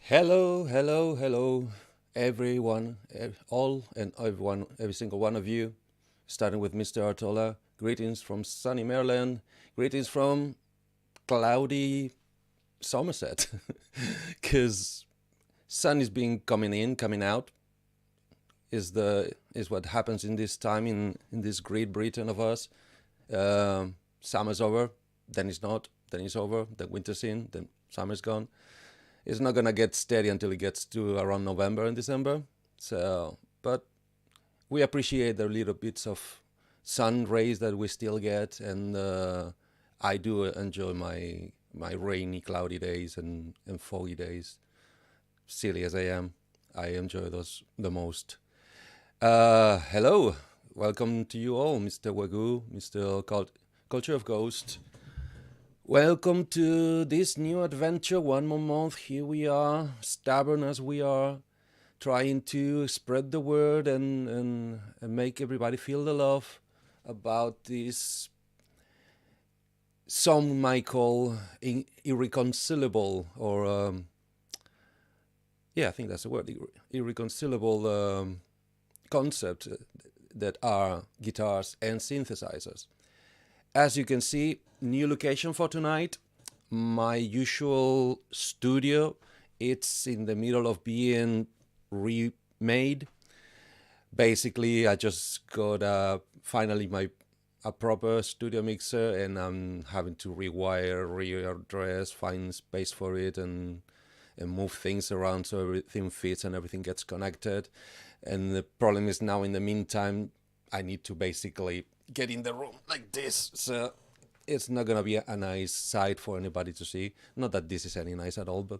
Hello, hello, hello, everyone, all and everyone, every single one of you, starting with Mr. Artola. Greetings from sunny Maryland. Greetings from cloudy Somerset, because sun is being coming in, coming out. Is what happens in this time in this Great Britain of us. Summer's over, then it's not, then it's over, then winter's in, then summer's gone. It's not gonna get steady until it gets to around November and December. So, but we appreciate the little bits of sun rays that we still get, and I do enjoy my rainy, cloudy days and foggy days. Silly as I am, I enjoy those the most. Hello, welcome to you all, Mr. Wagyu, Mr. Culture of Ghost. Welcome to this new adventure. One more month, here we are, stubborn as we are, trying to spread the word and make everybody feel the love about this, some might call irreconcilable, or yeah, I think that's the word, irreconcilable concept that are guitars and synthesizers. As you can see, new location for tonight. My usual studio, it's in the middle of being remade. Basically, I just got finally a proper studio mixer, and I'm having to rewire, readdress, find space for it, and move things around so everything fits and everything gets connected. And the problem is now, in the meantime, I need to basically get in the room like this, so it's not gonna be a nice sight for anybody to see. Not that this is any nice at all, but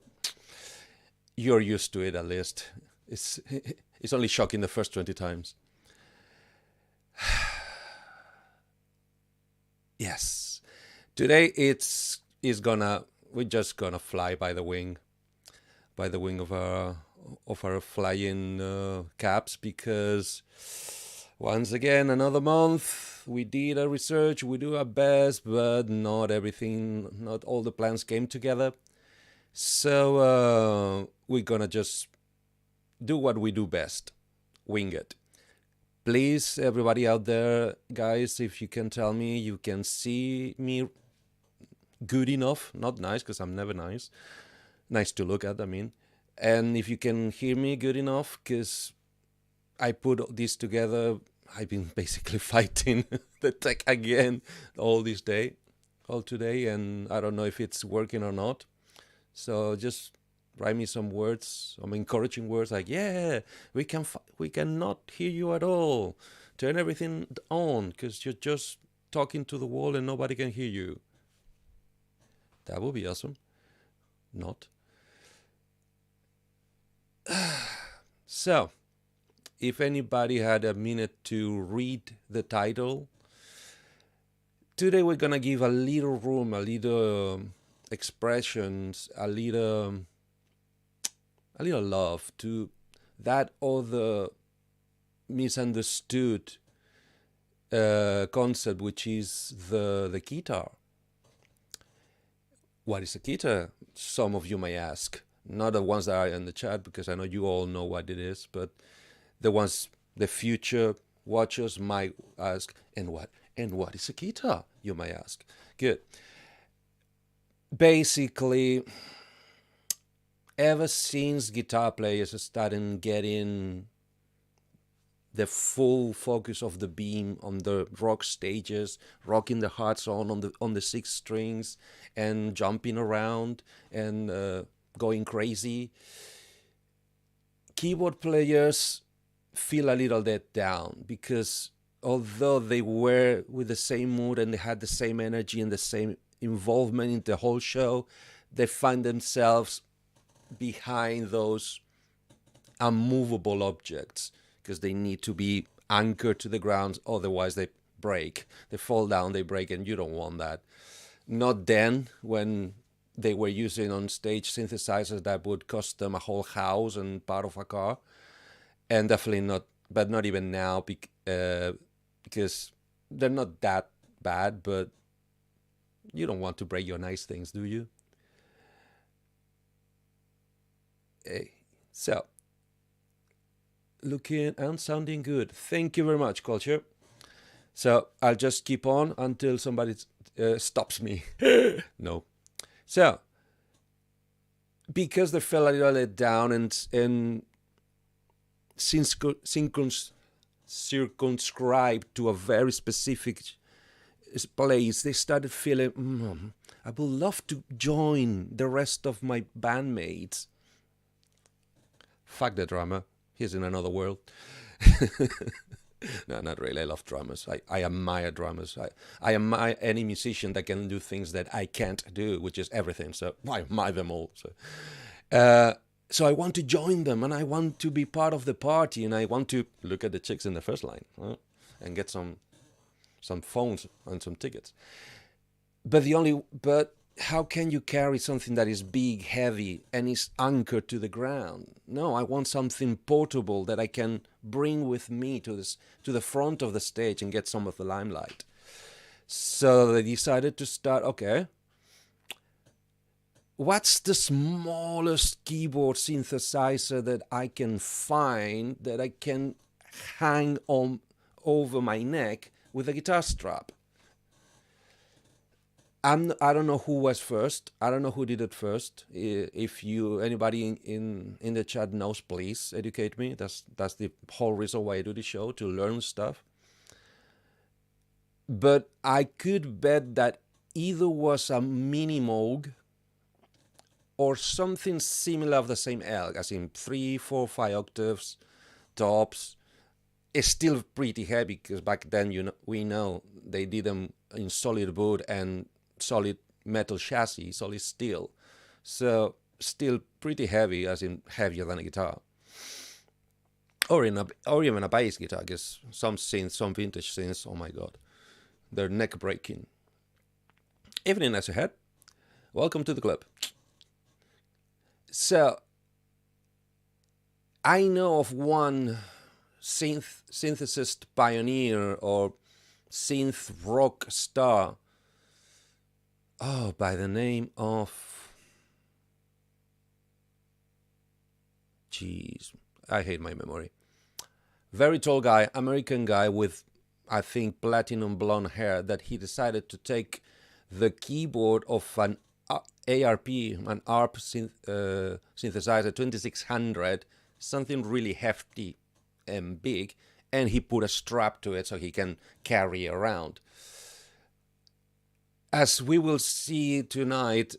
you're used to it at least. It's only shocking the first 20 times. Yes, today we're just gonna fly by the wing of our flying caps, because once again, another month, we did our research, we do our best, but not all the plans came together. So we're gonna just do what we do best, wing it. Please, everybody out there, guys, if you can tell me you can see me good enough, not nice, because I'm never nice to look at, I mean. And if you can hear me good enough, because I put this together, I've been basically fighting the tech again all today, and I don't know if it's working or not. So just write me some words, some encouraging words like, yeah, we cannot hear you at all. Turn everything on, because you're just talking to the wall and nobody can hear you. That would be awesome. Not. So, if anybody had a minute to read the title, today we're gonna give a little room, a little expressions, a little love to that other misunderstood concept, which is the keytar. What is a keytar? Some of you may ask. Not the ones that are in the chat, because I know you all know what it is, but the future watchers might ask, and what And what is a keytar, you may ask? Good. Basically, ever since guitar players started getting the full focus of the beam on the rock stages, rocking the hearts on the six strings, and jumping around and going crazy, keyboard players feel a little let down, because although they were with the same mood and they had the same energy and the same involvement in the whole show, they find themselves behind those unmovable objects, because they need to be anchored to the ground, otherwise they break. They fall down, they break, and you don't want that. Not then, when they were using on stage synthesizers that would cost them a whole house and part of a car. And definitely not, but not even now, because they're not that bad, but you don't want to break your nice things, do you? So, looking and sounding good. Thank you very much, Culture. So I'll just keep on until somebody stops me. No. So, because they fell a little let down and circumscribed to a very specific place, they started feeling, I would love to join the rest of my bandmates. Fuck the drummer. He's in another world. No, not really. I love drummers. I admire drummers. I admire any musician that can do things that I can't do, which is everything. So I admire them all. So I want to join them, and I want to be part of the party, and I want to look at the chicks in the first line, and get some phones and some tickets. But how can you carry something that is big, heavy, and is anchored to the ground? No, I want something portable that I can bring with me to the front of the stage and get some of the limelight. So they decided to start, okay, what's the smallest keyboard synthesizer that I can find that I can hang on over my neck with a guitar strap? I don't know who was first. I don't know who did it first. If anybody in the chat knows, please educate me. That's the whole reason why I do the show, to learn stuff. But I could bet that either was a mini Moog or something similar of the same ilk, as in 3, 4, 5 octaves, tops. It's still pretty heavy, because back then, we know they did them in solid wood and solid metal chassis, solid steel. So still pretty heavy, as in heavier than a guitar. Or even a bass guitar, because some synths, some vintage synths, oh my god, they're neck breaking. Evening as ahead. Welcome to the club. So I know of one synthesist pioneer or synth rock star, by the name of, jeez, I hate my memory. Very tall guy, American guy with, I think, platinum blonde hair, that he decided to take the keyboard of an ARP, an ARP synthesizer 2600, something really hefty and big, and he put a strap to it so he can carry around. As we will see tonight,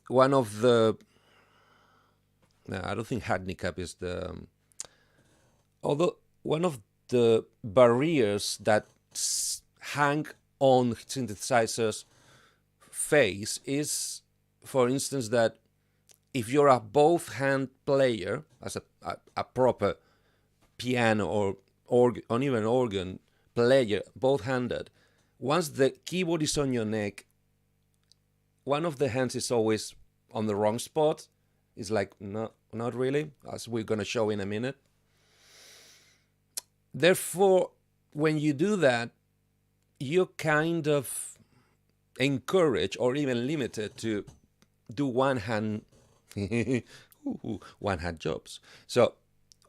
one of the, no, I don't think handicap is the, although one of the barriers that hang on synthesizers' face is, for instance, that if you're a both-hand player, as a proper piano or even organ player, both-handed, once the keyboard is on your neck, one of the hands is always on the wrong spot. It's like, no, not really, as we're going to show in a minute. Therefore, when you do that, you're kind of encouraged or even limited to do one-hand jobs. So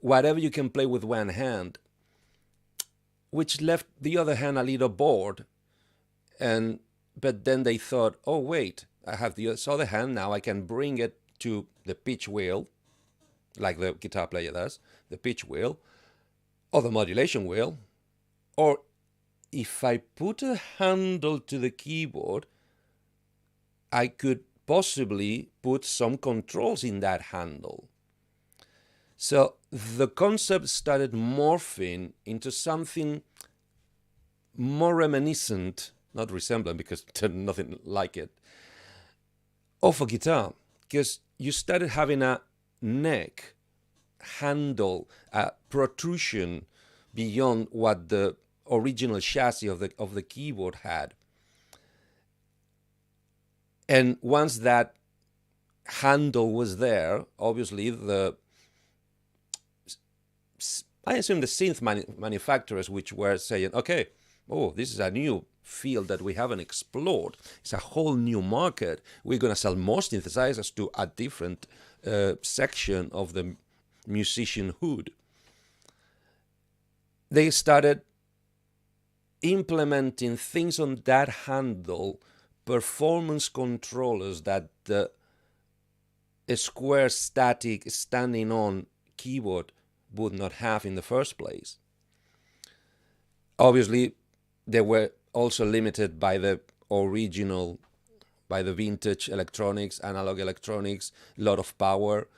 whatever you can play with one hand, which left the other hand a little bored, And but then they thought, oh wait, I have this other hand now. I can bring it to the pitch wheel, like the guitar player does, the pitch wheel, or the modulation wheel, or if I put a handle to the keyboard, I could possibly put some controls in that handle. So the concept started morphing into something more reminiscent, not resemblant because there's nothing like it, of a guitar. Because you started having a neck, handle, a protrusion beyond what the original chassis of the keyboard had. And once that handle was there, obviously I assume the synth manufacturers, which were saying, okay, oh, this is a new field that we haven't explored. It's a whole new market. We're going to sell more synthesizers to a different section of the musicianhood. They started implementing things on that handle, performance controllers that the square static standing on keyboard would not have in the first place. Obviously, they were also limited by the original, by the vintage electronics, analog electronics, a lot of power,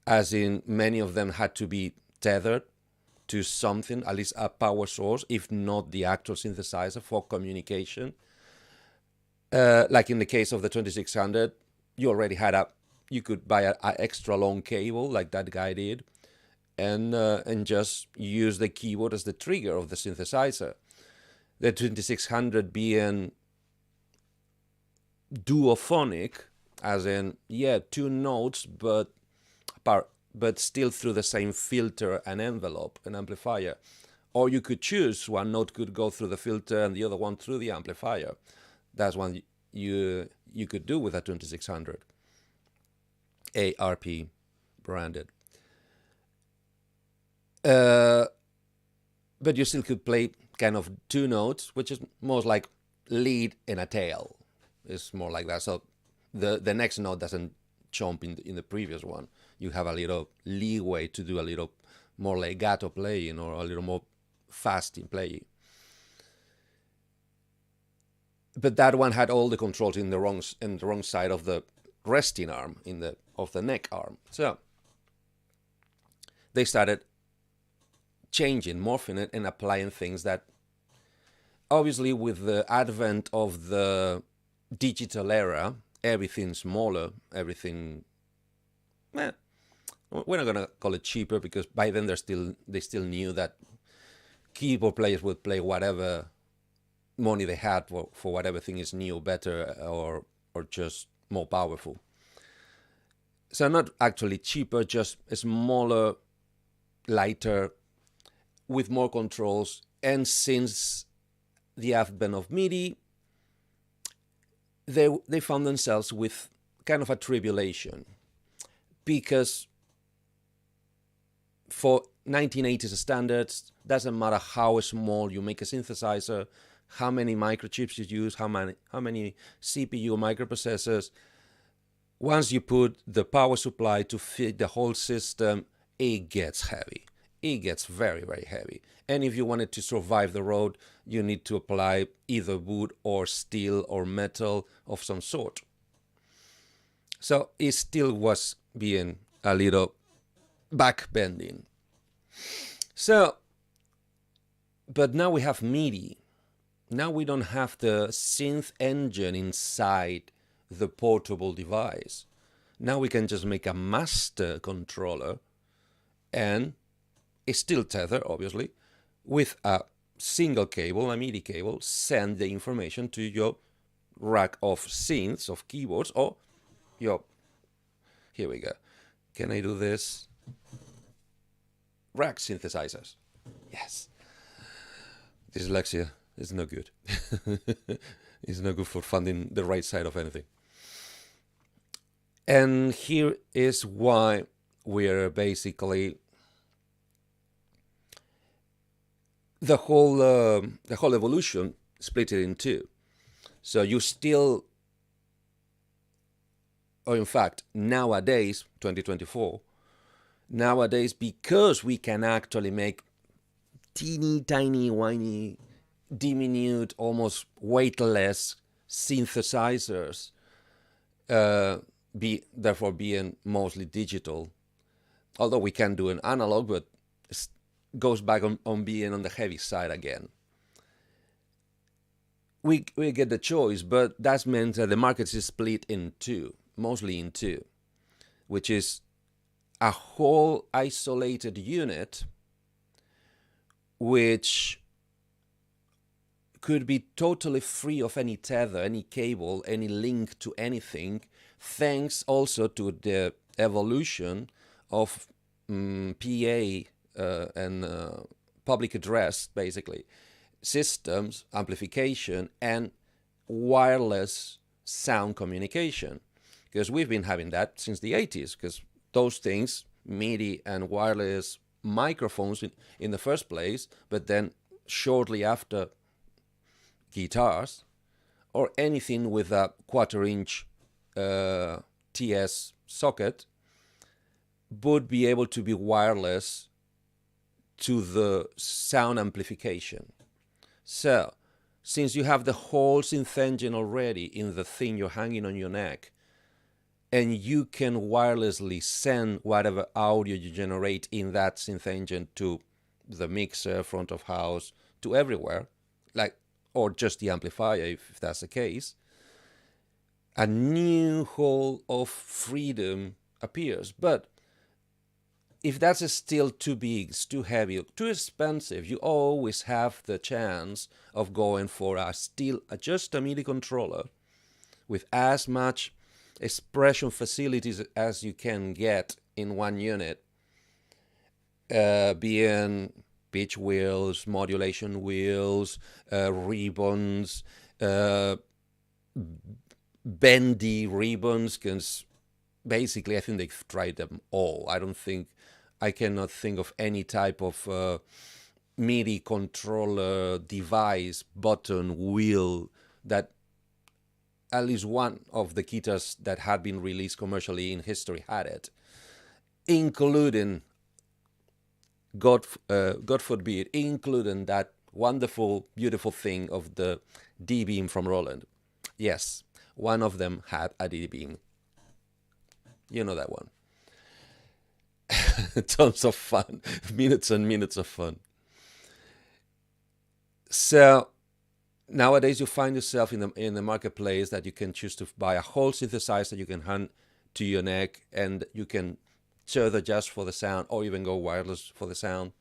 as in many of them had to be tethered to something, at least a power source, if not the actual synthesizer for communication. Like in the case of the 2600, you already had you could buy an extra long cable like that guy did, and just use the keyboard as the trigger of the synthesizer. The 2600 being duophonic, as in, yeah, two notes, but still through the same filter and envelope, an amplifier. Or you could choose one note could go through the filter and the other one through the amplifier. That's one you could do with a 2600. ARP branded. But you still could play kind of two notes, which is more like lead and a tail. It's more like that. So the next note doesn't jump in the previous one. You have a little leeway to do a little more legato playing or a little more fast in playing. But that one had all the controls in the wrong side of the resting arm, of the neck arm. So they started changing, morphing it, and applying things that, obviously, with the advent of the digital era, everything smaller, everything, we're not gonna call it cheaper, because by then they still knew that keyboard players would play whatever money they had for whatever thing is new, better, or just more powerful. So not actually cheaper, just smaller, lighter, with more controls. And since the advent of MIDI, they found themselves with kind of a tribulation, because for 1980s standards, doesn't matter how small you make a synthesizer, how many microchips you use, how many CPU microprocessors. Once you put the power supply to feed the whole system, it gets heavy. It gets very, very heavy. And if you want it to survive the road, you need to apply either wood or steel or metal of some sort. So it still was being a little backbending. So, but now we have MIDI. Now we don't have the synth engine inside the portable device. Now we can just make a master controller, and it's still tethered, obviously, with a single cable, a MIDI cable, send the information to your rack of synths, of keyboards, or your, here we go. Can I do this? Rack synthesizers. Yes. Dyslexia is no good. It's no good for finding the right side of anything. And here is why we're basically the whole evolution split it in two. So you still, or in fact, nowadays, 2024, nowadays, because we can actually make teeny tiny, whiny, diminute, almost weightless synthesizers, therefore being mostly digital. Although we can do an analog, but it goes back on being on the heavy side again. We get the choice, but that means that the market is split in two, mostly in two, which is a whole isolated unit which could be totally free of any tether, any cable, any link to anything, thanks also to the evolution of PA and public address, basically, systems, amplification, and wireless sound communication. Because we've been having that since the 80s, because those things, MIDI and wireless microphones in the first place, but then shortly after, guitars, or anything with a quarter-inch TS socket, would be able to be wireless to the sound amplification. So, since you have the whole synth engine already in the thing you're hanging on your neck, and you can wirelessly send whatever audio you generate in that synth engine to the mixer, front of house, to everywhere, like, or just the amplifier if that's the case, a new hole of freedom appears. But if that's still too big, it's too heavy, too expensive, you always have the chance of going for just a MIDI controller with as much expression facilities as you can get in one unit, being pitch wheels, modulation wheels, ribbons, bendy ribbons, because basically I think they've tried them all. I cannot think of any type of MIDI controller device, button, wheel, that at least one of the Keytars that had been released commercially in history had it, including, God forbid, including that wonderful, beautiful thing of the D-beam from Roland. Yes, one of them had a D-beam. You know that one. Tons of fun, minutes and minutes of fun. So nowadays you find yourself in the marketplace that you can choose to buy a whole synthesizer you can hand to your neck, and you can tether just for the sound, or even go wireless for the sound,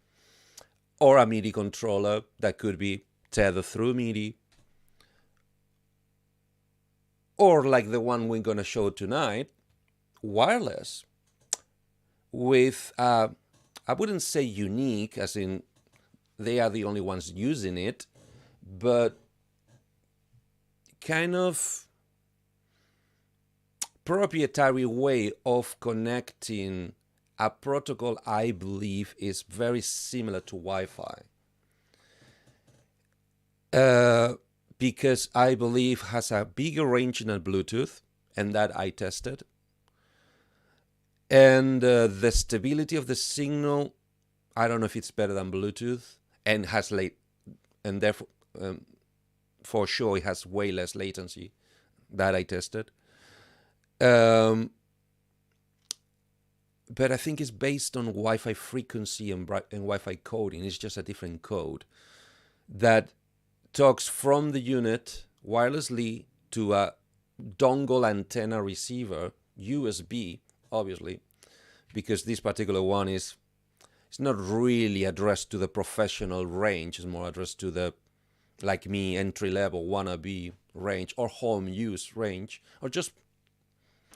or a MIDI controller that could be tethered through MIDI, or like the one we're going to show tonight, wireless, with I wouldn't say unique, as in they are the only ones using it, but kind of proprietary way of connecting a protocol I believe is very similar to Wi-Fi. Because I believe has a bigger range than Bluetooth, and that I tested. And the stability of the signal, I don't know if it's better than Bluetooth, and has and therefore for sure it has way less latency. That I tested. But I think it's based on Wi-Fi frequency and Wi-Fi coding. It's just a different code that talks from the unit wirelessly to a dongle antenna receiver, USB, obviously, because this particular one it's not really addressed to the professional range. It's more addressed to the, like me, entry-level wannabe range, or home use range, or just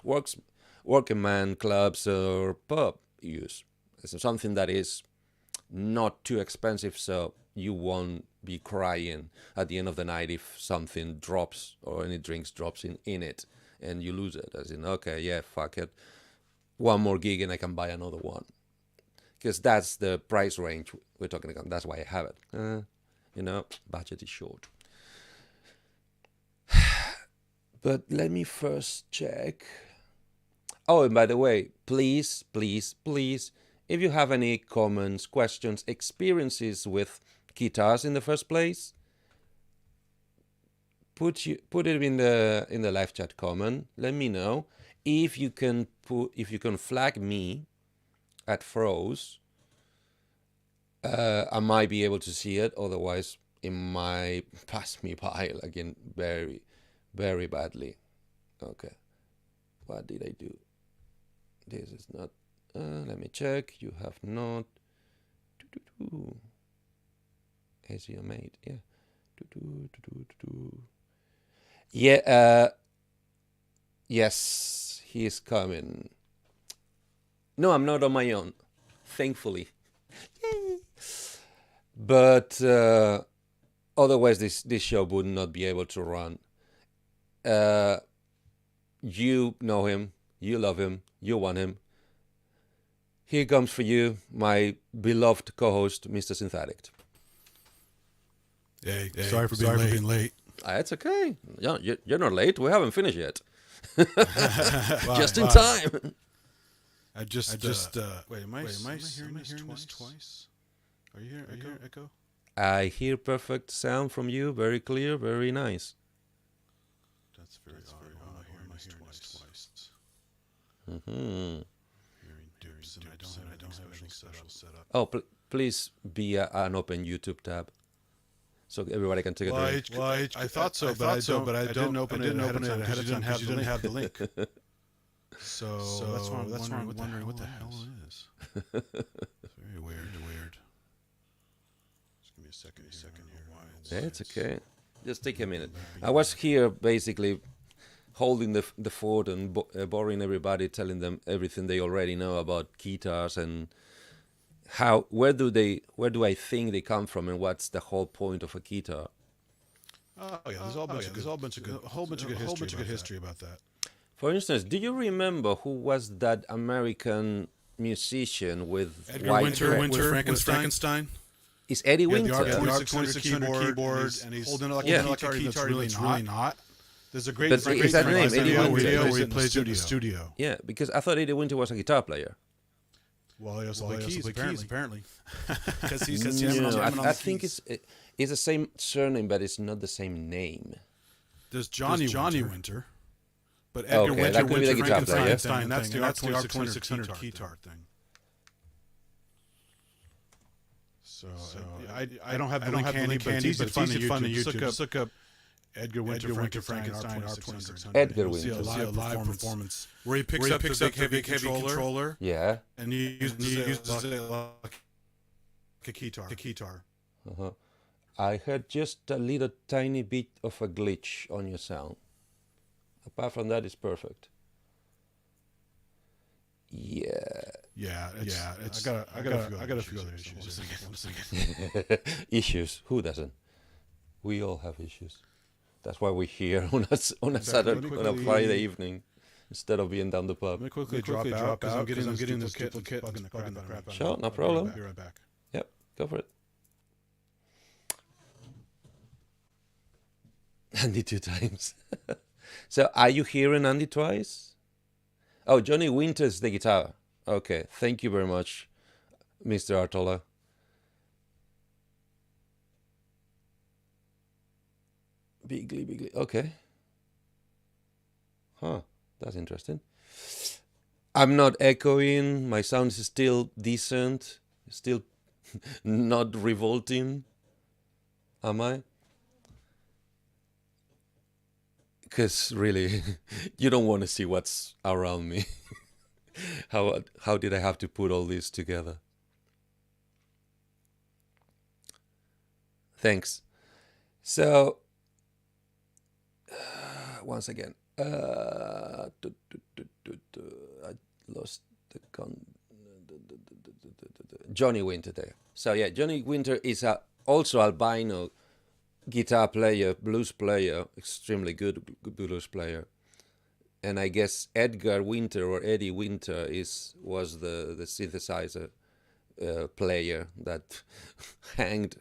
working man clubs or pub use. It's something that is not too expensive, so you won't be crying at the end of the night if something drops or any drinks drops in it and you lose it. As in, okay, yeah, fuck it, one more gig and I can buy another one, because that's the price range we're talking about. That's why I have it. Budget is short. But let me first check. Oh, and by the way, please, please, please, if you have any comments, questions, experiences with Keytars in the first place, put it in the live chat comment. Let me know. If you can flag me at Froze, I might be able to see it. Otherwise, it might pass me by again very, very badly. Okay, what did I do? This is not. Let me check. You have not. Is your mate? Yeah. Yeah. Yes, he is coming. No, I'm not on my own, thankfully. Yay. But otherwise, this show would not be able to run. You know him, you love him, you want him. Here comes for you, my beloved co-host, Mr. Synth. Hey, sorry for being late. It's okay. You're not late. We haven't finished yet. Just in time. I just wait. Am I hearing this twice? Are you hearing echo? I hear perfect sound from you. Very clear. Very nice. That's very odd. Why am I hearing this twice? Mm-hmm. Hearing dips, and I don't have anything special set up. Oh, please be an open YouTube tab, so everybody can take a drink. Well, I thought so, but I didn't open it ahead of time because you didn't have the link. So that's why I'm wondering what the hell it is. It's very weird. Just give me a second here. Yeah, it's okay. Just take a minute. I was here basically holding the fort and boring everybody, telling them everything they already know about Keytars and where do I think they come from and what's the whole point of a Keytar. Oh yeah, there's a whole bunch of good history about that. For instance, do you remember who was that American musician with Edgar Winter, Frankenstein? Is Eddie Winter? The R2600 keyboard, and he's holding like a Keytar that's really not. There's a great is that name Eddie Winter? Video where he plays in the studio. Yeah, because I thought Eddie Winter was a guitar player. Well, he also plays keys, apparently. Because I think it's the same surname, but it's not the same name. There's Johnny Winter. But Edgar Winter, Frankenstein, that's the R2600 Keytar thing. So I don't have the link handy, but it's easy to find on YouTube. Just look up Edgar Winter, Frankenstein, R2600. Edgar Winter. You'll see a live performance where he picks up the big heavy controller. Yeah. And he uses it like a Keytar. Uh-huh. I heard just a little tiny bit of a glitch on your sound. Apart from that, it's perfect. Yeah. It's I got a few other issues. One second. Issues. Who doesn't? We all have issues. That's why we're here on a Friday evening instead of being down the pub. Let me quickly drop out because I'm getting this duplicate bugging the crap. Sure, no problem. I'll be right back. Yep, go for it. Andy 2 times. So, are you hearing Andy twice? Oh, Johnny Winter's the guitar. Okay, thank you very much, Mr. Artola. Bigly. Okay. Huh, that's interesting. I'm not echoing. My sound is still decent. Still not revolting. Am I? Because really, you don't want to see what's around me. How did I have to put all this together? Thanks. So, once again, I lost the Johnny Winter there. So yeah, Johnny Winter is also albino guitar player, blues player, extremely good blues player. And I guess Edgar Winter or Eddie Winter was the synthesizer player that hanged.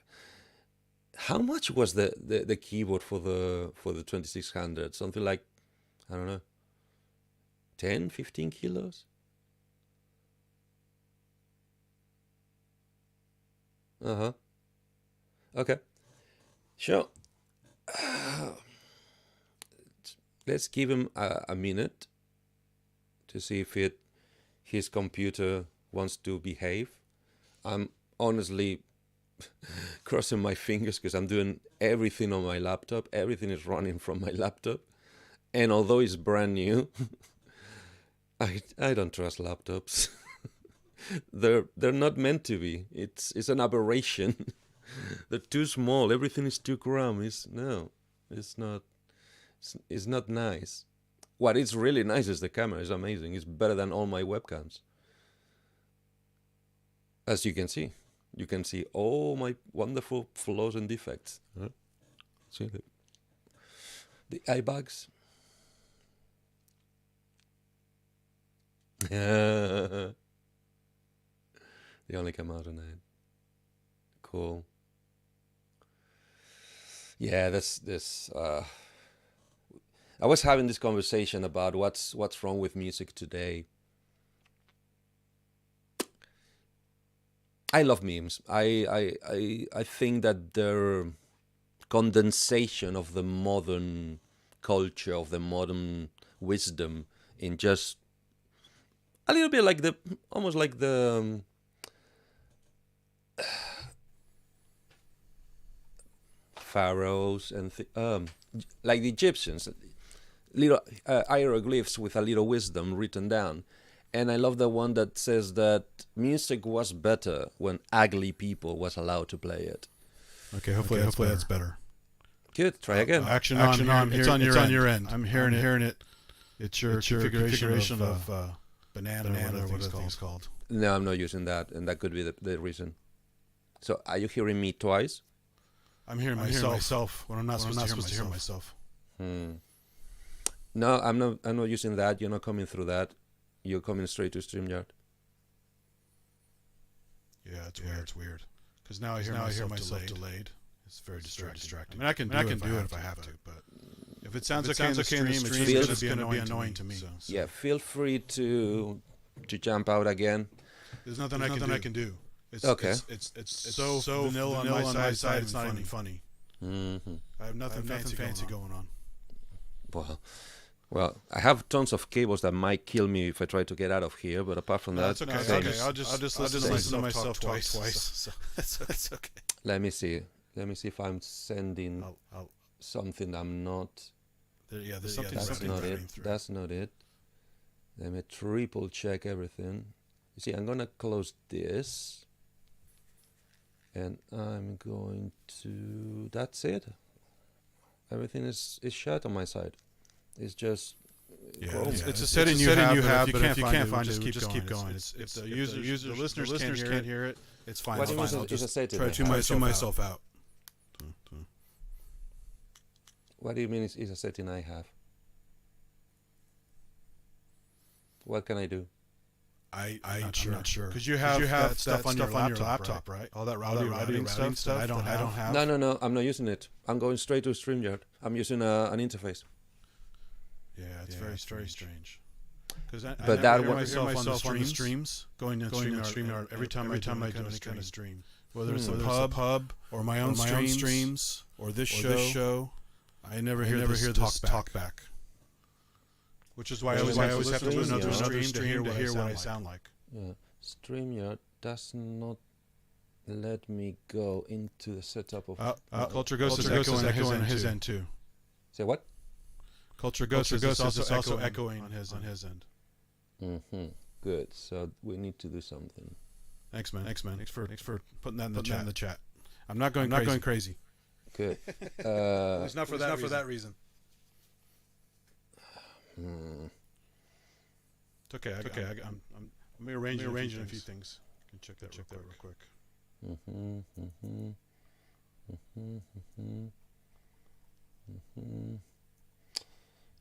How much was the keyboard for the 2600? Something like I don't know, 10, 15 kilos. Okay, sure. Let's give him a minute to see if his computer wants to behave. I'm honestly crossing my fingers because I'm doing everything on my laptop. Everything is running from my laptop. And although it's brand new, I don't trust laptops. They're not meant to be. It's an aberration. They're too small. Everything is too cram. It's not. It's not nice. What is really nice is the camera. It's amazing. It's better than all my webcams. As you can see all my wonderful flaws and defects. See the eye bags. They only come out at night. Cool. Yeah, this. I was having this conversation about what's wrong with music today. I love memes. I think that they're condensation of the modern culture, of the modern wisdom, in just a little bit like almost like the pharaohs and like the Egyptians, little hieroglyphs with a little wisdom written down. And I love the one that says that music was better when ugly people was allowed to play it. Okay, hopefully that's better. Good. Try again. Action on. It's on your end. I'm hearing it. It's your configuration of banana or whatever it's called. No, I'm not using that, and that could be the reason. So, are you hearing me twice? I'm hearing myself when I'm not supposed to hear myself. No, I'm not using that. You're not coming through that. You're coming straight to StreamYard. Yeah, it's weird. Because now I hear myself delayed. It's very distracting. I mean, I can do it if I have to, but if it sounds okay in the stream, it's going to be annoying to me. So. Yeah, feel free to jump out again. There's nothing I can do. It's, okay. It's so vanilla on my side. It's not even funny. Mm-hmm. I have nothing fancy going on. Well, I have tons of cables that might kill me if I try to get out of here. But apart from that, that's okay. I'll just listen to myself twice. So that's okay. Let me see if I'm sending something I'm not. There's something. That's not it. That's not it. Let me triple check everything. You see, I'm gonna close this, and I'm going to. That's it. Everything is shut on my side. It's just. It's a setting you have, but if you can't find it, just keep going. If the listeners can't hear it, it's fine. What do you mean is a setting? Try to tune myself out. What do you mean is a setting I have? What can I do? I'm not sure. Because you have that stuff on your laptop, right? All that routing stuff. I don't have. No. I'm not using it. I'm going straight to StreamYard. I'm using an interface. Yeah, it's very strange. Because I hear myself on the streams, going to StreamYard every time I do any kind of stream. Whether it's a pub or my own streams or this show, I never hear this talk-back. Which is why I always have to do another stream to hear what I sound like. Yeah, StreamYard does not let me go into the setup of. Culture Ghost is echoing on his end too. Say what? Culture Ghost is also echoing on his end. Mm-hmm. Good. So we need to do something. Thanks, man. Thanks for putting that in the chat. I'm not going crazy. Good. It's not for that reason. It's okay. I'm rearranging a few things. You can check that real quick.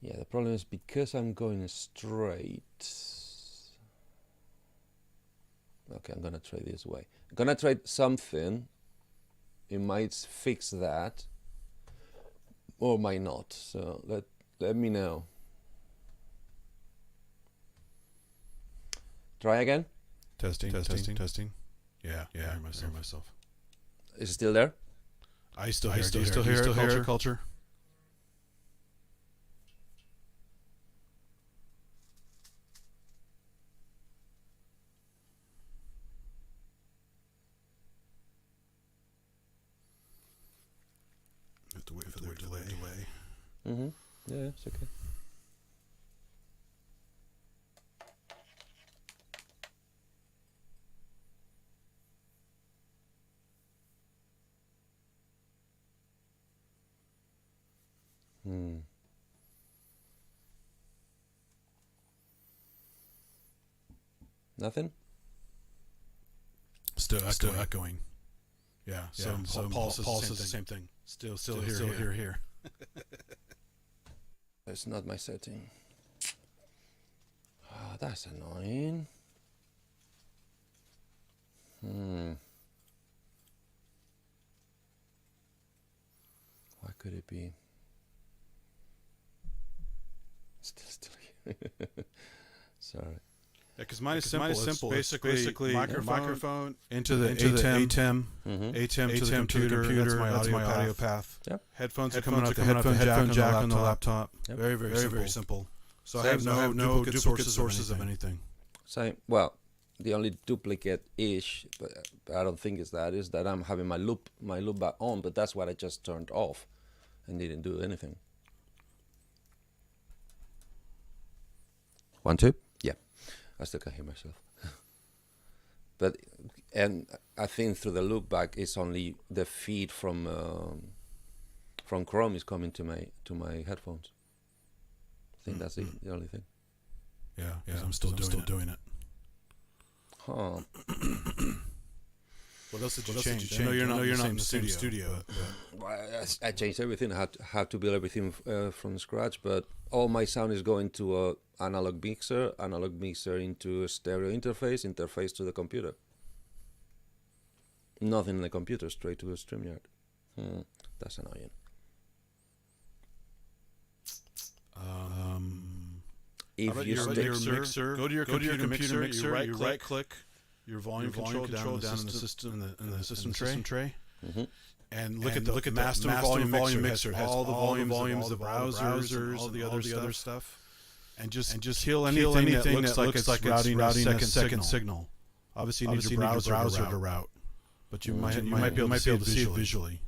Yeah, the problem is because I'm going straight. Okay, I'm gonna try this way. I'm gonna try something. It might fix that, or might not. So let me know. Try again. Testing. Yeah, I hear myself. Is it still there? I still hear culture. Have to wait for the delay. Mm-hmm. Yeah, it's okay. Nothing? Still echoing. Yeah. So Paul says the same thing. Still here. That's not my setting. Oh, that's annoying. Why could it be? Still here. Sorry. Yeah, because mine is simple. Basically microphone into the ATEM to the computer. That's my audio path. Yep. Headphones are coming out the headphone jack on the laptop. Yep. Very simple. So I have no duplicate sources of anything. Same. Well, the only duplicate-ish, but I don't think is that I'm having my loop back on, but that's what I just turned off and didn't do anything. 1, 2. Yeah, I still can hear myself. And I think through the loop back, it's only the feed from Chrome is coming to my headphones. I think that's the only thing. Yeah. I'm still doing it. Huh. What else did you change? I know you're not in the same studio. Well, I changed everything. I had to build everything from scratch, but all my sound is going to a analog mixer into a stereo interface to the computer. Nothing in the computer, straight to a StreamYard. That's annoying. If you your mixer, go to your computer mixer, you right click your volume control down in the system tray. Mm-hmm. And look at the master volume mixer. It has all the volumes, the browsers, all the other stuff. And just kill anything that looks like it's routing a second signal. Obviously, you need your browser to route, but you might be able to see it visually.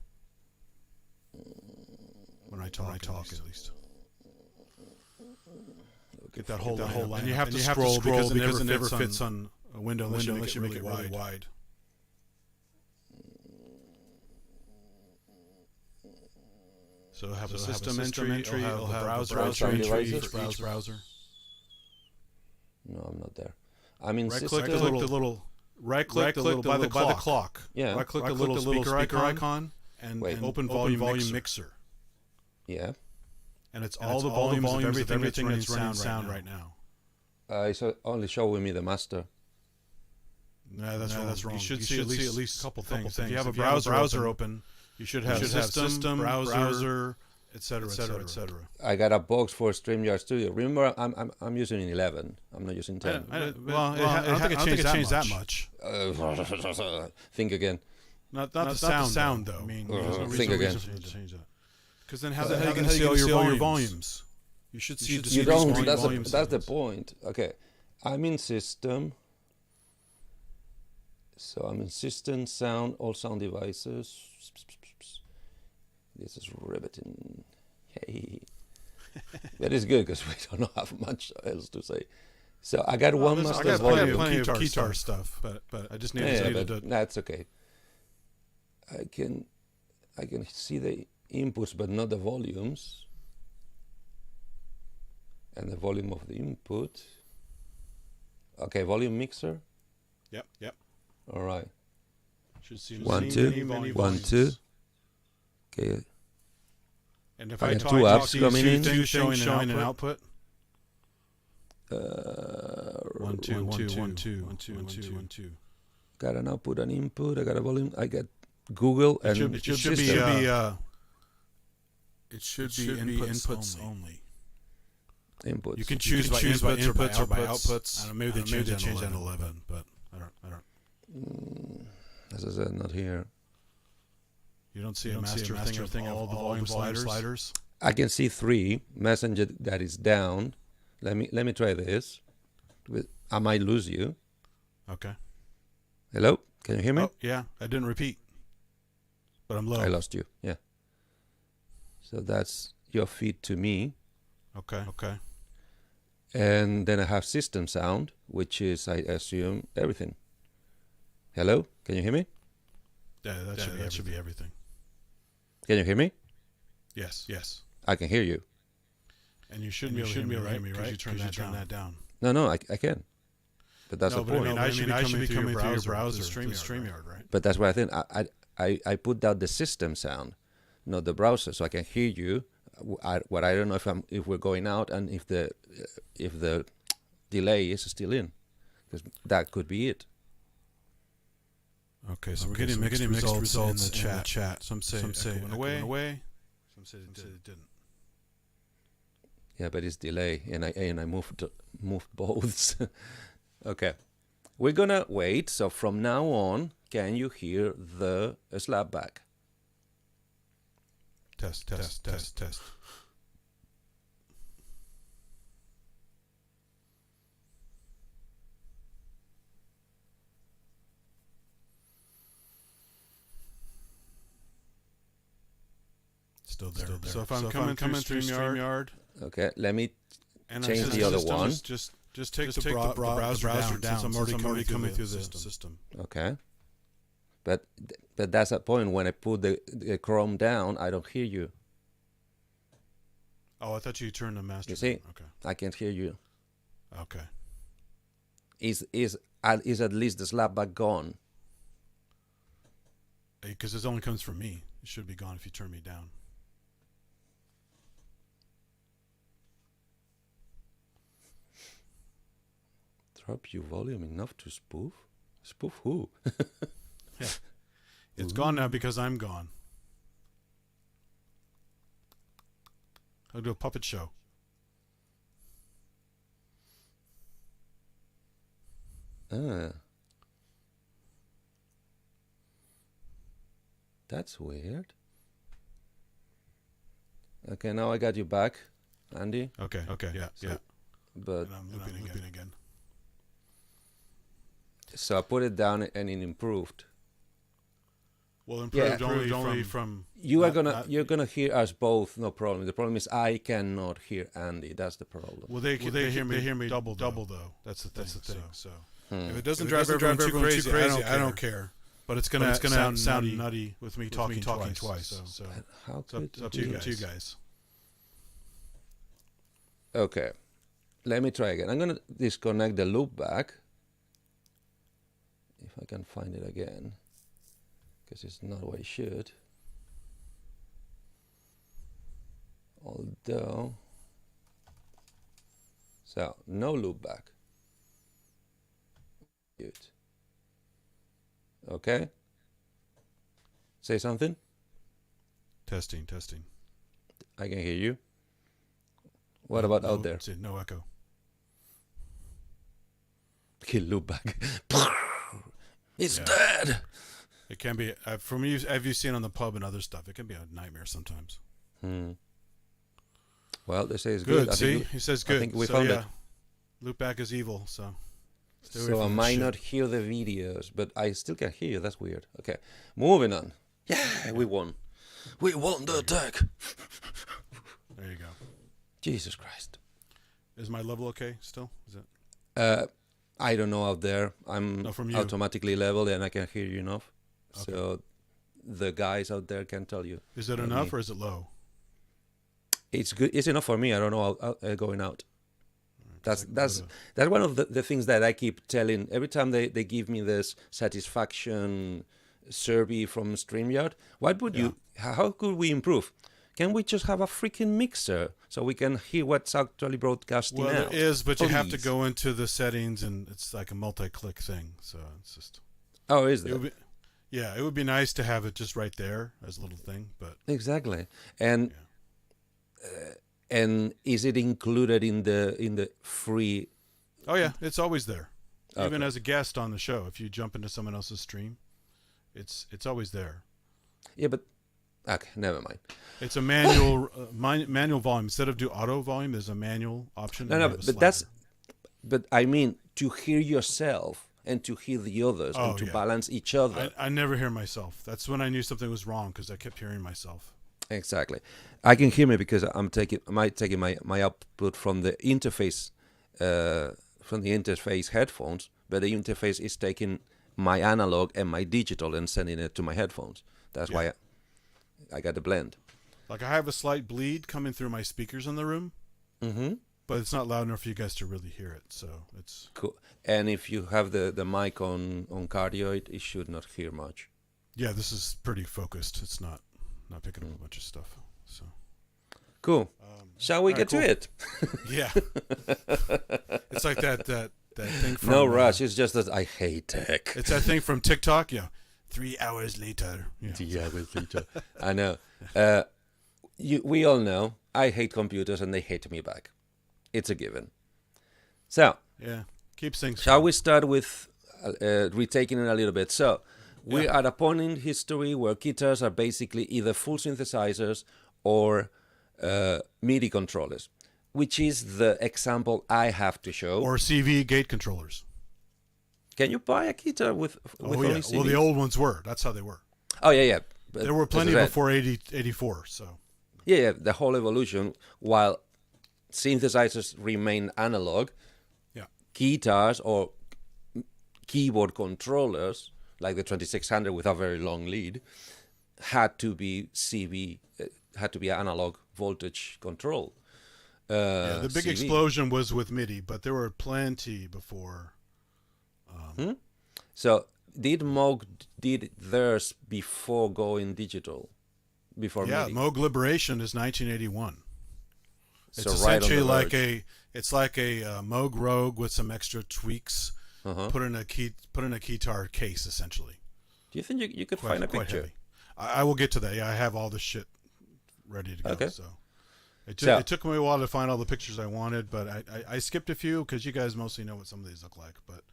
When I talk at least. Get that whole line. And you have to scroll because it never fits on a window unless you make it really wide. So it'll have a system entry, it'll have browser entry for each browser. No, I'm not there. I'm in system. Right click the little by the clock. Yeah. Right click the little speaker icon and open volume mixer. Yeah. And it's all the volumes of everything that's running sound right now. It's only showing me the master. No, that's wrong. You should see at least a couple things. If you have a browser open, you should have system, browser, etc. I got a box for StreamYard Studio. Remember, I'm using 11. I'm not using 10. I don't think it changed that much. Think again. Not the sound though. I mean, think again. Because then how can you see all your volumes? You should see. You don't. That's the point. Okay, I'm in system. So I'm in system, sound, all sound devices. This is riveting. Hey, that is good because we don't have much else to say. So I got one master volume. I got plenty of Keytar stuff, but I just needed to. That's okay. I can see the inputs, but not the volumes. And the volume of the input. Okay, volume mixer. Yep. All right. Should see 1, 2, 1, 2. Okay. And if I got two apps coming in, showing an output. 1, 2, 1, 2. Got an output, an input. I got a volume. I got Google and it should be inputs only. Inputs. You can choose by inputs or by outputs. I don't know, maybe they change that in 11, but I don't. As I said, not here. You don't see a master thing of all the volume sliders? I can see 3. Messenger that is down. Let me try this. I might lose you. Okay. Hello? Can you hear me? Oh, yeah. I didn't repeat. But I'm low. I lost you. Yeah. So that's your feed to me. Okay. And then I have system sound, which is, I assume, everything. Hello? Can you hear me? Yeah, that should be everything. Can you hear me? Yes. I can hear you. And you shouldn't be able to hear me, right? Because you turn that down. No, I can. But that's the point. I should be coming through your browser, StreamYard, right? But that's what I think. I put down the system sound, not the browser, so I can hear you. What I don't know if we're going out and if the delay is still in, because that could be it. Okay, so we're getting mixed results in the chat. Some say went away. Some say it didn't. Yeah, but it's delay, and I moved both. Okay, we're gonna wait. So from now on, can you hear the slapback? Test. Still there. So if I'm coming through StreamYard, okay, let me change the other one. Just take the browser down. Since I'm already coming through the system. Okay, but that's a point. When I put the Chrome down, I don't hear you. Oh, I thought you turned the master. You see, okay. I can't hear you. Okay. Is at least the slapback gone? Because it only comes from me. It should be gone if you turn me down. Drop your volume enough to spoof? Spoof who? Yeah. It's gone now because I'm gone. I'll do a puppet show. That's weird. Okay, now I got you back, Andy. Okay, yeah. But and I'm looping again. So I put it down and it improved. Well, improved only from you're gonna hear us both, no problem. The problem is I cannot hear Andy. That's the problem. Well, they hear me double though. That's the thing. So if it doesn't drive everyone too crazy, I don't care. But it's gonna sound nutty with me talking twice. So how it's up to you guys. Okay, let me try again. I'm gonna disconnect the loop back. If I can find it again, because it's not what it should. Although, so no loop back. Good. Okay. Say something. Testing. I can hear you. What about out there? No echo. Okay, loop back. It's dead. It can be from you. Have you seen on the pub and other stuff? It can be a nightmare sometimes. Well, they say it's good. He says good. I think we found it. Loopback is evil. So I might not hear the videos, but I still can hear you. That's weird. Okay, moving on. Yeah, we won. We won the attack. There you go. Jesus Christ. Is my level okay still? Is it? I don't know out there. I'm automatically leveled and I can hear you enough. Okay. So the guys out there can tell you. Is it enough or is it low? It's good. It's enough for me. I don't know going out. That's one of the things that I keep telling. Every time they give me this satisfaction survey from StreamYard, how could we improve? Can we just have a freaking mixer so we can hear what's actually broadcasting out? Well, it is, but you have to go into the settings, and it's like a multi-click thing. So it's just... Oh, is there? It would be nice to have it just right there as a little thing, but... Exactly. And And is it included in the free? Oh yeah, it's always there. Okay. Even as a guest on the show, if you jump into someone else's stream, it's always there. Yeah, but okay, never mind. It's a manual manual volume. Instead of do auto volume, there's a manual option. No, but I mean to hear yourself and to hear the others and to balance each other. I never hear myself. That's when I knew something was wrong, because I kept hearing myself. Exactly. I can hear me because I'm taking my output from the interface headphones, but the interface is taking my analog and my digital and sending it to my headphones. That's why I got the blend. Like I have a slight bleed coming through my speakers in the room, but it's not loud enough for you guys to really hear it. So it's cool. And if you have the mic on cardio, it should not hear much. Yeah, this is pretty focused. It's not picking up a bunch of stuff. So cool. Shall we get to it? Yeah. It's like that thing from... No rush. It's just that I hate tech. It's that thing from TikTok. Yeah. 3 hours later. Yeah. 3 hours later. I know. We all know I hate computers and they hate me back. It's a given. So. Yeah. Keeps things Shall we start with retaking it a little bit? So. We are at a point in history where Keytars are basically either full synthesizers or MIDI controllers, which is the example I have to show. Or CV gate controllers. Can you buy a Keytar with only CV? Well, the old ones were. That's how they were. Oh, yeah. But there were plenty before 84, so. Yeah, the whole evolution, while synthesizers remain analog, Keytars or keyboard controllers, like the 2600 with a very long lead, had to be CV, had to be analog voltage control. The big CV. explosion was with MIDI, but there were plenty before. So did Moog did theirs before going digital? Before MIDI? Moog Liberation is 1981. It's so essentially right it's like a Moog Rogue with some extra tweaks. Put in a Keytar case, essentially. Do you think you could find a picture? Heavy. I will get to that. Yeah, I have all this shit ready to go. Okay. So it took me a while to find all the pictures I wanted, but I skipped a few because you guys mostly know what some of these look like. But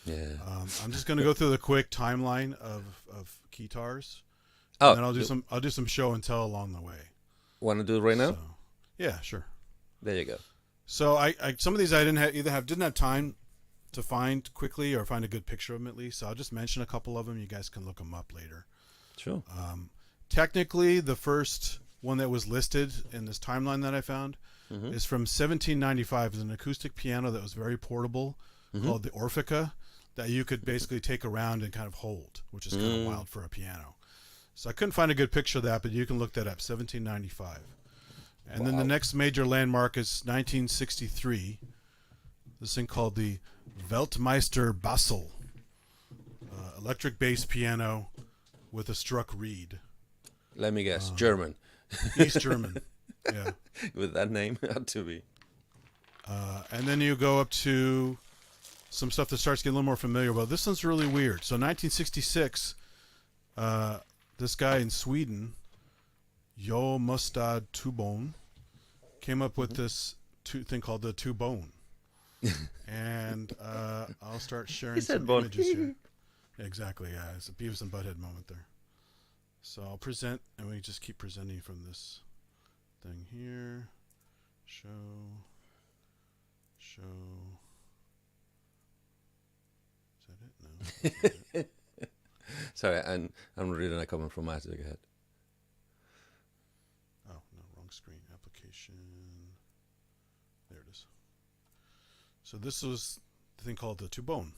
I'm just going to go through the quick timeline of Keytars. And then I'll do some show and tell along the way. Want to do it right now? So, yeah, sure. There you go. So I some of these I didn't have time to find quickly or find a good picture of them at least. So I'll just mention a couple of them. You guys can look them up later. Sure. Technically, the first one that was listed in this timeline that I found is from 1795. It's an acoustic piano that was very portable called the Orphica that you could basically take around and kind of hold, which is kind of wild for a piano. So I couldn't find a good picture of that, but you can look that up, 1795. And then the next major landmark is 1963. This thing called the Weltmeister Bassel, electric bass piano with a struck reed. Let me guess, German. East German, yeah. With that name, had to be. And then you go up to some stuff that starts getting a little more familiar. Well, this one's really weird. So 1966, this guy in Sweden, Jo Mustad Tubone, came up with this thing called the Tubone. And I'll start sharing some images here. Exactly, yeah. It's a Beavis and Butthead moment there. So I'll present, and we just keep presenting from this thing here. Show. Is that it? No. Sorry, I'm reading a comment from Matt. Go ahead. Oh, no, wrong screen. Application. There it is. So this was the thing called the Tubone.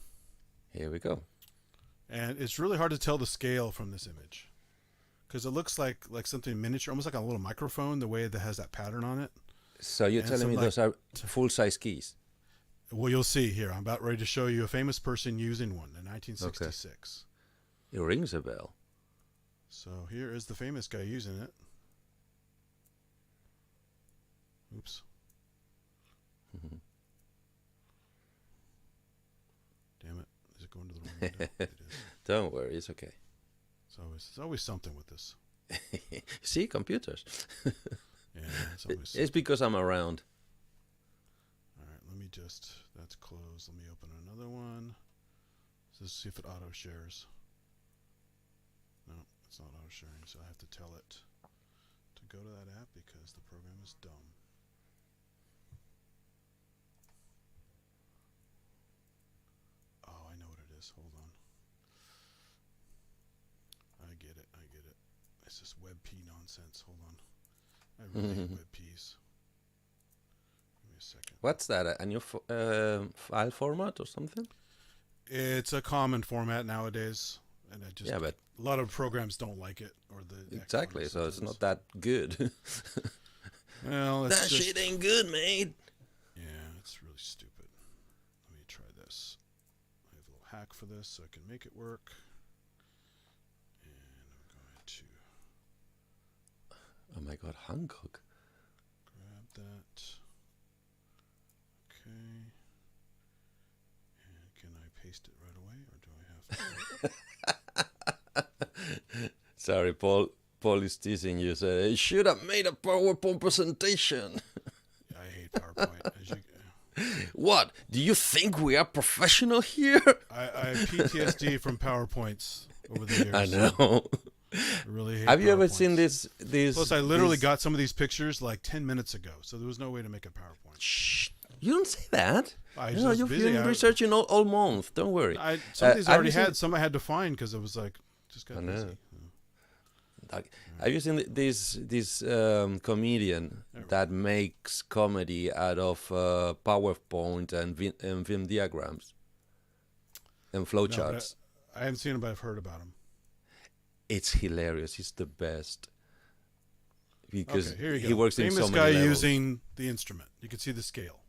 Here we go. And it's really hard to tell the scale from this image, because it looks like something miniature, almost like a little microphone, the way that has that pattern on it. So you're telling me those are full-size keys? Well, you'll see here. I'm about ready to show you a famous person using one in 1966. Okay. It rings a bell. So here is the famous guy using it. Oops. Damn it. Is it going to the wrong window? It is. Don't worry, it's okay. So it's always something with this. See, computers. Yeah. It's because I'm around. All right, let me just, that's closed. Let me open another one. Let's see if it auto shares. No, it's not auto sharing, so I have to tell it to go to that app because the program is dumb. Oh, I know what it is. Hold on. I get it. It's this WebP nonsense. Hold on. I really hate WebPs. Give me a second. What's that? A new file format or something? It's a common format nowadays, and but a lot of programs don't like it, or exactly. So it's not that good. Well, that shit ain't good, mate. Yeah, it's really stupid. Let me try this. I have a little hack for this so I can make it work. And I'm going to. Oh my God, Hancock. Grab that. Okay. And can I paste it right away, or do I have to? Sorry, Paul. Paul is teasing you. Said, I should have made a PowerPoint presentation. I hate PowerPoint. What? Do you think we are professional here? I have PTSD from PowerPoints over the years. I know. I really hate Have you ever PowerPoints. seen this? Plus, I literally got some of these pictures like 10 minutes ago, so there was no way to make a PowerPoint. Shh. You don't say that. You've been researching all month. Don't worry. Some of these I already had. Some I had to find because it was like, just got busy. Have you seen this comedian that makes comedy out of PowerPoint and Vim diagrams and flowcharts? I haven't seen him, but I've heard about him. It's hilarious. He's the best because here you go. He works Famous in so many guy levels. using the instrument. You can see the scale.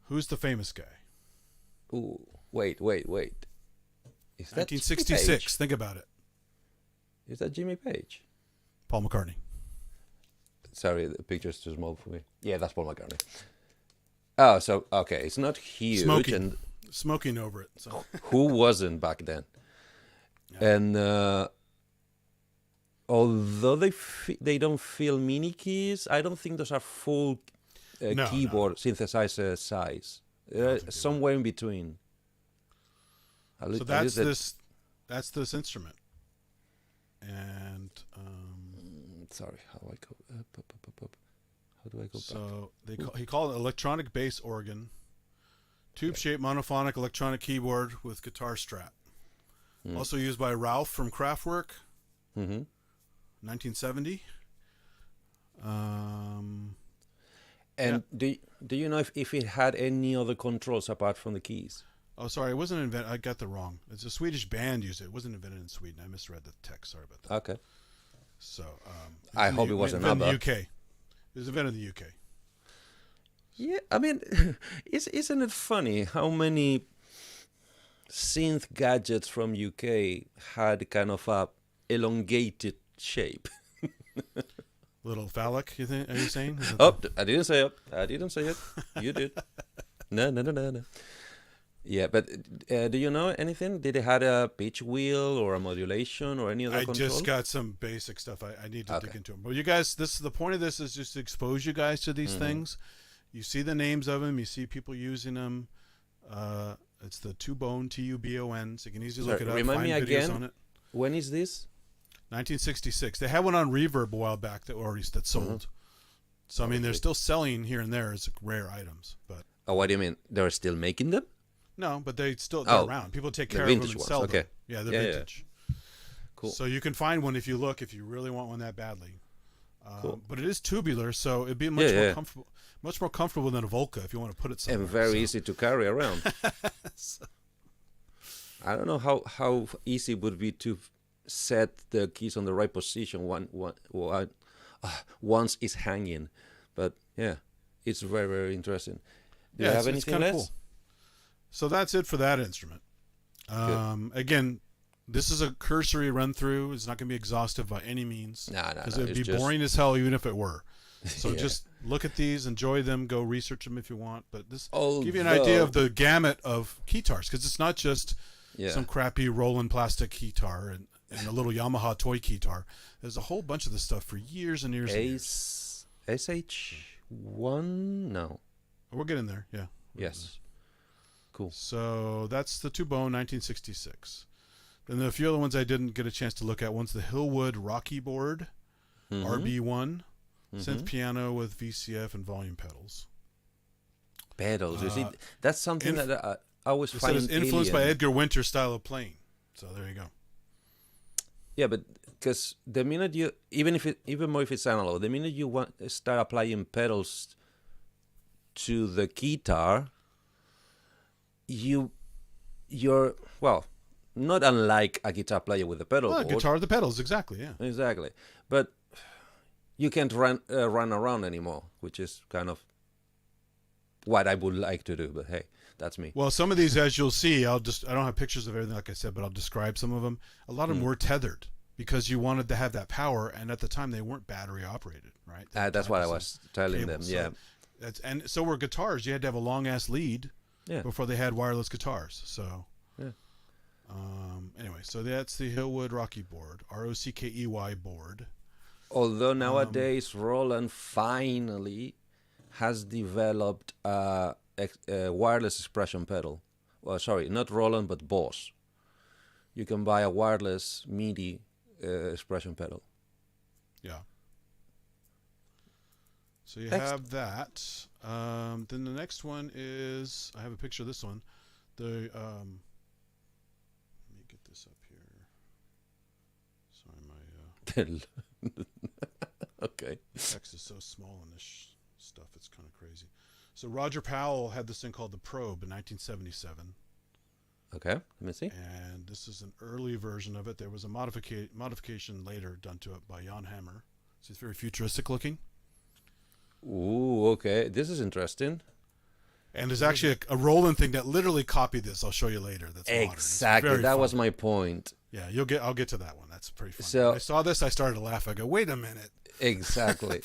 Who's the famous guy? Ooh, wait. Is that 1966. Think about it. Is that Jimmy Page? Paul McCartney. Sorry, the picture's too small for me. Yeah, that's Paul McCartney. Oh, so okay, it's not huge. Smoking over it. So. Who wasn't back then? Yeah. And although they don't feel mini keys, I don't think those are full keyboard synthesizer size. Somewhere in between. So that's this instrument. And sorry, how do I go? How do I go? So he called it electronic bass organ, tube-shaped monophonic electronic keyboard with guitar strap. Also used by Ralph from Kraftwerk, 1970. And do you know if it had any other controls apart from the keys? Oh, sorry, it wasn't invented. I got that wrong. It's a Swedish band used it. It wasn't invented in Sweden. I misread the text. Sorry about that. Okay. So, I hope it wasn't another. In the UK. It was invented in the UK. Yeah, I mean, isn't it funny how many synth gadgets from UK had kind of a elongated shape? Little phallic, you think? Are you saying? I didn't say it. You did. No. Yeah, but do you know anything? Did it have a pitch wheel or a modulation or any other control? I just got some basic stuff. I need to dig into them. But you guys, the point of this is just to expose you guys to these things. You see the names of them. You see people using them. It's the Tubone, Tubon. So you can easily look it up. Remind me again. On it. When is this? 1966. They had one on Reverb a while back that sold. So I mean, they're still selling here and there as rare items. But what do you mean? They're still making them? No, but they're around. People take care of them and sell them. Yeah, they're vintage. Yeah. Cool. So you can find one if you look, if you really want one that badly. Cool. But it is tubular, so it'd be much more comfortable than a Volca if you want to put it somewhere. And very easy to carry around. I don't know how easy it would be to set the keys on the right position once it's hanging. But yeah, it's very, very interesting. Do you have anything else? Cool. So that's it for that instrument. Again, this is a cursory run through. It's not going to be exhaustive by any means. Because it would be boring as hell even if it were. So just look at these, enjoy them, go research them if you want. But this give you an idea of the gamut of Keytars, because it's not just some crappy Roland plastic Keytar. and a little Yamaha toy keytar. There's a whole bunch of this stuff for years and years and years. SH1? No. We're getting there, yeah. Yes. Cool. So that's the Two Bone 1966. Then there are a few other ones I didn't get a chance to look at. One's the Hillwood Rocky Board, RB1, synth piano with VCF and volume pedals. Pedals, you see, that's something that I always find it's influenced by Edgar Winter's style of playing. So there you go. Yeah, but because the minute you, even more if it's analog, the minute you start applying pedals to the guitar, you're well, not unlike a guitar player with a pedal board. Guitar, the pedals, exactly, yeah. Exactly. But you can't run around anymore, which is kind of what I would like to do, but hey, that's me. Well, some of these, as you'll see, I don't have pictures of everything, like I said, but I'll describe some of them. A lot of them were tethered because you wanted to have that power, and at the time they weren't battery operated, right? That's what I was telling them, yeah. And so were guitars. You had to have a long-ass lead before they had wireless guitars, so... Yeah. Anyway, so that's the Hillwood Rocky Board, ROCKEY board. Although nowadays Roland finally has developed a wireless expression pedal. Well, sorry, not Roland, but Boss. You can buy a wireless MIDI expression pedal. Yeah. So you have that. Then the next one is, I have a picture of this one. The let me get this up here. Sorry, my okay. text is so small in this stuff. It's kind of crazy. So Roger Powell had this thing called the Probe in 1977. Okay, let me see. And this is an early version of it. There was a modification later done to it by Jan Hammer. So it's very futuristic looking. Ooh, okay. This is interesting. And there's actually a Roland thing that literally copied this. I'll show you later. That's exactly. That was my point. Yeah, I'll get to that one. That's pretty fun. So when I saw this, I started to laugh. I go, wait a minute. Exactly.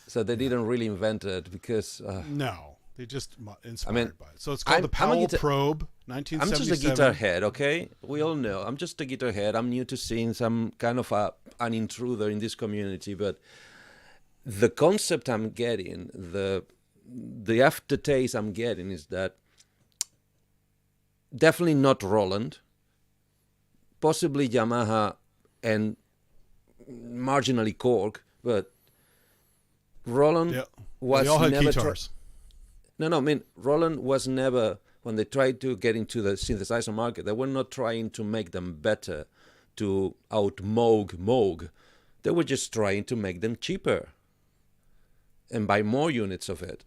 So they didn't really invent it because... no, they just inspired by it. So it's called the Powell Probe, 1977. I'm just a guitar head, okay? We all know. I'm just a guitar head. I'm new to synths. I'm kind of an intruder in this community. But the concept I'm getting, the aftertaste I'm getting is that definitely not Roland, possibly Yamaha and marginally Korg, but Roland was they all had never Keytars. I mean Roland was never, when they tried to get into the synthesizer market, they were not trying to make them better, to out-Moog. They were just trying to make them cheaper and buy more units of it.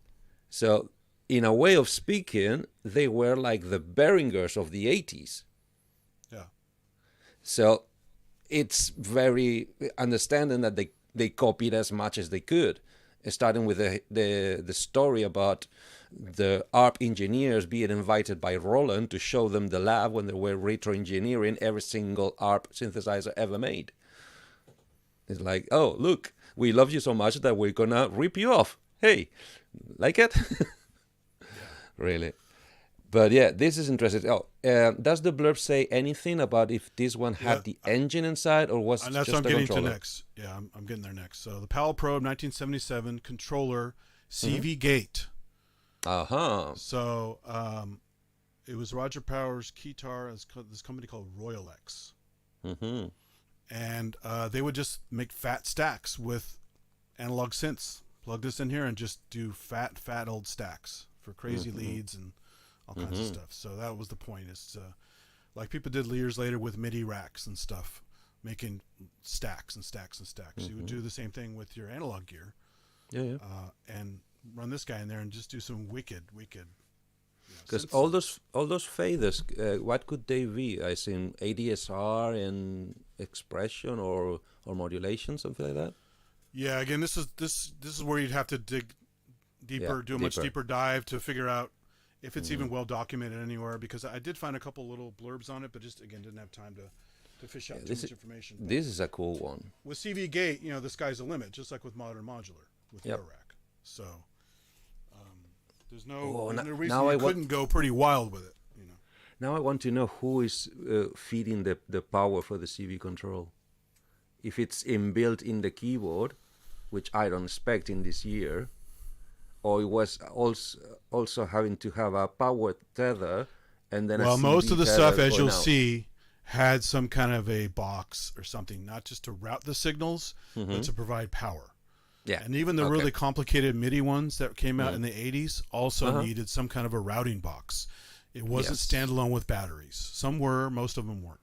So in a way of speaking, they were like the Behringers of the 80s. Yeah. So it's very understanding that they copied as much as they could, starting with the story about the ARP engineers being invited by Roland to show them the lab when they were retro-engineering every single ARP synthesizer ever made. It's like, oh, look, we love you so much that we're going to rip you off. Hey, like it? Really. But yeah, this is interesting. Oh, does the blurb say anything about if this one had the engine inside or was and that's just what I'm getting controller? to next. Yeah, I'm getting there next. So the Powell Probe 1977 controller CV Gate. So it was Roger Power's Keytar. This company called Royal X. And they would just make fat stacks with analog synths. Plug this in here and just do fat old stacks for crazy leads and all kinds of stuff. So that was the point. Is like people did years later with MIDI racks and stuff, making stacks and stacks and stacks. You would do the same thing with your analog gear. And run this guy in there and just do some wicked. Because all those faders, what could they be? I assume ADSR and expression or modulation, something like that. Yeah, again, this is where you'd have to dig deeper, do a much deeper dive to figure out if it's even well documented anywhere. Because I did find a couple little blurbs on it, but just again didn't have time to fish out too much information. This is a cool one. With CV Gate, the sky's the limit, just like with modern modular with Air Rack. So there's no reason you couldn't go pretty wild with it. Now I want to know who is feeding the power for the CV control. If it's inbuilt in the keyboard, which I don't expect in this year, or it was also having to have a power tether and then well, a CV most of the tether stuff, as going you'll out. see, had some kind of a box or something, not just to route the signals, but to provide power. Yeah. And even the really complicated MIDI ones that came out in the 80s also needed some kind of a routing box. It wasn't standalone with batteries. Some were, most of them weren't.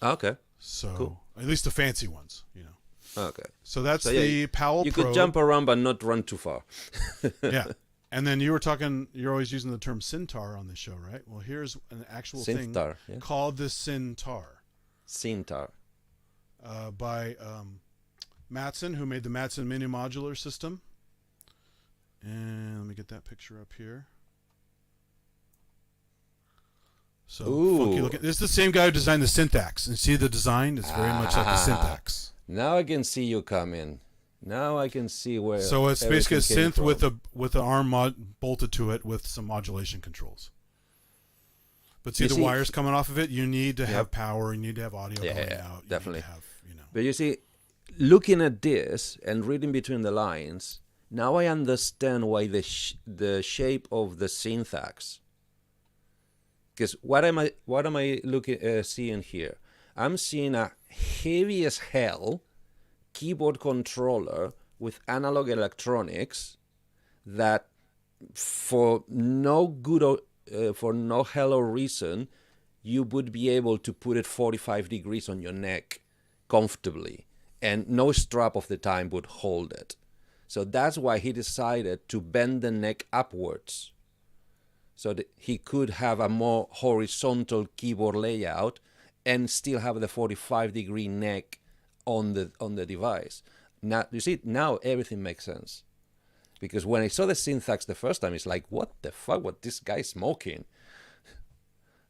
Okay. So, cool. At least the fancy ones, you know. Okay. So that's the Powell You Pro. could jump around but not run too far. Yeah. And then you were talking, you're always using the term Synthtar on this show, right? Well, here's an actual Synthtar, thing called the Synthtar. Synthtar. By Matson, who made the Matson Mini Modular System. And let me get that picture up here. So funky looking. This is the same guy who designed the Syntax. And see the design? It's very much like the Syntax. Now I can see you coming. Now I can see where. So it's basically a synth with an arm bolted to it with some modulation controls. But see the wires coming off of it. You need to have power. You need to have audio going out. You definitely. Need to have, you know. But you see, looking at this and reading between the lines, now I understand why the shape of the syntax. Because what am I looking seeing here? I'm seeing a heavy as hell keyboard controller with analog electronics that, for no hell or reason, you would be able to put it 45 degrees on your neck comfortably, and no strap of the time would hold it. So that's why he decided to bend the neck upwards, so that he could have a more horizontal keyboard layout and still have the 45-degree neck on the device. Now you see, now everything makes sense. Because when I saw the syntax the first time, it's like, what the fuck? What this guy smoking?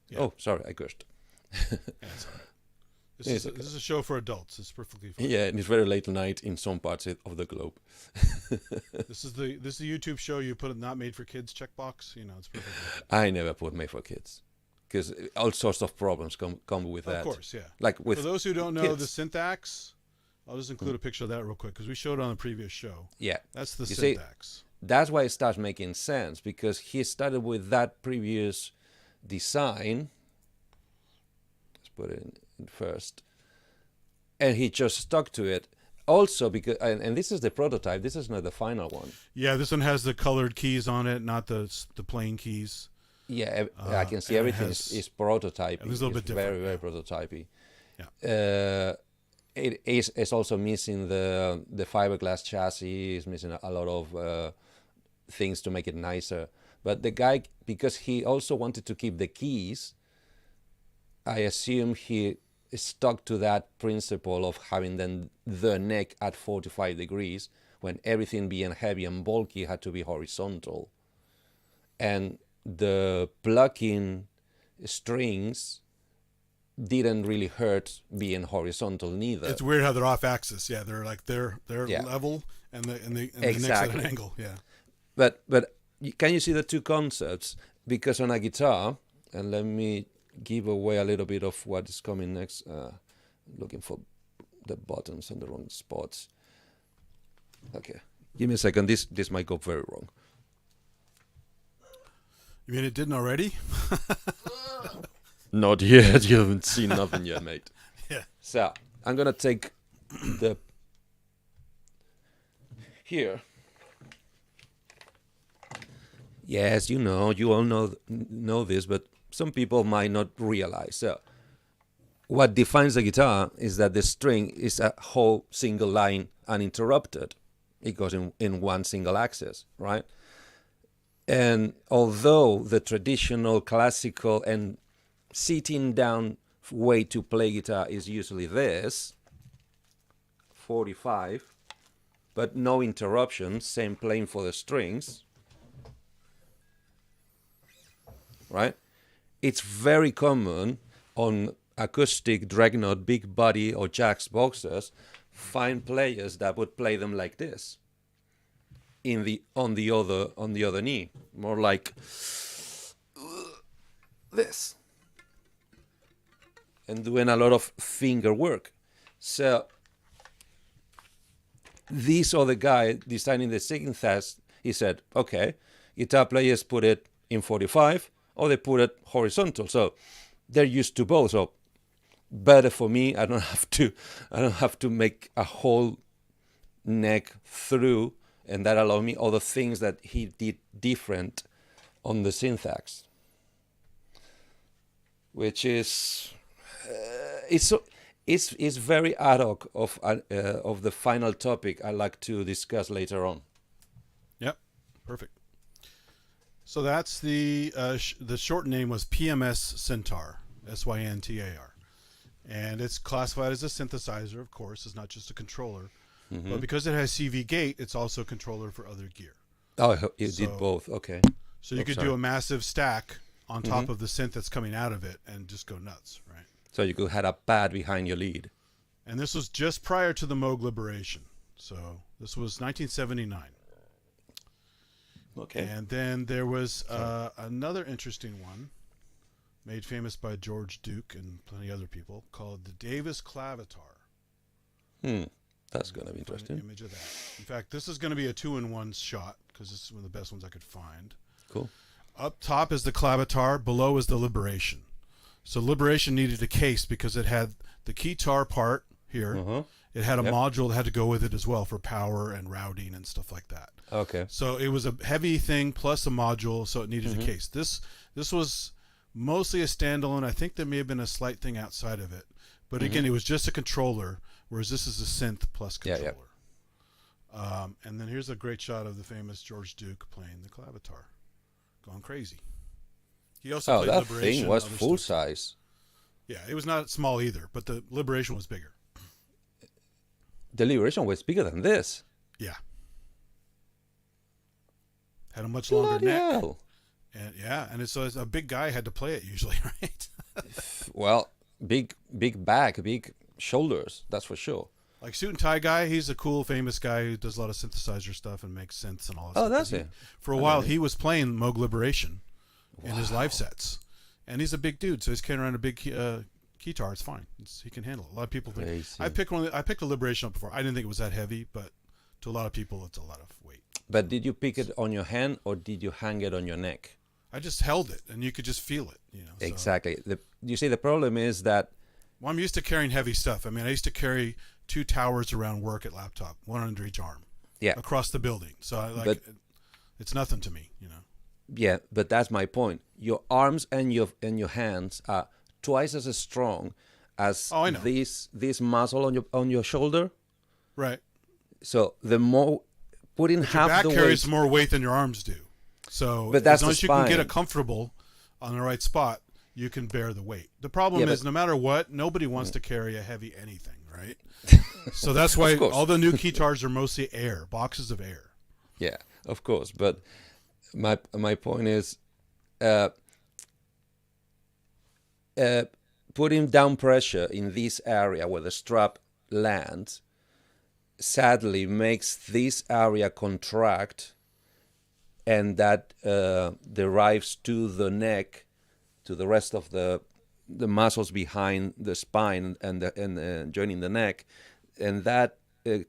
Yeah. Oh, sorry, I cursed. That's all right. This is a show for adults. It's perfectly fine. Yeah, and it's very late at night in some parts of the globe. This is the YouTube show you put a not made for kids checkbox. You know, it's perfectly fine. I never put made for kids, because all sorts of problems come with that. Of course, yeah. Like with for those who don't know kids. the syntax, I'll just include a picture of that real quick because we showed it on the previous show. Yeah, that's the you syntax. See, that's why it starts making sense, because he started with that previous design. Let's put it in first. And he just stuck to it. Also, because and this is the prototype. This is not the final one. Yeah, this one has the colored keys on it, not the plain keys. Yeah, I can see everything is prototypy. It's a little bit different. Very prototypy. Yeah. It's also missing the fiberglass chassis. It's missing a lot of things to make it nicer. But the guy, because he also wanted to keep the keys, I assume he stuck to that principle of having then the neck at 45 degrees, when everything being heavy and bulky had to be horizontal. And the plucking strings didn't really hurt being horizontal neither. It's weird how they're off axis. Yeah, they're like they're level and the neck's at an angle. Yeah. But can you see the two concepts? Because on a guitar, and let me give away a little bit of what is coming next. Looking for the buttons on the wrong spots. Okay, give me a second. This might go very wrong. You mean it didn't already? Not yet. You haven't seen nothing yet, mate. Yeah. So I'm gonna take the here. Yes, you all know this, but some people might not realize. So what defines the guitar is that the string is a whole single line uninterrupted. It goes in one single axis, right? And although the traditional classical and sitting down way to play guitar is usually this, 45, but no interruption, same playing for the strings, right? It's very common on acoustic Dreadnought, Big Body, or Jack's boxers, find players that would play them like this, on the other knee, more like this. and doing a lot of finger work. So this other guy designing the Synth, he said, okay, guitar players put it in 45 or they put it horizontal. So they're used to both. So better for me. I don't have to make a whole neck through, and that allowed me other things that he did different on the Synth, which is it's very ad hoc of the final topic I like to discuss later on. Yep, perfect. So that's the short name was PMS Syntar, Syntar, and it's classified as a synthesizer. Of course, it's not just a controller, but because it has CV gate, it's also a controller for other gear. Oh, it did both. Okay. So you could do a massive stack on top of the synth that's coming out of it and just go nuts, right? So you could have a pad behind your lead. And this was just prior to the Moog Liberation. So this was 1979. Okay. And then there was another interesting one made famous by George Duke and plenty of other people called the Davis Clavitar. That's going to be interesting. An image of that. In fact, this is going to be a 2-in-1 shot because this is one of the best ones I could find. Cool. Up top is the Clavitar. Below is the Liberation. So Liberation needed a case because it had the Keytar part here. It had a module that had to go with it as well for power and routing and stuff like that. Okay. So it was a heavy thing plus a module, so it needed a case. This was mostly a standalone. I think there may have been a slight thing outside of it. But again, it was just a controller, whereas this is a synth plus controller. Yeah. And then here's a great shot of the famous George Duke playing the Clavitar. Going crazy. He also played that Liberation. Thing was full size. Yeah, it was not small either, but the Liberation was bigger. The Liberation was bigger than this. Yeah. Had a much longer neck. Hell. And so a big guy had to play it usually, right? Well, big back, big shoulders, that's for sure. Like Suit and Tie Guy, he's a cool, famous guy who does a lot of synthesizer stuff and makes synths and all that stuff. Oh, that's it. For a while, he was playing Moog Liberation in his live sets. And he's a big dude, so he's carrying around a big Keytar. It's fine. He can handle it. A lot of people think. I picked a Liberation up before. I didn't think it was that heavy, but to a lot of people, it's a lot of weight. But did you pick it on your hand or did you hang it on your neck? I just held it, and you could just feel it. Exactly. You see, the problem is that... Well, I'm used to carrying heavy stuff. I mean, I used to carry 2 towers around work at laptop, one under each arm. Yeah. Across the building. So it's nothing to me, Yeah, but that's my point. Your arms and your hands are twice as strong as this muscle on your shoulder. Right. So the more putting half your back the carries weight, more weight than your arms do. So but that's as long as you can get it comfortable on the right spot, you can bear the weight. The problem is no matter what, nobody wants to carry a heavy anything, right? So that's why all the new Keytars are mostly air, boxes of air. Yeah, of course. But my point is putting down pressure in this area where the strap lands sadly makes this area contract, and that derives to the neck, to the rest of the muscles behind the spine and joining the neck, and that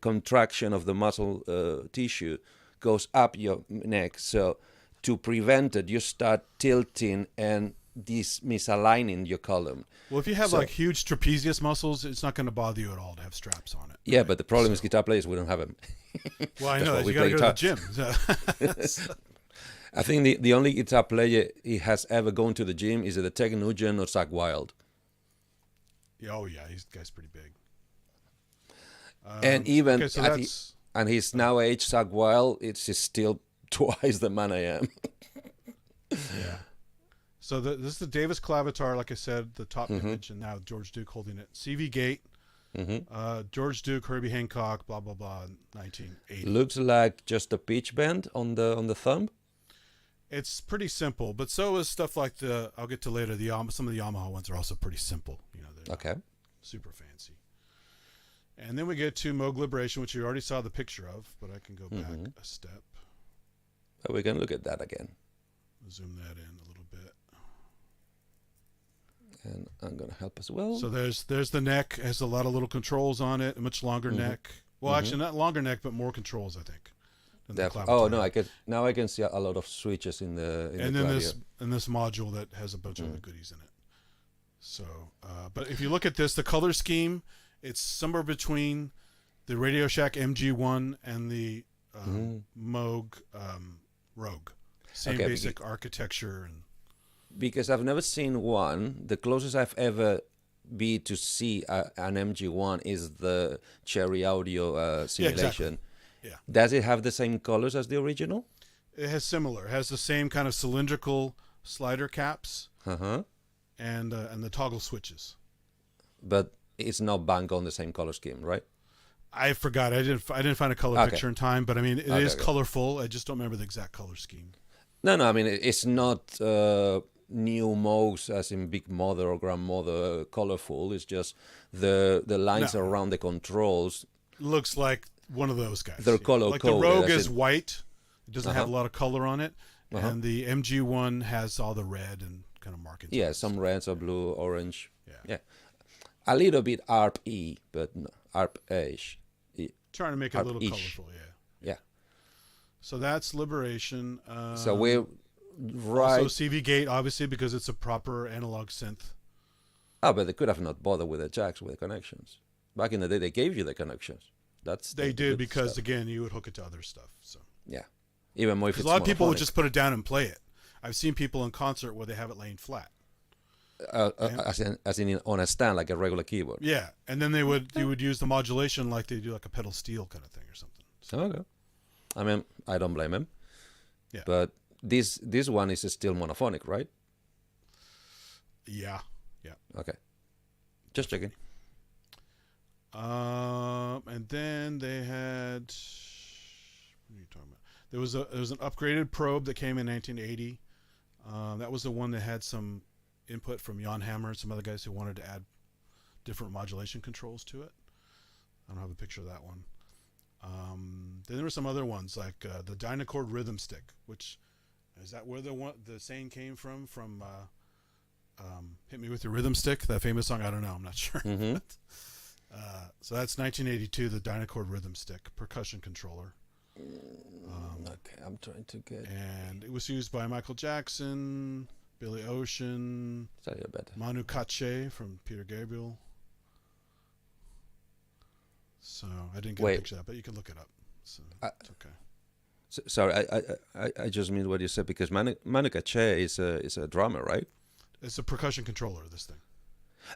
contraction of the muscle tissue goes up your neck. So to prevent it, you start tilting and misaligning your column. Well, if you have like huge trapezius muscles, it's not going to bother you at all to have straps on it. Yeah, right? But the problem is guitar players, we don't have them. Well, I know that. You got to go to the gym. I think the only guitar player he has ever gone to the gym is either Ted Nugent or Zakk Wylde. Oh yeah, he's guy's pretty big. And even and his now age, Zakk Wylde, it's still twice the man I am. Yeah. So this is the Davis Clavitar, like I said, the top image, and now George Duke holding it. CV Gate, George Duke, Herbie Hancock, blah blah blah, 1980. Looks like just a pitch bend on the thumb. It's pretty simple, but so is stuff like I'll get to later. Some of the Yamaha ones are also pretty simple. They're not super fancy. And then we get to Moog Liberation, which you already saw the picture of, but I can go back a step. Oh, we can look at that again. Zoom that in a little bit. And I'm going to help as well. So there's the neck. It has a lot of little controls on it. A much longer neck. Well, actually, not longer neck, but more controls, I think. No, I can see a lot of switches in the. And then this module that has a bunch of other goodies in it. So, but if you look at this, the color scheme, it's somewhere between the Radio Shack MG1 and the Moog Rogue. Same basic architecture and. Because I've never seen one. The closest I've ever been to see an MG1 is the Cherry Audio simulation. Yeah. Does it have the same colors as the original? It has similar. It has the same kind of cylindrical slider caps. Uh-huh. And the toggle switches. But it's not bang on the same color scheme, right? I forgot. I didn't find a color picture in time, but I mean it is colorful. I just don't remember the exact color scheme. No. I mean it's not new Moogs as in big mother or grandmother colorful. It's just the lines around the controls. Looks like one of those guys. They're color like coded. The Rogue is white. It doesn't have a lot of color on it, and the MG1 has all the red and kind of markings. Yeah, some red, some blue, orange. Yeah. A little bit ARP-y, but no, ARP-ish. Trying to make it a little colorful, Yeah. So that's Liberation. So we're right. Also CV Gate, obviously, because it's a proper analog synth. Oh, but they could have not bothered with the jacks with the connections. Back in the day, they gave you the connections. They did because, again, you would hook it to other stuff. So yeah. Even more if it's a lot of people would just put it down and play it. I've seen people in concert where they have it laying flat. As in on a stand, like a regular keyboard. Yeah, and then you would use the modulation like they do like a pedal steel kind of thing or something. So. Okay. I mean, I don't blame him. Yeah. But this one is still monophonic, right? Yeah. Okay. Just checking. And then they had. What are you talking about? There was an upgraded probe that came in 1980. That was the one that had some input from Jan Hammer and some other guys who wanted to add different modulation controls to it. I don't have a picture of that one. Then there were some other ones like the Dynacord Rhythm Stick, which is that where the saying came from? From "Hit Me with Your Rhythm Stick," that famous song. I don't know. I'm not sure. So that's 1982. The Dynacord Rhythm Stick percussion controller. Okay, I'm trying to get. And it was used by Michael Jackson, Billy Ocean, Manu Katché from Peter Gabriel. So I didn't get a picture of that, but you can look it up. So it's okay. Sorry, I just mean what you said because Manu Katché is a drummer, right? It's a percussion controller. This thing.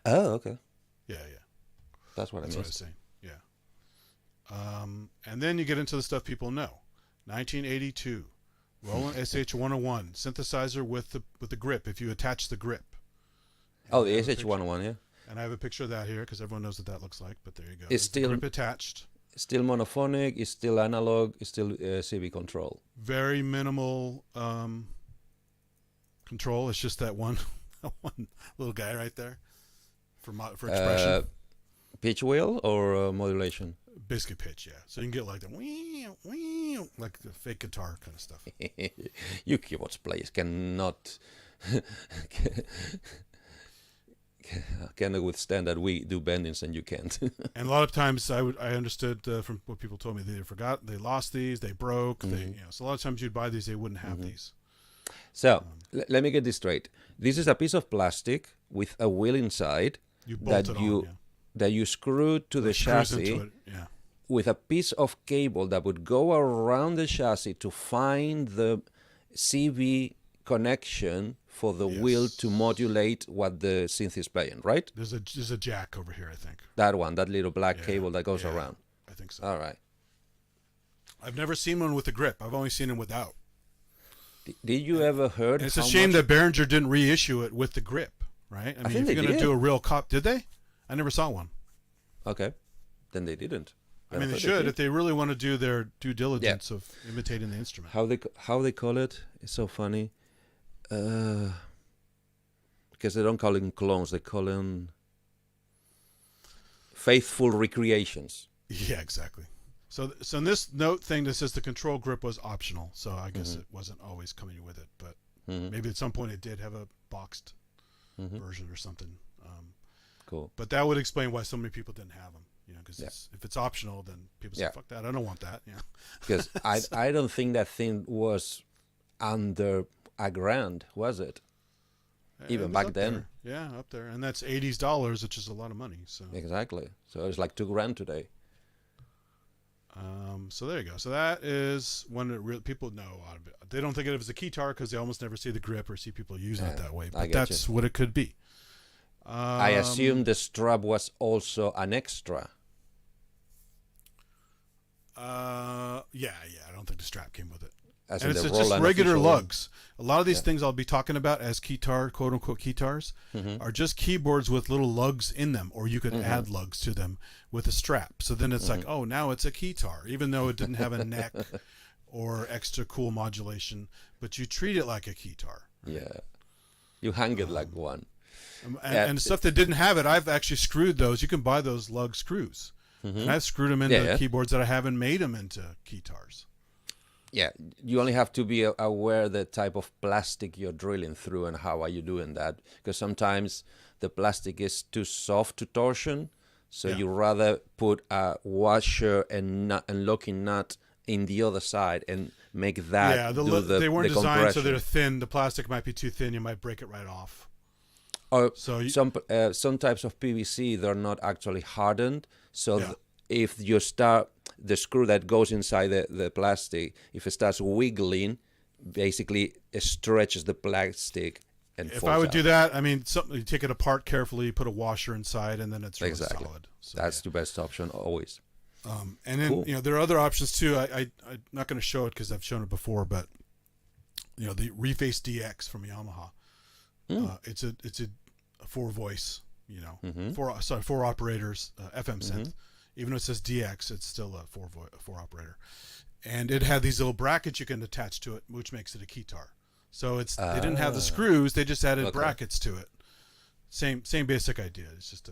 Oh, okay. Yeah. That's what I was saying. Yeah. And then you get into the stuff people know. 1982, Roland SH-101 synthesizer with the grip. If you attach the grip. Oh, the SH-101, yeah. And I have a picture of that here because everyone knows what that looks like. But there you go. It's still grip attached. Still monophonic. It's still analog. It's still CV control. Very minimal control. It's just that one little guy right there for expression. Pitch wheel or modulation? Basically pitch, yeah. So you can get like the like the fake guitar kind of stuff. You keyboard players cannot withstand that we do bendings and you can't. And a lot of times I understood from what people told me, they lost these, they broke, so a lot of times you'd buy these, they wouldn't have these. So let me get this straight. This is a piece of plastic with a wheel inside that you screw to the chassis with a piece of cable that would go around the chassis to find the CV connection for the wheel to modulate what the synth is playing, right? There's a jack over here, I think. That one, that little black cable that goes around. I think so. All right. I've never seen one with a grip. I've only seen them without. Did you ever heard? And it's a shame that Behringer didn't reissue it with the grip, right? I mean, if you're going to do a real cop, did they? I never saw one. Okay, then they didn't. I mean, they should if they really want to do their due diligence of imitating the instrument. How they call it is so funny, because they don't call them clones; they call them faithful recreations. Yeah, exactly. So in this note thing that says the control grip was optional, so I guess it wasn't always coming with it, but maybe at some point it did have a boxed version or something. Cool. But that would explain why so many people didn't have them. Because if it's optional, then people say, "Fuck that! I don't want that." Yeah. Because I don't think that thing was under $1,000, was it? Even back then. There. Yeah, up there, and that's $80, which is a lot of money. So exactly. So it's like $2,000 today. So there you go. So that is one that people know. They don't think of it as a keytar because they almost never see the grip or see people using it that way. But that's what it could be. I assume the strap was also an extra. Yeah. I don't think the strap came with it. As and it's just regular lugs. A lot of these things I'll be talking about as keytar, quote unquote keytars, are just keyboards with little lugs in them, or you could add lugs to them with a strap. So then it's like, oh, now it's a keytar, even though it didn't have a neck or extra cool modulation, but you treat it like a keytar. Right? Yeah, you hang it like one. And stuff that didn't have it, I've actually screwed those. You can buy those lug screws, and I've screwed them into keyboards that I haven't made them into keytars. Yeah, you only have to be aware the type of plastic you're drilling through and how are you doing that. Because sometimes the plastic is too soft to torsion, so you rather put a washer and locking nut in the other side and make that they weren't designed so they're thin. The plastic might be too thin. You might break it right off. Or some types of PVC, they're not actually hardened. So if you start the screw that goes inside the plastic, if it starts wiggling, basically it stretches the plastic and if I would do that, I mean, you take it apart carefully, put a washer inside, and then it's really solid. So, that's the best option always. And then there are other options too. I'm not going to show it because I've shown it before, but the Reface DX from Yamaha. It's a 4-voice, 4 operators FM synth. Even though it says DX, it's still a 4 operator, and it had these little brackets you can attach to it, which makes it a keytar. So they didn't have the screws; they just added brackets to it. Same basic idea. It's just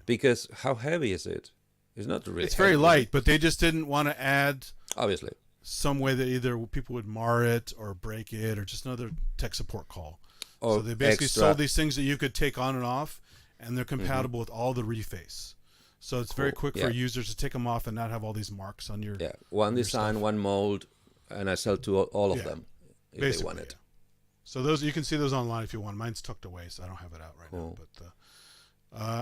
because how heavy is it? It's not really. It's very light, but they just didn't want to add obviously some way that either people would mar it or break it, or just another tech support call. So they basically sold these things that you could take on and off, and they're compatible with all the Reface. So it's very quick for users to take them off and not have all these marks on your one design, one mold, and I sell to all of them if basically, they want it. So those you can see those online if you want. Mine's tucked away, so I don't have it out right now. But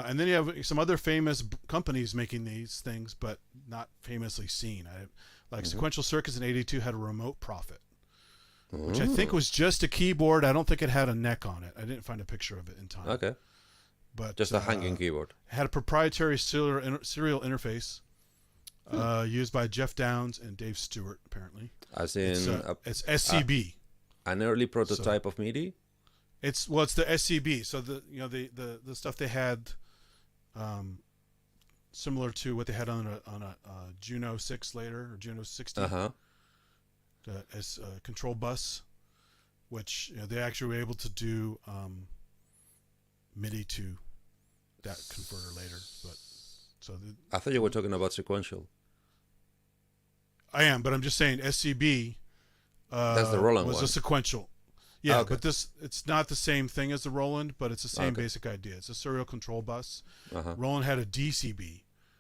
and then you have some other famous companies making these things, but not famously seen. Sequential Circuits in '82 had a Remote Prophet, which I think was just a keyboard. I don't think it had a neck on it. I didn't find a picture of it in time. Okay. But just a hanging keyboard. It had a proprietary serial interface used by Jeff Downs and Dave Stewart, apparently. As in it's SCB. An early prototype of MIDI. It's the SCB. So the stuff they had, similar to what they had on a Juno 6 later or Juno 60. As a control bus, which they actually were able to do. MIDI to that converter later, but I thought you were talking about sequential. I am, but I'm just saying SCB. That's the Roland was one. A sequential. Yeah, but it's not the same thing as the Roland, but it's the same basic idea. It's a serial control bus. Roland had a DCB,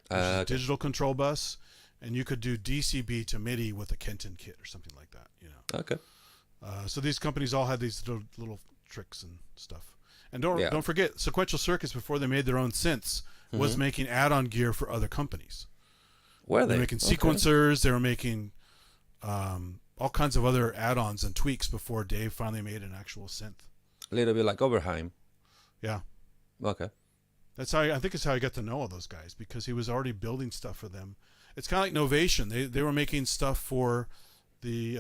which is a digital control bus, and you could do DCB to MIDI with a Kenton kit or something like that. Okay. So these companies all had these little tricks and stuff. And don't forget, Sequential Circuits, before they made their own synths, was making add-on gear for other companies. Were they? They were making sequencers. They were making all kinds of other add-ons and tweaks before Dave finally made an actual synth. A little bit like Oberheim. Yeah. Okay. That's I think it's how I got to know all those guys, because he was already building stuff for them. It's kind of like Novation. They were making stuff for the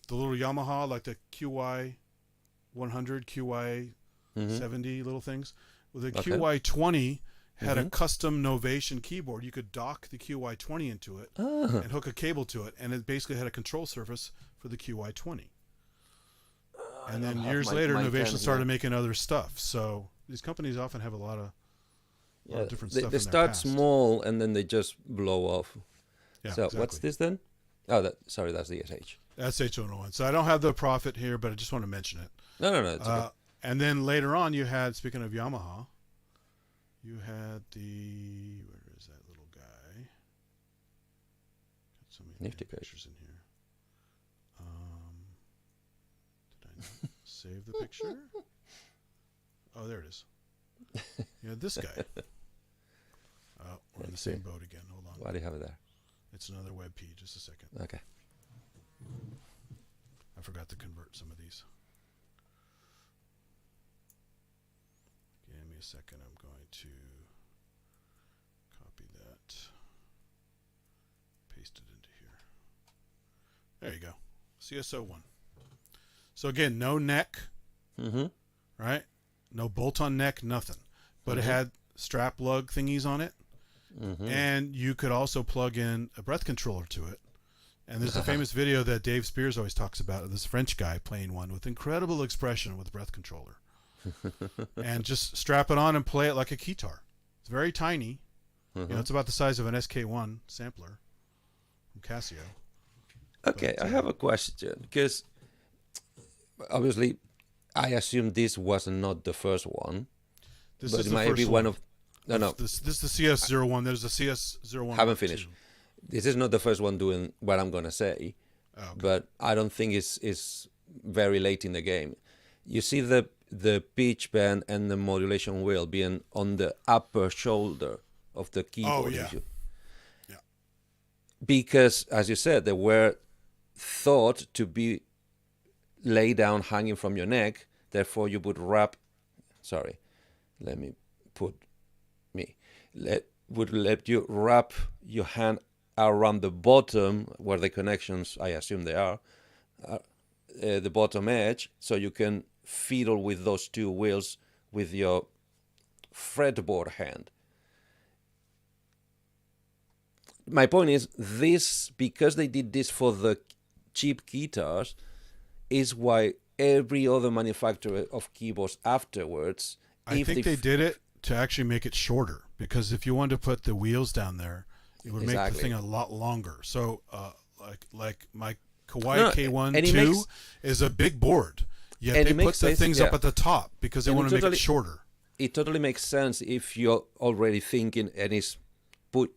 little Yamaha, like the QY 100, QY 70 little things. Well, the QY20 had a custom Novation keyboard. You could dock the QY20 into it and hook a cable to it, and it basically had a control surface for the QY20. And then years later, Novation started making other stuff. So these companies often have a lot of different stuff. They start small and then they just blow off. Yeah, so what's this then? Oh, that's the SH. That's H101. So I don't have the Prophet here, but I just want to mention it. No. It's okay. And then later on, you had, speaking of Yamaha, you had where is that little guy? Got so many pictures in here. Did I save the picture? Oh, there it is. You had this guy. We're in the same boat again. Hold on. Why do you have it there? It's another WebP. Just a second. Okay. I forgot to convert some of these. Give me a second. I'm going to copy that, paste it into here. There you go. CSO1. So again, no neck, right? No bolt-on neck, nothing. But it had strap lug thingies on it. And you could also plug in a breath controller to it. And there's a famous video that Dave Spears always talks about of this French guy playing one with incredible expression with a breath controller. And just strap it on and play it like a keytar. It's very tiny. You know, it's about the size of an SK1 sampler from Casio. Okay, I have a question, because obviously I assume this was not the first one. This but is it the might first be one of... No. This is the CS01. There's a CS01. Haven't finished. This is not the first one doing what I'm going to say, but I don't think it's very late in the game. You see the pitch bend and the modulation wheel being on the upper shoulder of the keyboard. Oh, yeah. Yeah. Because, as you said, they were thought to be lay down hanging from your neck. Therefore, you would wrap... Sorry, let me put me. Would let you wrap your hand around the bottom where the connections, I assume they are, the bottom edge, so you can fiddle with those two wheels with your fretboard hand. My point is, this, because they did this for the cheap guitars, is why every other manufacturer of keyboards afterwards... I think they did it to actually make it shorter, because if you wanted to put the wheels down there, it would make the thing a lot longer. So, like my Kawai K1-2 is a big board. Yet they put the things up at the top because they want to make it shorter. It totally makes sense if you're already thinking and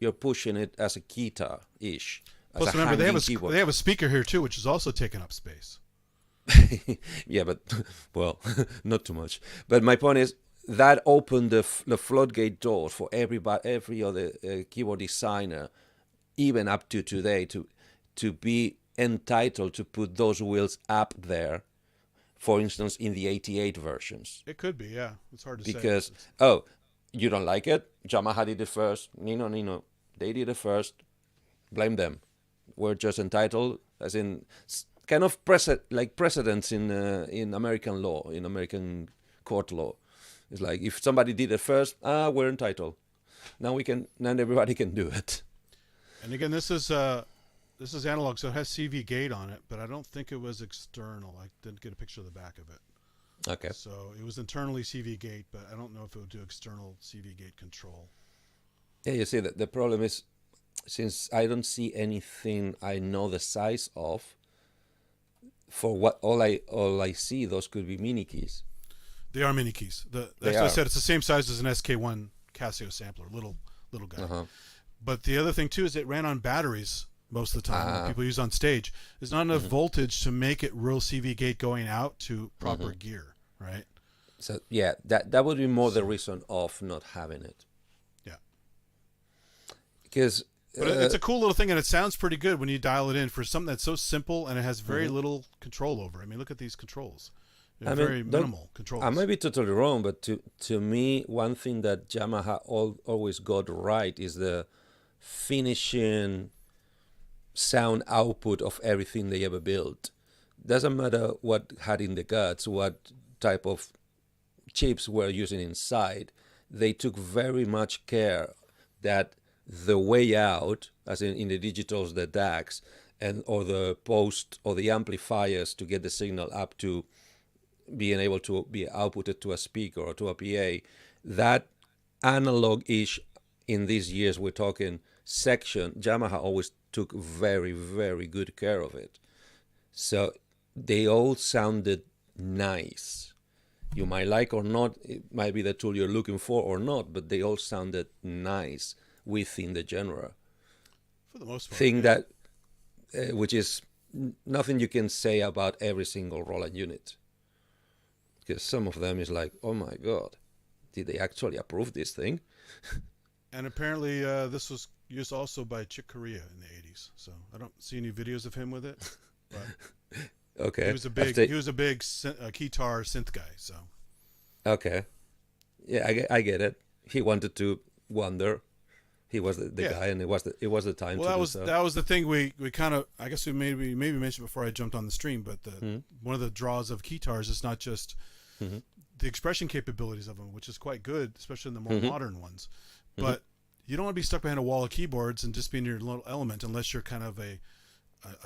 you're pushing it as a guitar-ish. Plus, remember, they have a speaker here too, which is also taking up space. Yeah, but, well, not too much. But my point is, that opened the floodgate doors for every other keyboard designer, even up to today, to be entitled to put those wheels up there. For instance, in the 88 versions. It could be, yeah. It's hard to say. Because, oh, you don't like it? Yamaha did it first. Nino. They did it first. Blame them. We're just entitled, as in kind of precedents in American law, in American court law. It's like, if somebody did it first, we're entitled. Now everybody can do it. And again, this is analog, so it has CV gate on it, but I don't think it was external. I didn't get a picture of the back of it. Okay. So it was internally CV gate, but I don't know if it would do external CV gate control. Yeah, you see, that the problem is, since I don't see anything I know the size of, for what all I see, those could be mini keys. They are mini keys. As I said, it's the same size as an SK1 Casio sampler, little guy. But the other thing too is it ran on batteries most of the time. That people use on stage. There's not enough voltage to make it real CV gate going out to proper gear, right? So yeah, that would be more the reason of not having it. Yeah. Because. But it's a cool little thing, and it sounds pretty good when you dial it in for something that's so simple and it has very little control over. I mean, look at these controls. Very minimal controls. I might be totally wrong, but to me, one thing that Yamaha always got right is the finishing sound output of everything they ever built. Doesn't matter what had in the guts, what type of chips were using inside. They took very much care that the way out, as in the digitals, the DACs, or the post or the amplifiers to get the signal up to being able to be outputted to a speaker or to a PA, that analog-ish, in these years we're talking section, Yamaha always took very, very good care of it. So they all sounded nice. you might like or not. It might be the tool you're looking for or not, but they all sounded nice within the genre. For the most part. Thing that, which is nothing you can say about every single Roland unit. Because some of them is like, oh my God, did they actually approve this thing? And apparently this was used also by Chick Corea in the 80s. So I don't see any videos of him with it. But okay. He was a big Keytar synth guy. So. Okay. Yeah, I get it. He wanted to wonder. He was the guy, and it was the time. Well, that was the thing we kind of, I guess we maybe mentioned before I jumped on the stream, but one of the draws of Keytars is not just the expression capabilities of them, which is quite good, especially in the more modern ones. But you don't want to be stuck behind a wall of keyboards and just be in your little element unless you're kind of a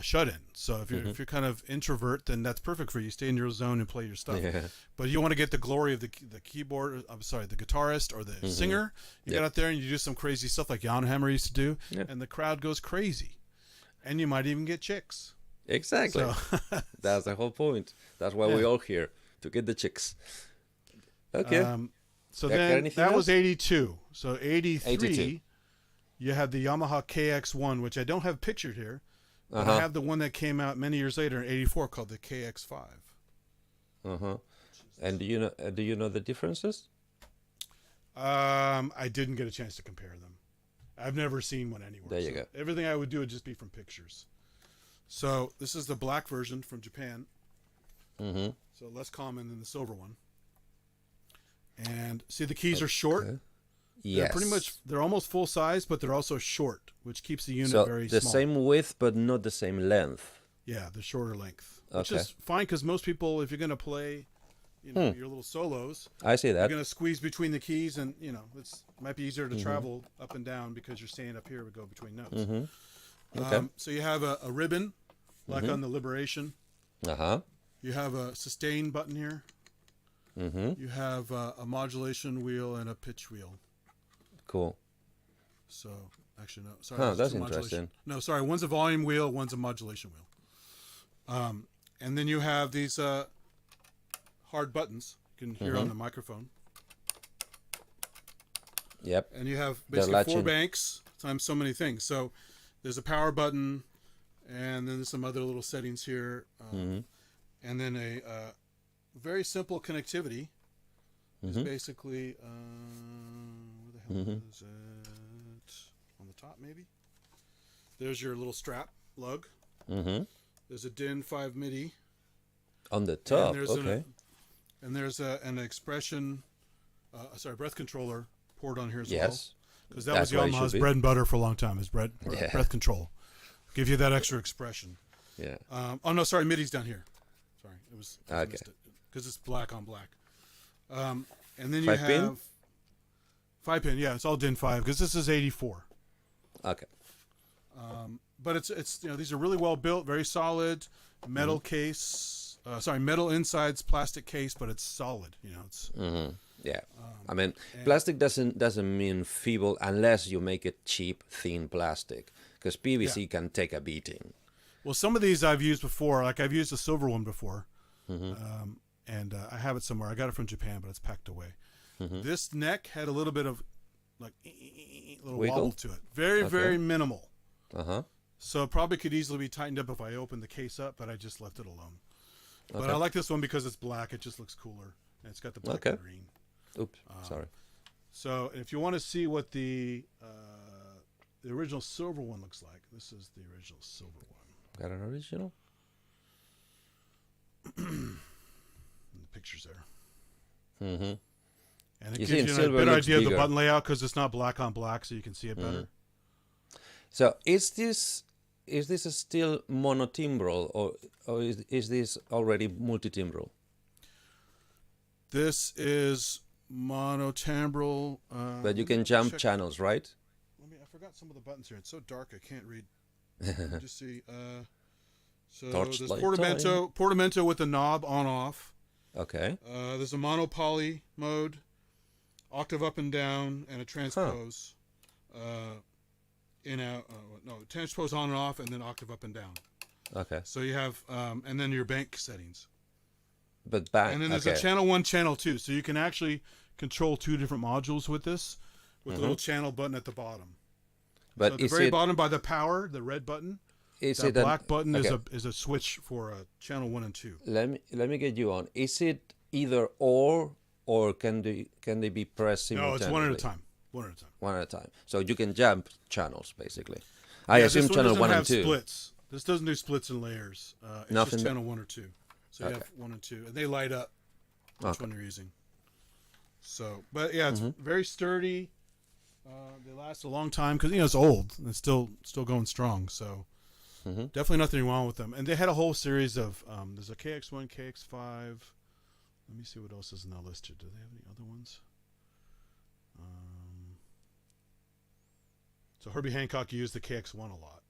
shut-in. So if you're kind of introvert, then that's perfect for you. Stay in your zone and play your stuff. Yeah. But you want to get the glory of the keyboard. I'm sorry, the guitarist or the singer. You get out there and you do some crazy stuff like Jan Hammer used to do, and the crowd goes crazy, and you might even get chicks. Exactly. So that's the whole point. That's why we're all here, to get the chicks. Okay. So then that was 82. So 83, you had the Yamaha KX1, which I don't have pictured here. But I have the one that came out many years later in 84 called the KX5. And do you know the differences? I didn't get a chance to compare them. I've never seen one anywhere. There you go. Everything I would do would just be from pictures. So this is the black version from Japan. So less common than the silver one. And see, the keys are short. Yes. They're almost full size, but they're also short, which keeps the unit very small. So the same width, but not the same length. Yeah, the shorter length. Which is fine, because most people, if you're going to play, your little solos, I see that. You're going to squeeze between the keys, and it might be easier to travel up and down because you're staying up here to go between notes. So you have a ribbon, like on the Liberation. You have a sustain button here. You have a modulation wheel and a pitch wheel. Cool. So, actually, no. Sorry. That's interesting. No, sorry. One's a volume wheel, one's a modulation wheel. And then you have these hard buttons. You can hear on the microphone. Yep. And you have basically 4 banks times so many things. So, there's a power button, and then there's some other little settings here. And then a very simple connectivity. It's basically... where the hell is it? On the top, maybe? There's your little strap lug. There's a DIN 5 MIDI. On the top, and there's an expression, breath controller port on here as well. Because that was Yamaha's bread and butter for a long time, is breath control. Give you that extra expression. Yeah. Oh, no, sorry, MIDI's down here. Sorry, it was... Because it's black on black. And then you have... 5-pin, yeah, it's all DIN 5 because this is 84. Okay. But it's these are really well built, very solid metal case. Metal insides, plastic case, but it's solid. It's. Yeah. I mean, plastic doesn't mean feeble unless you make it cheap, thin plastic, because PVC can take a beating. Well, some of these I've used before. Like I've used a silver one before, and I have it somewhere. I got it from Japan, but it's packed away. This neck had a little bit of like little wobble to it. Very, very minimal. So it probably could easily be tightened up if I opened the case up, but I just left it alone. But I like this one because it's black. It just looks cooler. And it's got the black and green. Oops, sorry. So if you want to see what the original silver one looks like, this is the original silver one. Got an original? The picture's there. And it You gives you a better idea of the button layout because it's not black on black, so you can see it better. So is this still monotimbral or is this already multitimbral? This is monotimbral. But you can jump channels, right? I forgot some of the buttons here. It's so dark I can't read. Let me just see. So there's portamento with the knob on off. Okay. There's a monopoly mode, octave up and down, and a transpose. Transpose on and off, and then octave up and down. Okay. So you have, and then your bank settings. But back. And then there's a channel 1, channel 2. So you can actually control 2 different modules with this, with the little channel button at the bottom. But so at the very bottom by the power, the red button, that black button is a switch for channel 1 and 2. Let me get you on. Is it either or can they be pressed simultaneously? No, it's one at a time. One at a time. One at a time. So you can jump channels basically. I assume channel 1 and 2. Splits. This doesn't do splits and layers. It's just channel 1 or 2. So you have 1 and 2, and they light up which one you're using. So, but yeah, it's very sturdy. They last a long time because it's old and it's still going strong. So definitely nothing wrong with them. And they had a whole series of there's a KX1, KX5. Let me see what else is now listed. Do they have any other ones? So Herbie Hancock used the KX1 a lot.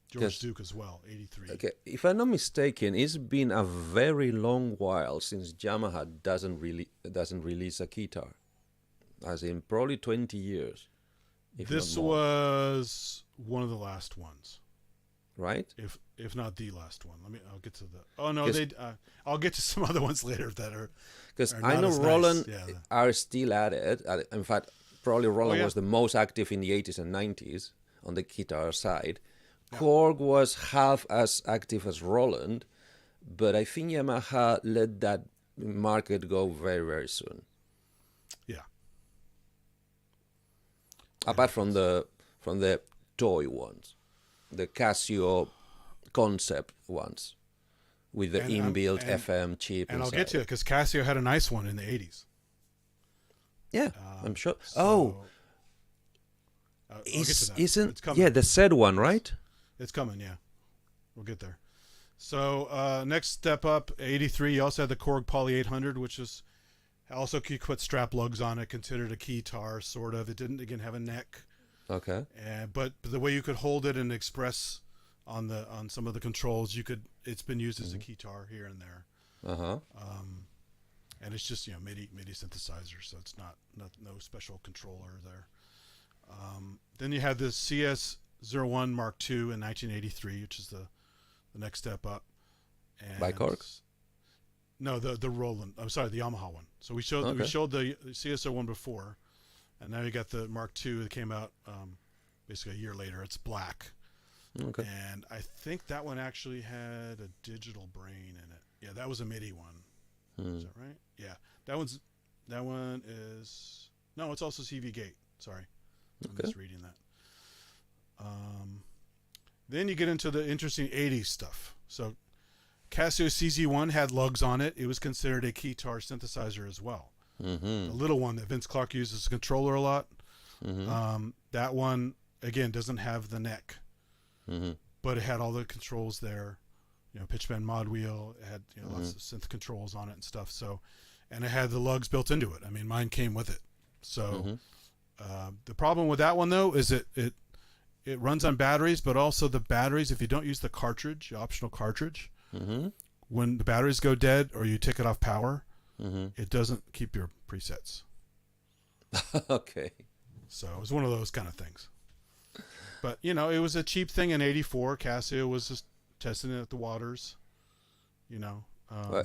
George Duke as well, 83. Okay, if I'm not mistaken, it's been a very long while since Yamaha doesn't release a keytar. As in probably 20 years. This was one of the last ones. Right? If not the last one. I'll get to the. Oh no, I'll get to some other ones later that are. Because I know Roland are still at it. In fact, probably Roland was the most active in the 80s and 90s on the keytar side. Yeah. Korg was half as active as Roland, but I think Yamaha let that market go very, very soon. Yeah. Apart from the toy ones, the Casio concept ones, with the inbuilt FM chip. And I'll get to it because Casio had a nice one in the 80s. Yeah, I'm sure. It's coming. The said one, right? It's coming, yeah. We'll get there. So next step up, 83, you also had the Korg Poly 800, which is also you put strap lugs on it, considered a keytar, sort of. It didn't, again, have a neck. Okay. But the way you could hold it and express on some of the controls, it's been used as a keytar here and there. Uh-huh. And it's just, MIDI synthesizer, so it's no special controller there. Then you have the CS01 Mark II in 1983, which is the next step up. And by Korg? No, the Roland. I'm sorry, the Yamaha one. So we showed the CS01 before, and now you got the Mark II that came out basically a year later. It's black. Okay. And I think that one actually had a digital brain in it. Yeah, that was a MIDI one. Is that right? Yeah. That one is no, it's also CV Gate. Sorry. I'm just reading that. Then you get into the interesting 80s stuff. So Casio CZ1 had lugs on it. It was considered a keytar synthesizer as well. The little one that Vince Clarke uses as a controller a lot. That one, again, doesn't have the neck. But it had all the controls there. Pitch bend mod wheel. It had lots of synth controls on it and stuff. So, and it had the lugs built into it. I mean, mine came with it. So the problem with that one, though, is it runs on batteries, but also the batteries, if you don't use the cartridge, the optional cartridge, when the batteries go dead or you take it off power, it doesn't keep your presets. Okay. So it was one of those kind of things. But, it was a cheap thing in 84. Casio was just testing it at the waters, Well,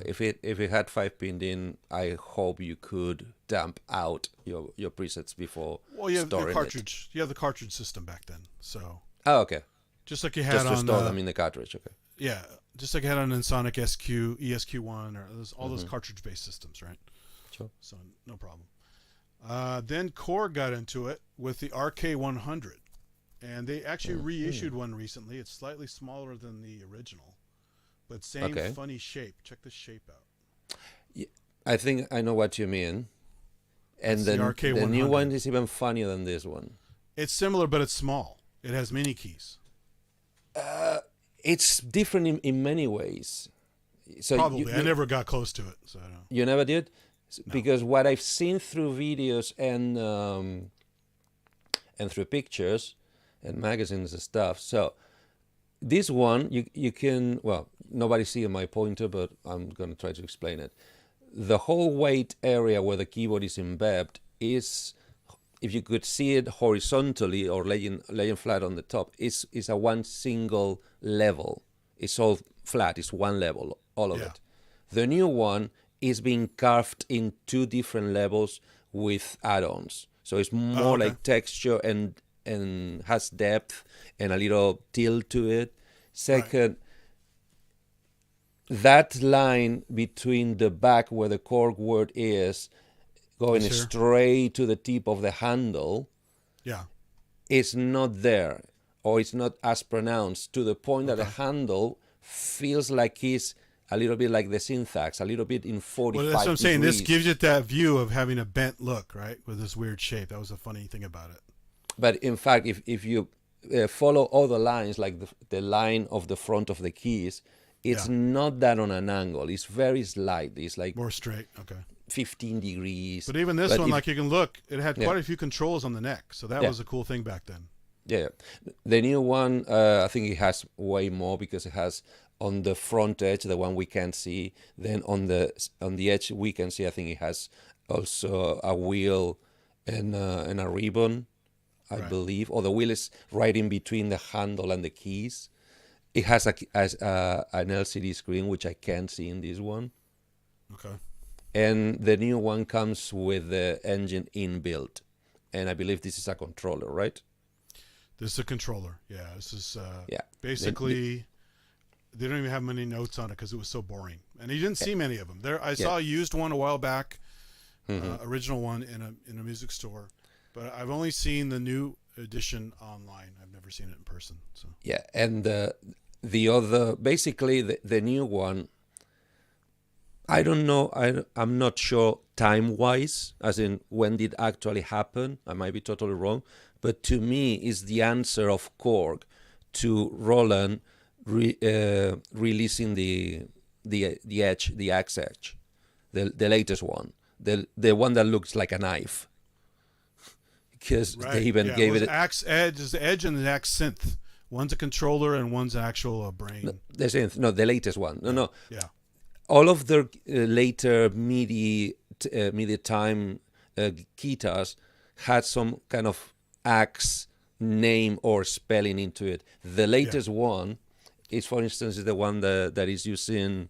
if it had 5-pin in, I hope you could damp out your presets before storing the cartridge. You have the cartridge system back then, so. Oh, okay. Just like you had on store them in the cartridge. Okay. Yeah, just like you had on Ensoniq SQ, ESQ1, or all those cartridge-based systems, right? Sure. So no problem. Then Korg got into it with the RK100, and they actually reissued one recently. It's slightly smaller than the original. But same funny shape. Check this shape out. Yeah, I think I know what you mean. And then the new one is even funnier than this one. It's similar, but it's small. It has mini keys. It's different in many ways. So probably. I never got close to it. So I don't. You never did? No. Because what I've seen through videos and through pictures and magazines and stuff. So this one, you can, nobody see my pointer, but I'm going to try to explain it. The whole weight area where the keyboard is embedded is, if you could see it horizontally or laying flat on the top, is a one single level. It's all flat. It's one level, all of it. The new one is being carved in 2 different levels with add-ons. So it's more like texture and has depth and a little tilt to it. Second, that line between the back where the cork word is going straight to the tip of the handle is not there, or it's not as pronounced, to the point that the handle feels like it's a little bit like the Synth, a little bit in 45 Well, that's what I'm saying. degrees. This gives it that view of having a bent look, right, with this weird shape. That was a funny thing about it. But in fact, if you follow all the lines, like the line of the front of the keys, it's not that on an angle. It's very slight. It's like more straight. Okay. 15 degrees. But even this one, like you can look, it had quite a few controls on the neck. So that was a cool thing back then. Yeah. The new one, I think it has way more, because it has on the front edge, the one we can't see. Then on the edge we can see, I think it has also a wheel and a ribbon, I believe. Or the wheel is right in between the handle and the keys. It has an LCD screen, which I can't see in this one. Okay. And the new one comes with the engine inbuilt. And I believe this is a controller, right? This is a controller. Yeah, this is basically... They don't even have many notes on it because it was so boring. And you didn't see many of them. I saw a used one a while back, original one in a music store. But I've only seen the new edition online. I've never seen it in person. So yeah, and the other, basically the new one, I don't know, I'm not sure time-wise, as in when did actually happen. I might be totally wrong. But to me, is the answer of Korg to Roland releasing the edge, the axe edge, the latest one, the one that looks like a knife, because they even gave it axe edge. Is the edge and the axe synth. One's a controller and one's actual brain. No, the synth, no, the latest one. No. Yeah. All of their later MIDI time Keytars had some kind of axe name or spelling into it. The latest one is, for instance, the one that is using.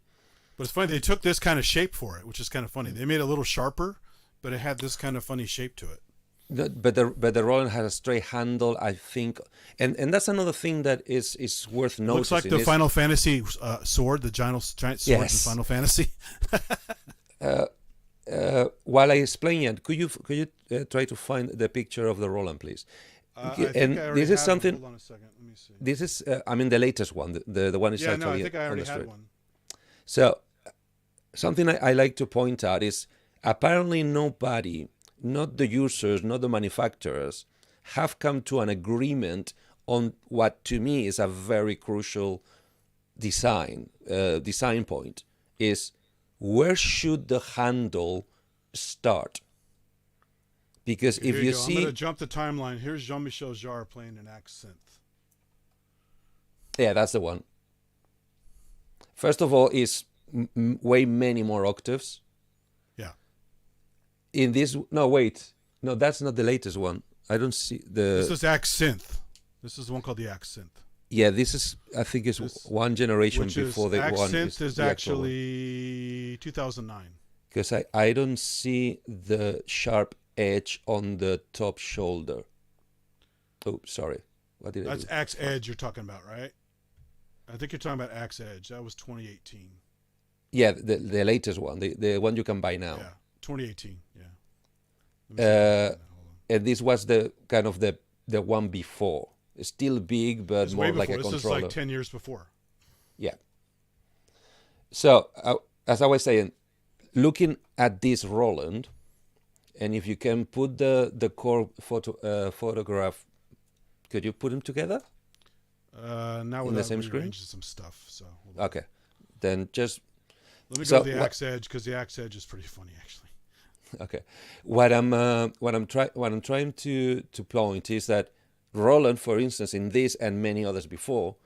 But it's funny, they took this kind of shape for it, which is kind of funny. They made it a little sharper, but it had this kind of funny shape to it. But the Roland has a straight handle, I think, and that's another thing that is worth noticing. Looks like the Final Fantasy sword, the giant sword in Final Fantasy. While I explain it, could you try to find the picture of the Roland, please? And this is something. Hold on a second. Let me see. This is, I mean, the latest one. The one is actually. Yeah, no, I think I already had one. So, something I like to point out is apparently nobody, not the users, not the manufacturers, have come to an agreement on what to me is a very crucial design point, is where should the handle start? Because if you see... I'm going to jump the timeline. Here's Jean-Michel Jarre playing an axe synth. Yeah, that's the one. First of all, it's way many more octaves. Yeah. In this... No, wait. No, that's not the latest one. I don't see the... This is axe synth. This is the one called the axe synth. Yeah, this is, I think it's one generation before the axe one. Synth is actually 2009. Because I don't see the sharp edge on the top shoulder. Oh, sorry. What did I do? That's axe edge you're talking about, right? I think you're talking about axe edge. That was 2018. Yeah, the latest one, the one you can buy now. Yeah, 2018. Yeah. And this was the kind of the one before. It's still big, but it's more like a controller. This is like 10 years before. Yeah. So, as I was saying, looking at this Roland, and if you can put the core photograph, could you put them together? Now in the same screen? Some stuff. So okay, then just let me go to the axe edge, because the axe edge is pretty funny actually. Okay, what I'm trying to point is that Roland, for instance, in this and many others before,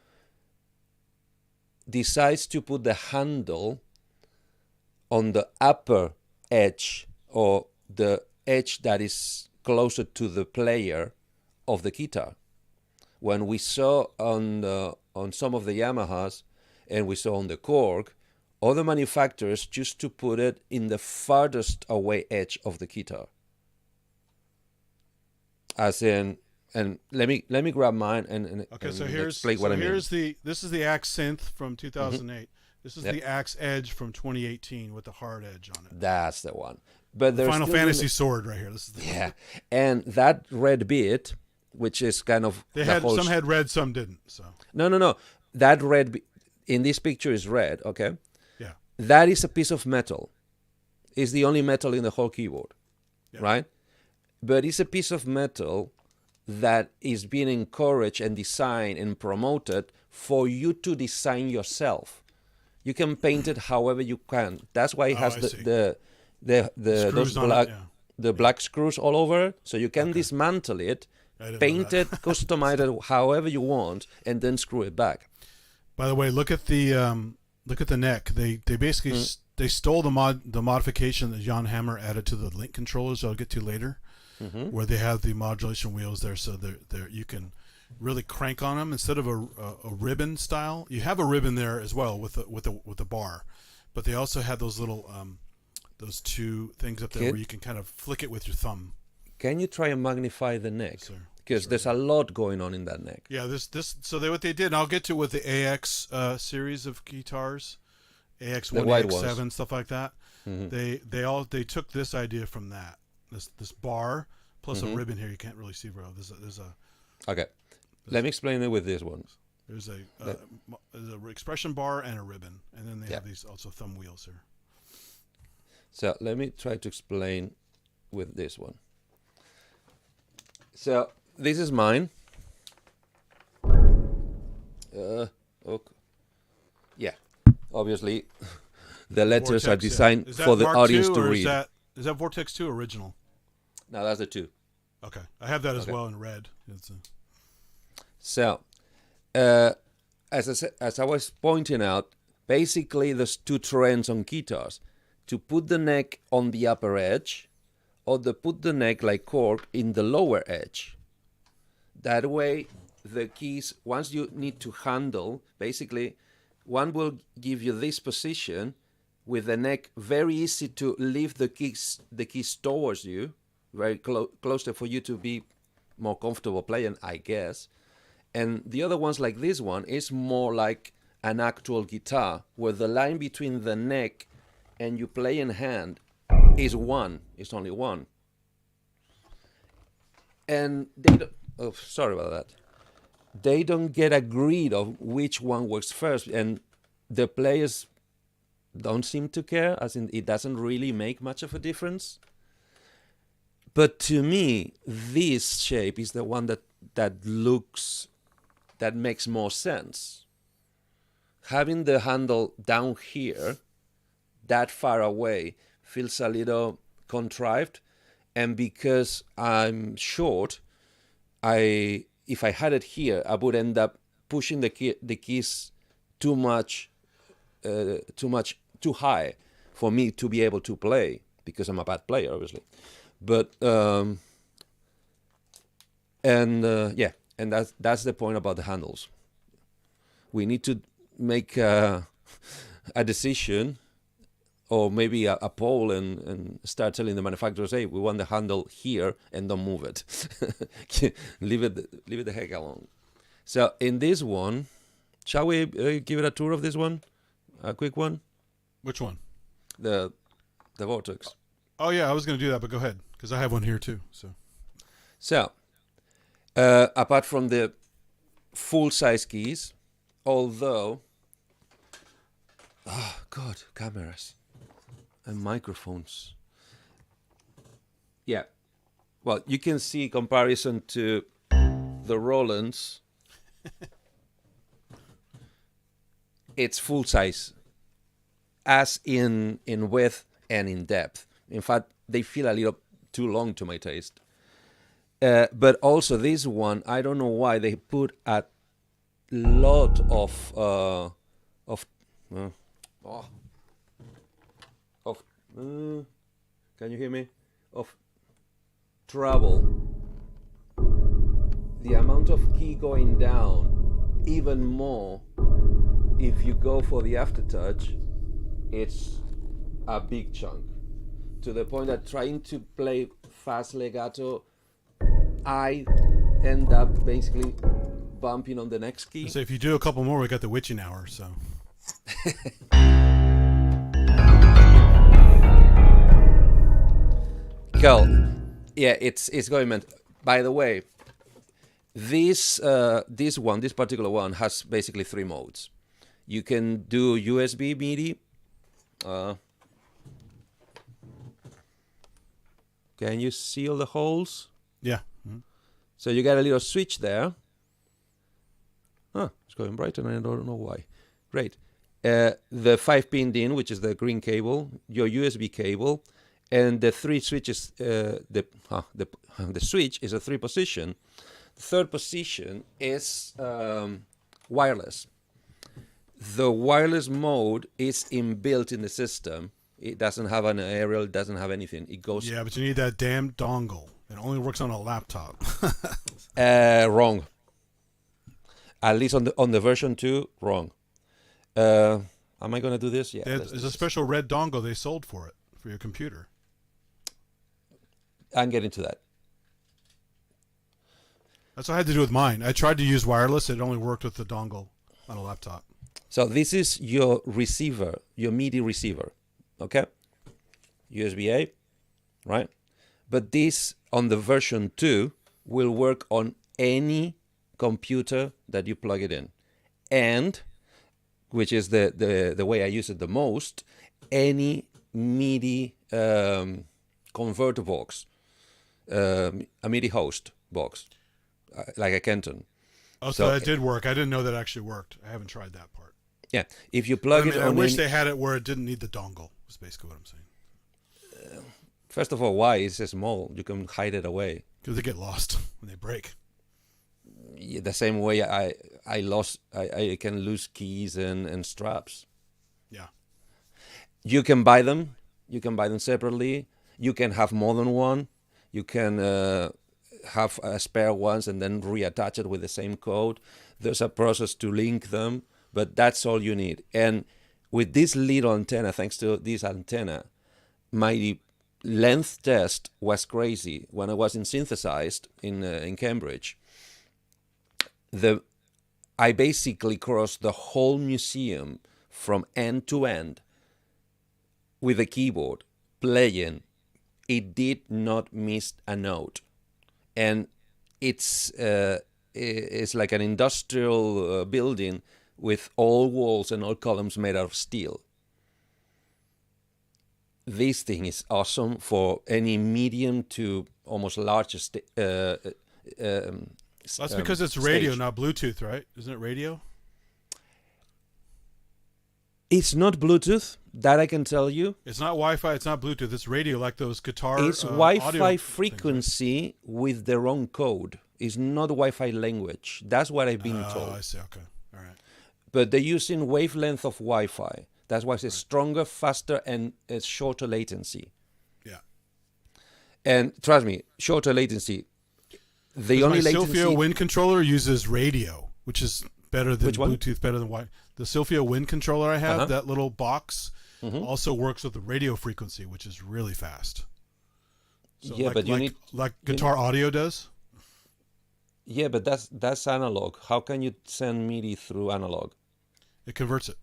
decides to put the handle on the upper edge, or the edge that is closer to the player of the guitar. When we saw on some of the Yamahas, and we saw on the Korg, other manufacturers choose to put it in the farthest away edge of the keytar. As in, and let me grab mine and okay. So here's this is the Axe Synth from 2008. This is the Axe Edge from 2018 with the hard edge on it. That's the one. But there's Final Fantasy sword right here. This is the and that red bit, which is kind of some had red, some didn't. So no. That red in this picture is red. Okay. Yeah. That is a piece of metal. It's the only metal in the whole keyboard, right? But it's a piece of metal that is being encouraged and designed and promoted for you to design yourself. You can paint it however you can. That's why it has the black screws all over it, so you can dismantle it, paint it, customize it however you want, and then screw it back. By the way, look at the neck. They basically they stole the modification that Jan Hammer added to the Link controllers. I'll get to later, where they have the modulation wheels there, so they're you can really crank on them instead of a ribbon style. You have a ribbon there as well with the bar, but they also had those little those two things up there where you can kind of flick it with your thumb. Can you try and magnify the neck? Sir. Because there's a lot going on in that neck. Yeah, what they did, and I'll get to with the AX series of Keytars, AX1, AX7, stuff like that. They took this idea from that. This bar plus a ribbon here. You can't really see, bro. There's a okay. Let me explain it with this one. There's a expression bar and a ribbon, and then they have these also thumb wheels here. So let me try to explain with this one. So this is mine. Okay. Yeah, obviously the letters Vortex, are designed for the Mark audience II, to read. Is that Vortex 2 original? No, that's the 2. Okay, I have that as well in red. So, as I was pointing out, basically there's two trends on keytars: to put the neck on the upper edge, or to put the neck like cork in the lower edge. That way, the keys, once you need to handle, basically, one will give you this position with the neck very easy to lift the keys towards you, very closer for you to be more comfortable playing, I guess. And the other ones like this one is more like an actual guitar, where the line between the neck and you play in hand is one. It's only one. And they don't, sorry about that. They don't get agreed of which one works first, and the players don't seem to care, as in it doesn't really make much of a difference. But to me, this shape is the one that makes more sense. Having the handle down here, that far away, feels a little contrived, and because I'm short, if I had it here, I would end up pushing the keys too high for me to be able to play, because I'm a bad player, obviously. But and that's the point about the handles. We need to make a decision, or maybe a poll, and start telling the manufacturers, hey, we want the handle here and don't move it. leave it the heck alone. So in this one, shall we give it a tour of this one? A quick one? Which one? The Vortex. Oh yeah, I was going to do that, but go ahead, because I have one here too. So apart from the full-size keys, although, oh God, cameras and microphones. Yeah, well, you can see comparison to the Rolands. It's full size, as in width and in depth. In fact, they feel a little too long to my taste. But also this one, I don't know why they put a lot of can you hear me? Of trouble. The amount of key going down, even more if you go for the aftertouch, it's a big chunk, to the point that trying to play fast legato, I end up basically bumping on the next key. So if you do a couple more, we got the witching hour. So. Cool. Yeah, it's going meant. By the way, this particular one has basically 3 modes. You can do USB MIDI. Can you see all the holes? Yeah. Mm-hmm. So you got a little switch there. It's going bright and I don't know why. Great. The 5-pin DIN, which is the green cable, your USB cable, and the 3 switches. The switch is a 3 position. The 3rd position is wireless. The wireless mode is inbuilt in the system. It doesn't have an aerial, it doesn't have anything. It goes. Yeah, but you need that damn dongle. It only works on a laptop. Wrong. At least on the version 2, wrong. Am I going to do this? Yeah. There's a special red dongle they sold for it, for your computer. I'm getting to that. That's what I had to do with mine. I tried to use wireless. It only worked with the dongle on a laptop. So this is your receiver, your MIDI receiver. Okay? USB-A, right? But this, on the version 2, will work on any computer that you plug it in. And, which is the way I use it the most, any MIDI converter box, a MIDI host box, like a Kenton. Oh, so that did work. I didn't know that actually worked. I haven't tried that part. Yeah, if you plug it on... I wish they had it where it didn't need the dongle, is basically what I'm saying. First of all, why? It's small. You can hide it away. Because they get lost when they break. Yeah, the same way I can lose keys and straps. Yeah. You can buy them. You can buy them separately. You can have more than one. You can have spare ones and then reattach it with the same code. There's a process to link them, but that's all you need. And with this little antenna, thanks to this antenna, my length test was crazy. When I was synthesized in Cambridge, I basically crossed the whole museum from end to end with a keyboard playing. It did not miss a note. And it's like an industrial building with all walls and all columns made out of steel. This thing is awesome for any medium to almost large that's because it's radio, not Bluetooth, right? Isn't it radio? It's not Bluetooth, that I can tell you. It's not Wi-Fi, it's not Bluetooth, it's radio, like those guitar It's Wi-Fi frequency things, right? With the wrong code. It's not Wi-Fi language. That's what I've been told. I see, okay. All right. But they're using wavelength of Wi-Fi. That's why it's stronger, faster, and it's shorter latency. Yeah. And trust me, shorter latency. The only latency... Silphio wind controller uses radio, which is better than Bluetooth, better than Wi-Fi. The Silphio wind controller I have, that little box, also works with the radio frequency, which is really fast. So yeah, but you need... Like guitar audio does? Yeah, but that's analog. How can you send MIDI through analog? It converts it.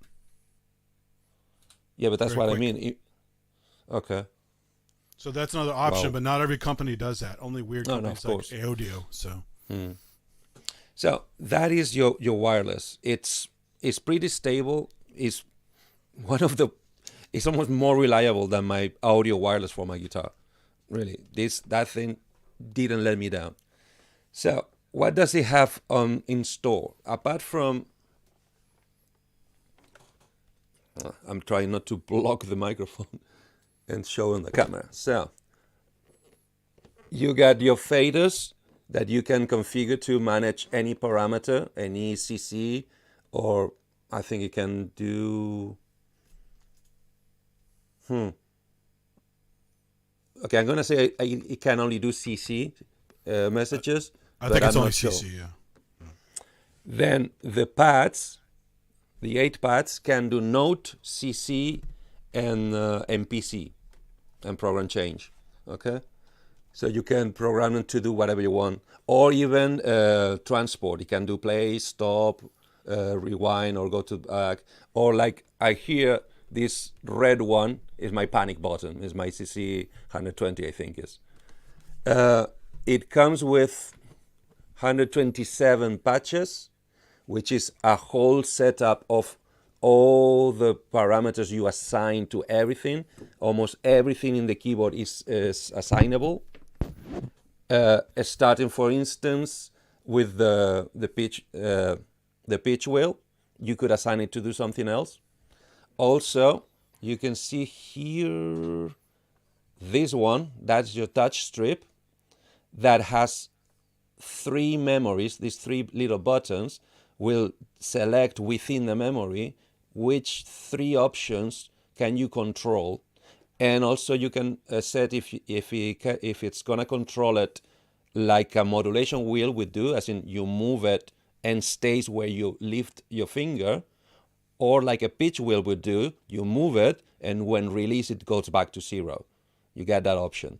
Yeah, but that's very what quick. I mean. Okay. So that's another option, but not every company does that. Only weird companies like Audio. So. So that is your wireless. It's pretty stable. It's almost more reliable than my audio wireless for my guitar. Really, that thing didn't let me down. So what does it have in store apart from? I'm trying not to block the microphone and show on the camera. So you got your faders that you can configure to manage any parameter, any CC, or I think you can do... Okay, I'm going to say it can only do CC messages. I think it's only CC, yeah. Then the pads, the 8 pads, can do note, CC, and PC and program change. Okay, so you can program them to do whatever you want, or even transport. You can do play, stop, rewind, or go to back. Or like I hear this red one is my panic button. Is my CC 120, I think is. It comes with 127 patches, which is a whole setup of all the parameters you assign to everything. Almost everything in the keyboard is assignable. Starting, for instance, with the pitch wheel, you could assign it to do something else. Also, you can see here this one, that's your touch strip that has 3 memories. These 3 little buttons will select within the memory which 3 options can you control, and also you can set if it's gonna control it like a modulation wheel would do, as in you move it and stays where you lift your finger, or like a pitch wheel would do, you move it and when release it goes back to 0. You get that option.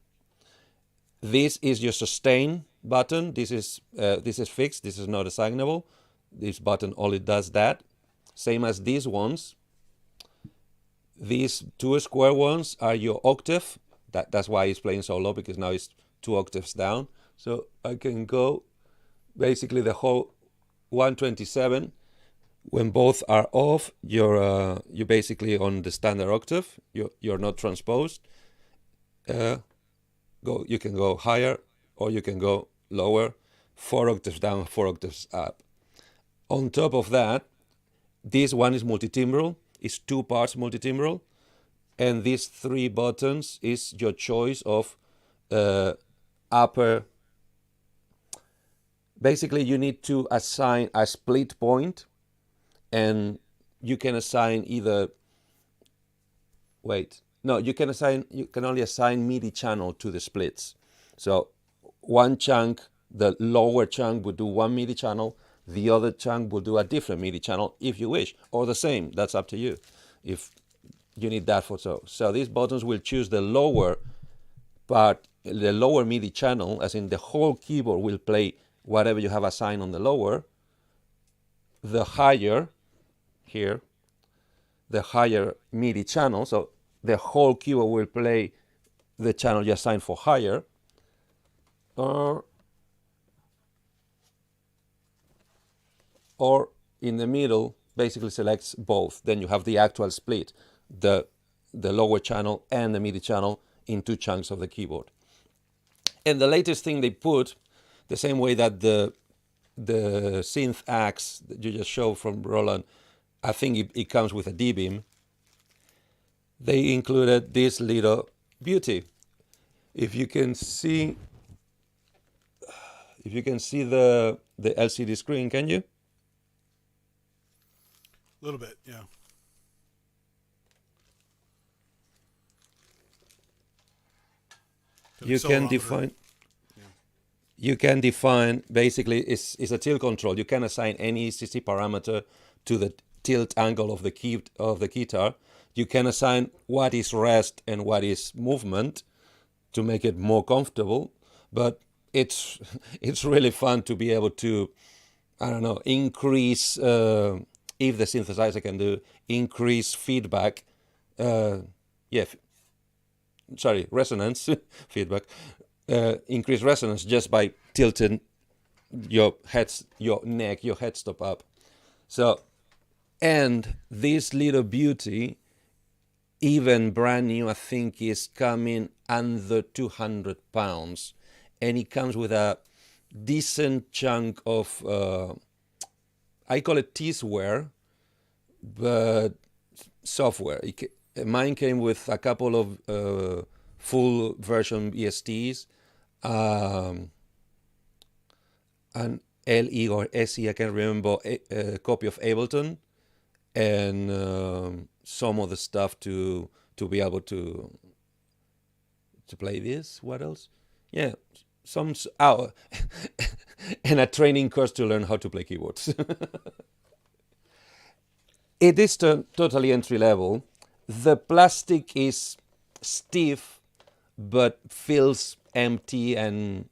This is your sustain button. This is fixed. This is not assignable. This button only does that. Same as these ones. These 2 square ones are your octave. That's why it's playing so low, because now it's 2 octaves down. So I can go basically the whole 127. When both are off, you're basically on the standard octave. You're not transposed. You can go higher or you can go lower, 4 octaves down, 4 octaves up. On top of that, this one is multitimbral. It's 2 parts multitimbral, and these 3 buttons is your choice of upper. Basically, you need to assign a split point, and you can assign either. You can only assign MIDI channel to the splits. So one chunk, the lower chunk would do one MIDI channel, the other chunk will do a different MIDI channel if you wish, or the same. That's up to you if you need that for so. So these buttons will choose the lower part, the lower MIDI channel, as in the whole keyboard will play whatever you have assigned on the lower. The higher here, the higher MIDI channel, so the whole keyboard will play the channel you assigned for higher, or in the middle, basically selects both. Then you have the actual split, the lower channel and the MIDI channel in 2 chunks of the keyboard. And the latest thing they put, the same way that the Synth Axe that you just showed from Roland, I think it comes with a D-beam. They included this little beauty. If you can see the LCD screen, can you? A little bit, yeah. You can define. Yeah. You can define basically it's a tilt control. You can assign any CC parameter to the tilt angle of the keytar. You can assign what is rest and what is movement to make it more comfortable. But it's really fun to be able to, I don't know, increase. If the synthesizer can do increase feedback, resonance feedback, increase resonance just by tilting your neck, your headstop up. So, and this little beauty, even brand new, I think is coming under 200 pounds, and it comes with a decent chunk of I call it teaseware, but software. Mine came with a couple of full version VSTs, an LE or SE, I can't remember, a copy of Ableton, and some of the stuff to be able to play this. What else? Yeah, and a training course to learn how to play keyboards. It is totally entry level. the plastic is stiff, but feels empty, and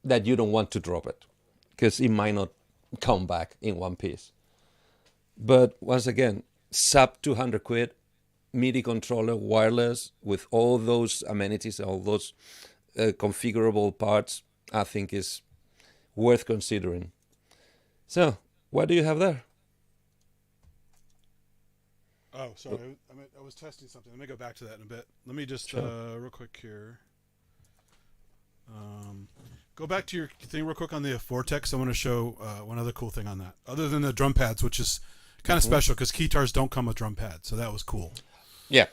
that you don't want to drop it because it might not come back in one piece. But once again, sub 200 quid, MIDI controller, wireless, with all those amenities, all those configurable parts, I think is worth considering. So, what do you have there? Oh, sorry. I was testing something. Let me go back to that in a bit. Let me just, real quick here. Go back to your thing real quick on the Vortex. I want to show one other cool thing on that. Other than the drum pads, which is kind of special because Keytars don't come with drum pads. So that was cool. Yeah.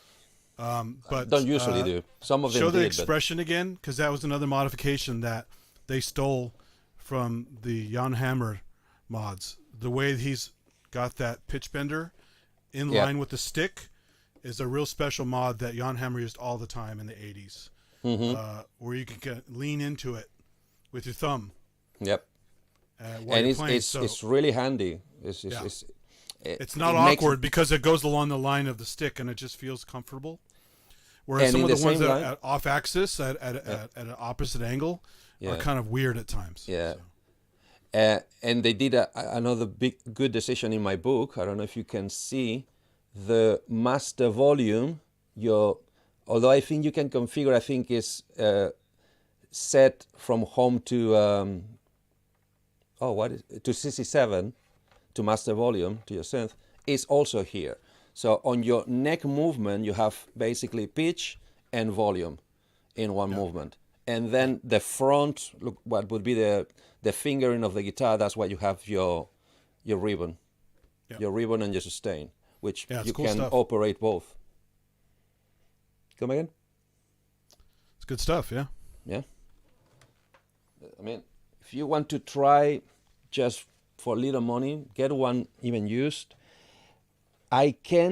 But don't usually do. Some of them show the did, expression again, because that was another modification that they stole from the Jan Hammer mods. The way he's got that pitch bender in line with the stick is a real special mod that Jan Hammer used all the time in the 80s, where you can lean into it with your thumb. Yep. And it's really handy. It's not awkward because it goes along the line of the stick and it just feels comfortable. Whereas some of the ones that are off axis at an opposite angle are kind of weird at times. Yeah. And they did another good decision in my book. I don't know if you can see the master volume. Although I think you can configure, I think is set from home to to CC7 to master volume to your synth is also here. So on your neck movement, you have basically pitch and volume in one movement. And then the front, look, what would be the fingering of the guitar, that's why you have your ribbon. Your ribbon and your sustain, which you can operate both. Come again? It's good stuff, yeah. Yeah. I mean, if you want to try just for little money, get one even used.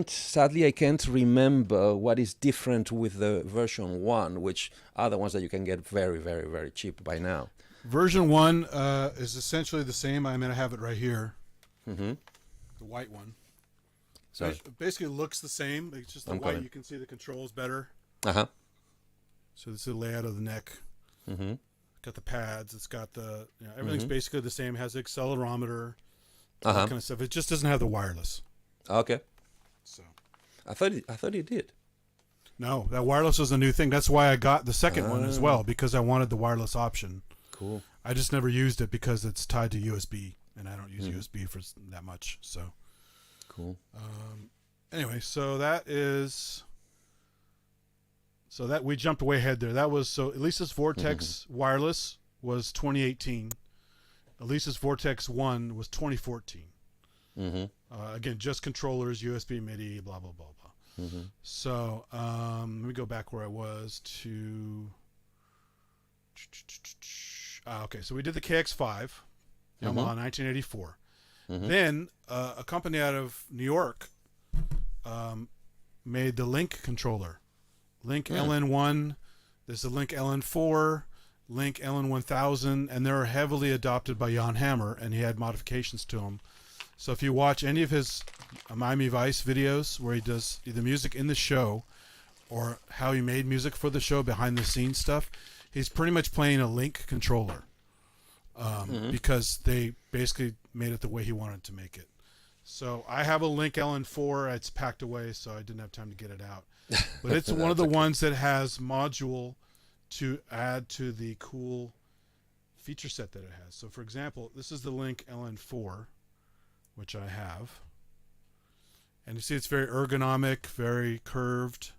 Sadly, I can't remember what is different with the version 1, which are the ones that you can get very, very, very cheap by now. Version 1 is essentially the same. I have it right here. The white one. So it basically looks the same. It's just the white. You can see the controls better. So this is the layout of the neck. Got the pads. It's got the everything's basically the same. It has the accelerometer, that kind of stuff. It just doesn't have the wireless. Okay. So I thought it did. No, that wireless was a new thing. That's why I got the second one as well, because I wanted the wireless option. Cool. I just never used it because it's tied to USB, and I don't use USB for that much. So cool. Anyway, so that we jumped way ahead there. That was Elisa's Vortex wireless was 2018. Elisa's Vortex 1 was 2014. Again, just controllers, USB, MIDI, blah blah blah blah. So let me go back where I was to. Okay, so we did the KX5, Yamaha 1984. Then a company out of New York made the Link controller. Link LN1, there's the Link LN4, Link LN1000, and they're heavily adopted by Jan Hammer, and he had modifications to them. So if you watch any of his Miami Vice videos where he does either music in the show or how he made music for the show, behind the scenes stuff, he's pretty much playing a Link controller because they basically made it the way he wanted to make it. So I have a Link LN4. It's packed away, so I didn't have time to get it out. But it's one of the ones that has module to add to the cool feature set that it has. So for example, this is the Link LN4, which I have. And you see it's very ergonomic, very curved.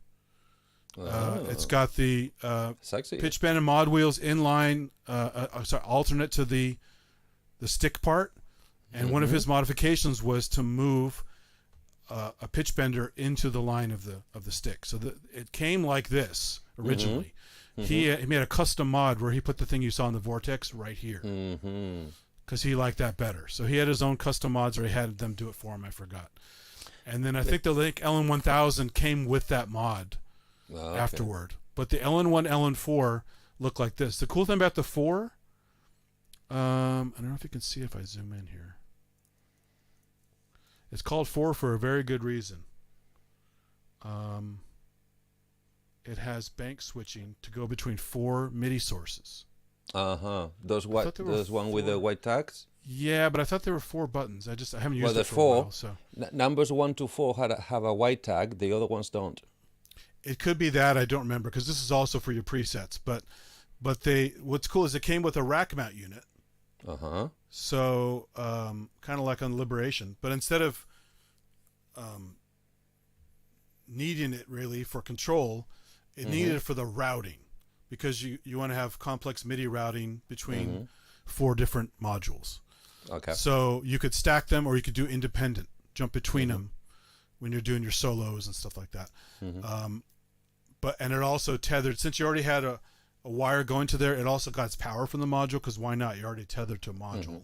It's got the pitch bend and mod wheels inline, alternate to the stick part. And one of his modifications was to move a pitch bender into the line of the stick. So it came like this originally. He made a custom mod where he put the thing you saw in the Vortex right here. Because he liked that better. So he had his own custom mods, or he had them do it for him. I forgot. And then I think the Link LN1000 came with that mod afterward. But the LN1, LN4 look like this. The cool thing about the 4, I don't know if you can see if I zoom in here. It's called 4 for a very good reason. it has bank switching to go between 4 MIDI sources. Those one with the white tags. Yeah, but I thought there were 4 buttons. I haven't used it for a while. So numbers 1 to 4 have a white tag. The other ones don't. It could be that, I don't remember, because this is also for your presets. But what's cool is it came with a rack mount unit. So kind of like on Liberation, but instead of needing it really for control, it needed it for the routing, because you want to have complex MIDI routing between 4 different modules. Okay. So you could stack them, or you could do independent, jump between them when you're doing your solos and stuff like that. And it also tethered, since you already had a wire going to there, it also got its power from the module, because why not? You're already tethered to a module.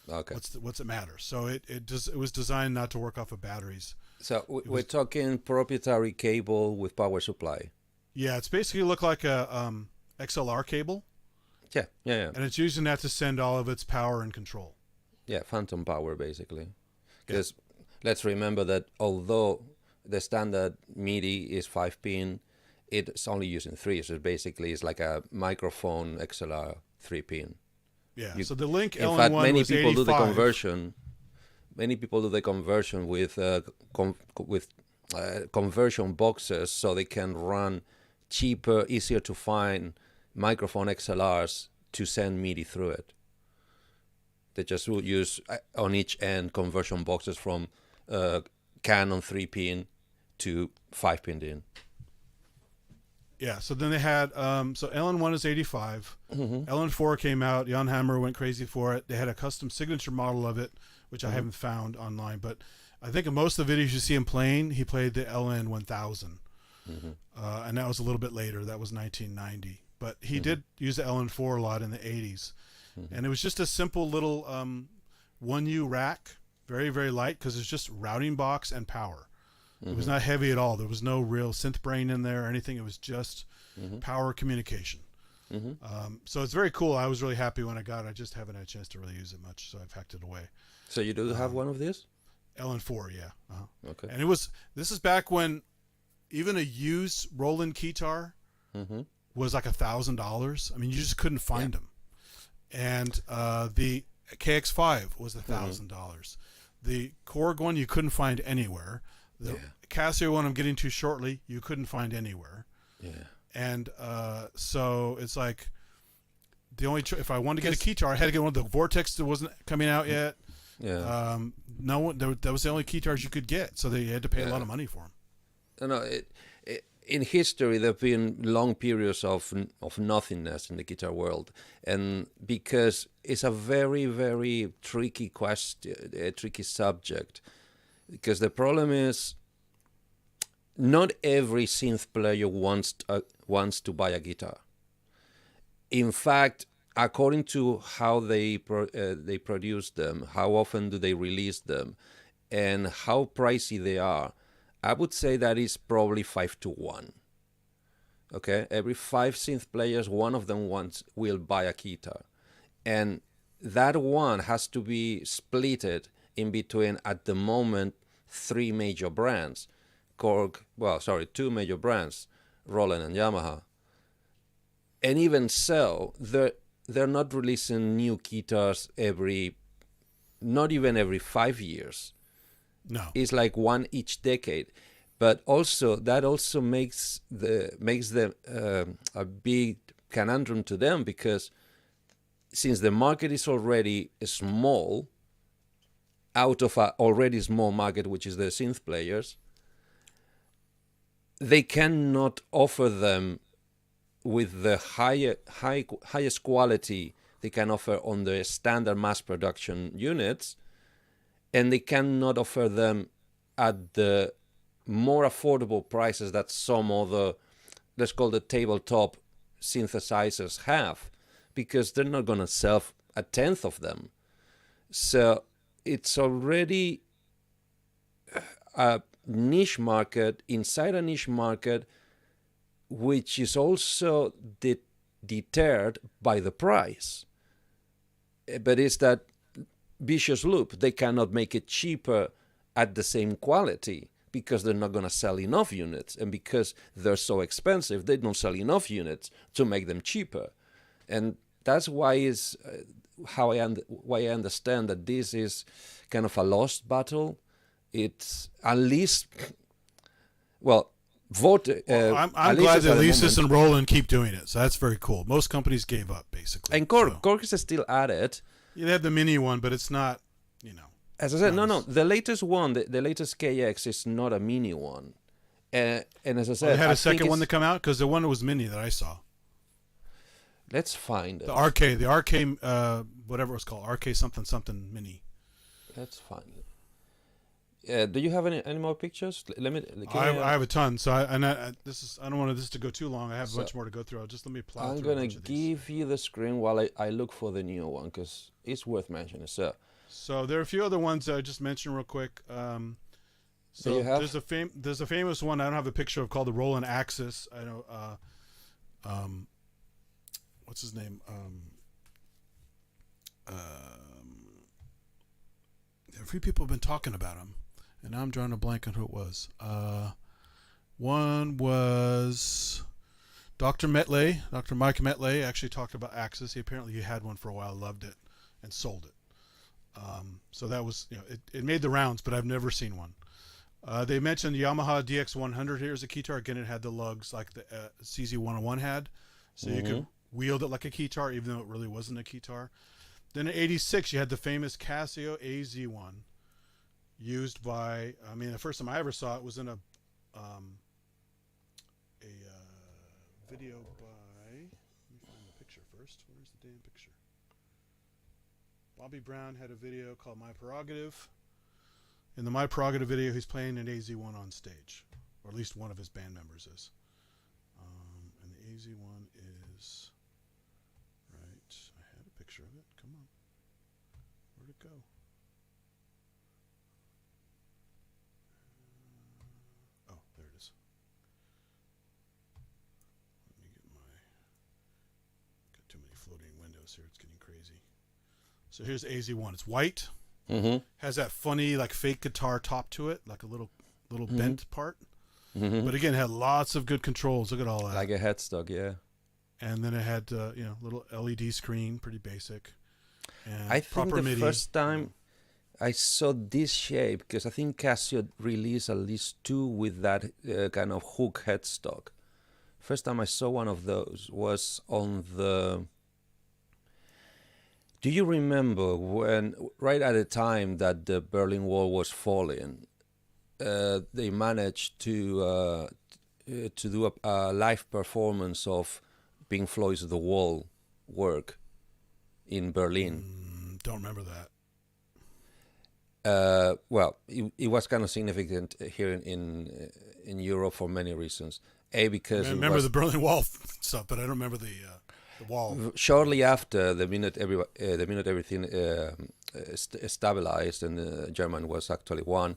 Okay. What's it matter? So it was designed not to work off of batteries. So we're talking proprietary cable with power supply. Yeah, it's basically look like a XLR cable. Yeah. And it's using that to send all of its power and control. Yeah, phantom power basically. Because let's remember that although the standard MIDI is 5-pin, it's only using 3. So basically it's like a microphone XLR 3-pin. Yeah. So the Link LN1 in fact, many people 85. do the conversion. Many people do the conversion with conversion boxes, so they can run cheaper, easier to find microphone XLRs to send MIDI through it. They just would use on each end conversion boxes from Canon 3-pin to 5-pin in. Yeah, so then they had, so LN1 is 85. LN4 came out. Jan Hammer went crazy for it. They had a custom signature model of it, which I haven't found online. But I think in most of the videos you see him playing, he played the LN1000. And that was a little bit later. That was 1990. But he did use the LN4 a lot in the 80s. And it was just a simple little 1U rack, very, very light, because it's just routing box and power. It was not heavy at all. There was no real synth brain in there or anything. It was just power communication. So it's very cool. I was really happy when I got it. I just haven't had a chance to really use it much, so I've hacked it away. So you do have one of these? LN4, yeah. Okay. And this is back when even a used Roland Keytar was like $1,000. I mean, you just couldn't find them. And the KX5 was $1,000. The Korg one you couldn't find anywhere. The Casio one I'm getting to shortly, you couldn't find anywhere. Yeah. And so it's like the only if I wanted to get a Keytar, I had to get one of the Vortex that wasn't coming out yet. Yeah. No one. That was the only Keytars you could get, so they had to pay a lot of money for them. No, in history there have been long periods of nothingness in the guitar world, and because it's a very, very tricky question, a tricky subject. Because the problem is, not every synth player wants to buy a guitar. In fact, according to how they produce them, how often do they release them, and how pricey they are, I would say that is probably 5-1. Okay, every 5 synth players, one of them will buy a guitar, and that one has to be splitted in between, at the moment, 3 major brands. Two major brands, Roland and Yamaha. And even so, they're not releasing new guitars not even every 5 years. No. It's like one each decade. But also, that also makes them a big conundrum to them, because since the market is already small, out of an already small market, which is the synth players, they cannot offer them with the highest quality they can offer on the standard mass production units, and they cannot offer them at the more affordable prices that some other, let's call the tabletop synthesizers have, because they're not going to sell a tenth of them. So it's already a niche market inside a niche market, which is also deterred by the price. But it's that vicious loop. They cannot make it cheaper at the same quality because they're not going to sell enough units, and because they're so expensive, they don't sell enough units to make them cheaper. And that's why why I understand that this is kind of a lost battle. It's at least, well, I'm glad that Alesis and Roland keep doing it. So that's very cool. Most companies gave up, basically. And Korg is still at it. Yeah, they have the mini one, but it's not, As I said, no. The latest one, the latest KX is not a mini one. And as I said, they had a second one to come out? Because the one that was mini that I saw. Let's find it. The RK, whatever it was called, RK something mini. Let's find it. Do you have any more pictures? I have a ton. So I don't want this to go too long. I have much more to go through. Just let me plow I'm through. gonna give you the screen while I look for the new one, because it's worth mentioning. So there are a few other ones that I just mentioned real quick. So there's a famous one I don't have a picture of called the Roland Axis. I know. What's his name? A few people have been talking about him, and now I'm drawing a blank on who it was. One was Dr. Metley. Dr. Mike Metley actually talked about Axis. He had one for a while, loved it, and sold it. So that was, it made the rounds, but I've never seen one. They mentioned Yamaha DX100 here as a Keytar. Again, it had the lugs like the CZ101 had, so you could wield it like a Keytar, even though it really wasn't a Keytar. Then in '86, you had the famous Casio AZ1, used by, the first time I ever saw it was in a video by, let me find the picture first. Where's the damn picture? Bobby Brown had a video called My Prerogative. In the My Prerogative video, he's playing an AZ1 on stage, or at least one of his band members is. And the AZ1 is right. I had a picture of it. Come on. Where'd it go? Oh, there it is. Let me get got too many floating windows here. It's getting crazy. So here's AZ1. It's white. Has that funny like fake guitar top to it, like a little bent part. But again, it had lots of good controls. Look at all that. Like a headstock, yeah. And then it had little LED screen, pretty basic. And I think the first time I saw this shape, because I think Casio released at least two with that kind of hook headstock. First time I saw one of those was on the... Do you remember when, right at the time that the Berlin Wall was falling, they managed to do a live performance of Pink Floyd's The Wall work in Berlin? Don't remember that. Well, it was kind of significant here in Europe for many reasons. Because I remember the Berlin Wall stuff, but I don't remember the wall. Shortly after, the minute everything stabilized and Germany was actually won,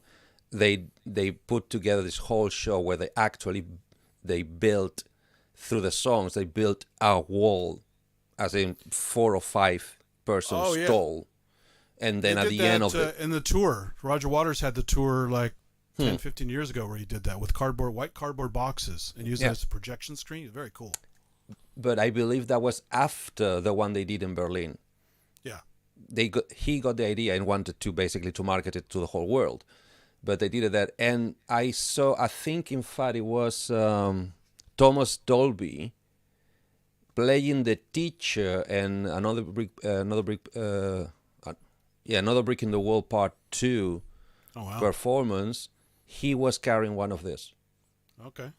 they put together this whole show where they built through the songs. They built a wall, as in 4 or 5 persons tall, and then at the end of it, in the tour, Roger Waters had the tour like 10, 15 years ago where he did that with white cardboard boxes and used it as a projection screen. It was very cool. But I believe that was after the one they did in Berlin. Yeah. He got the idea and wanted to basically to market it to the whole world. But they did that. And I think in fact it was Thomas Dolby playing the teacher and another brick in the Wall Part 2 performance. He was carrying one of this. Okay.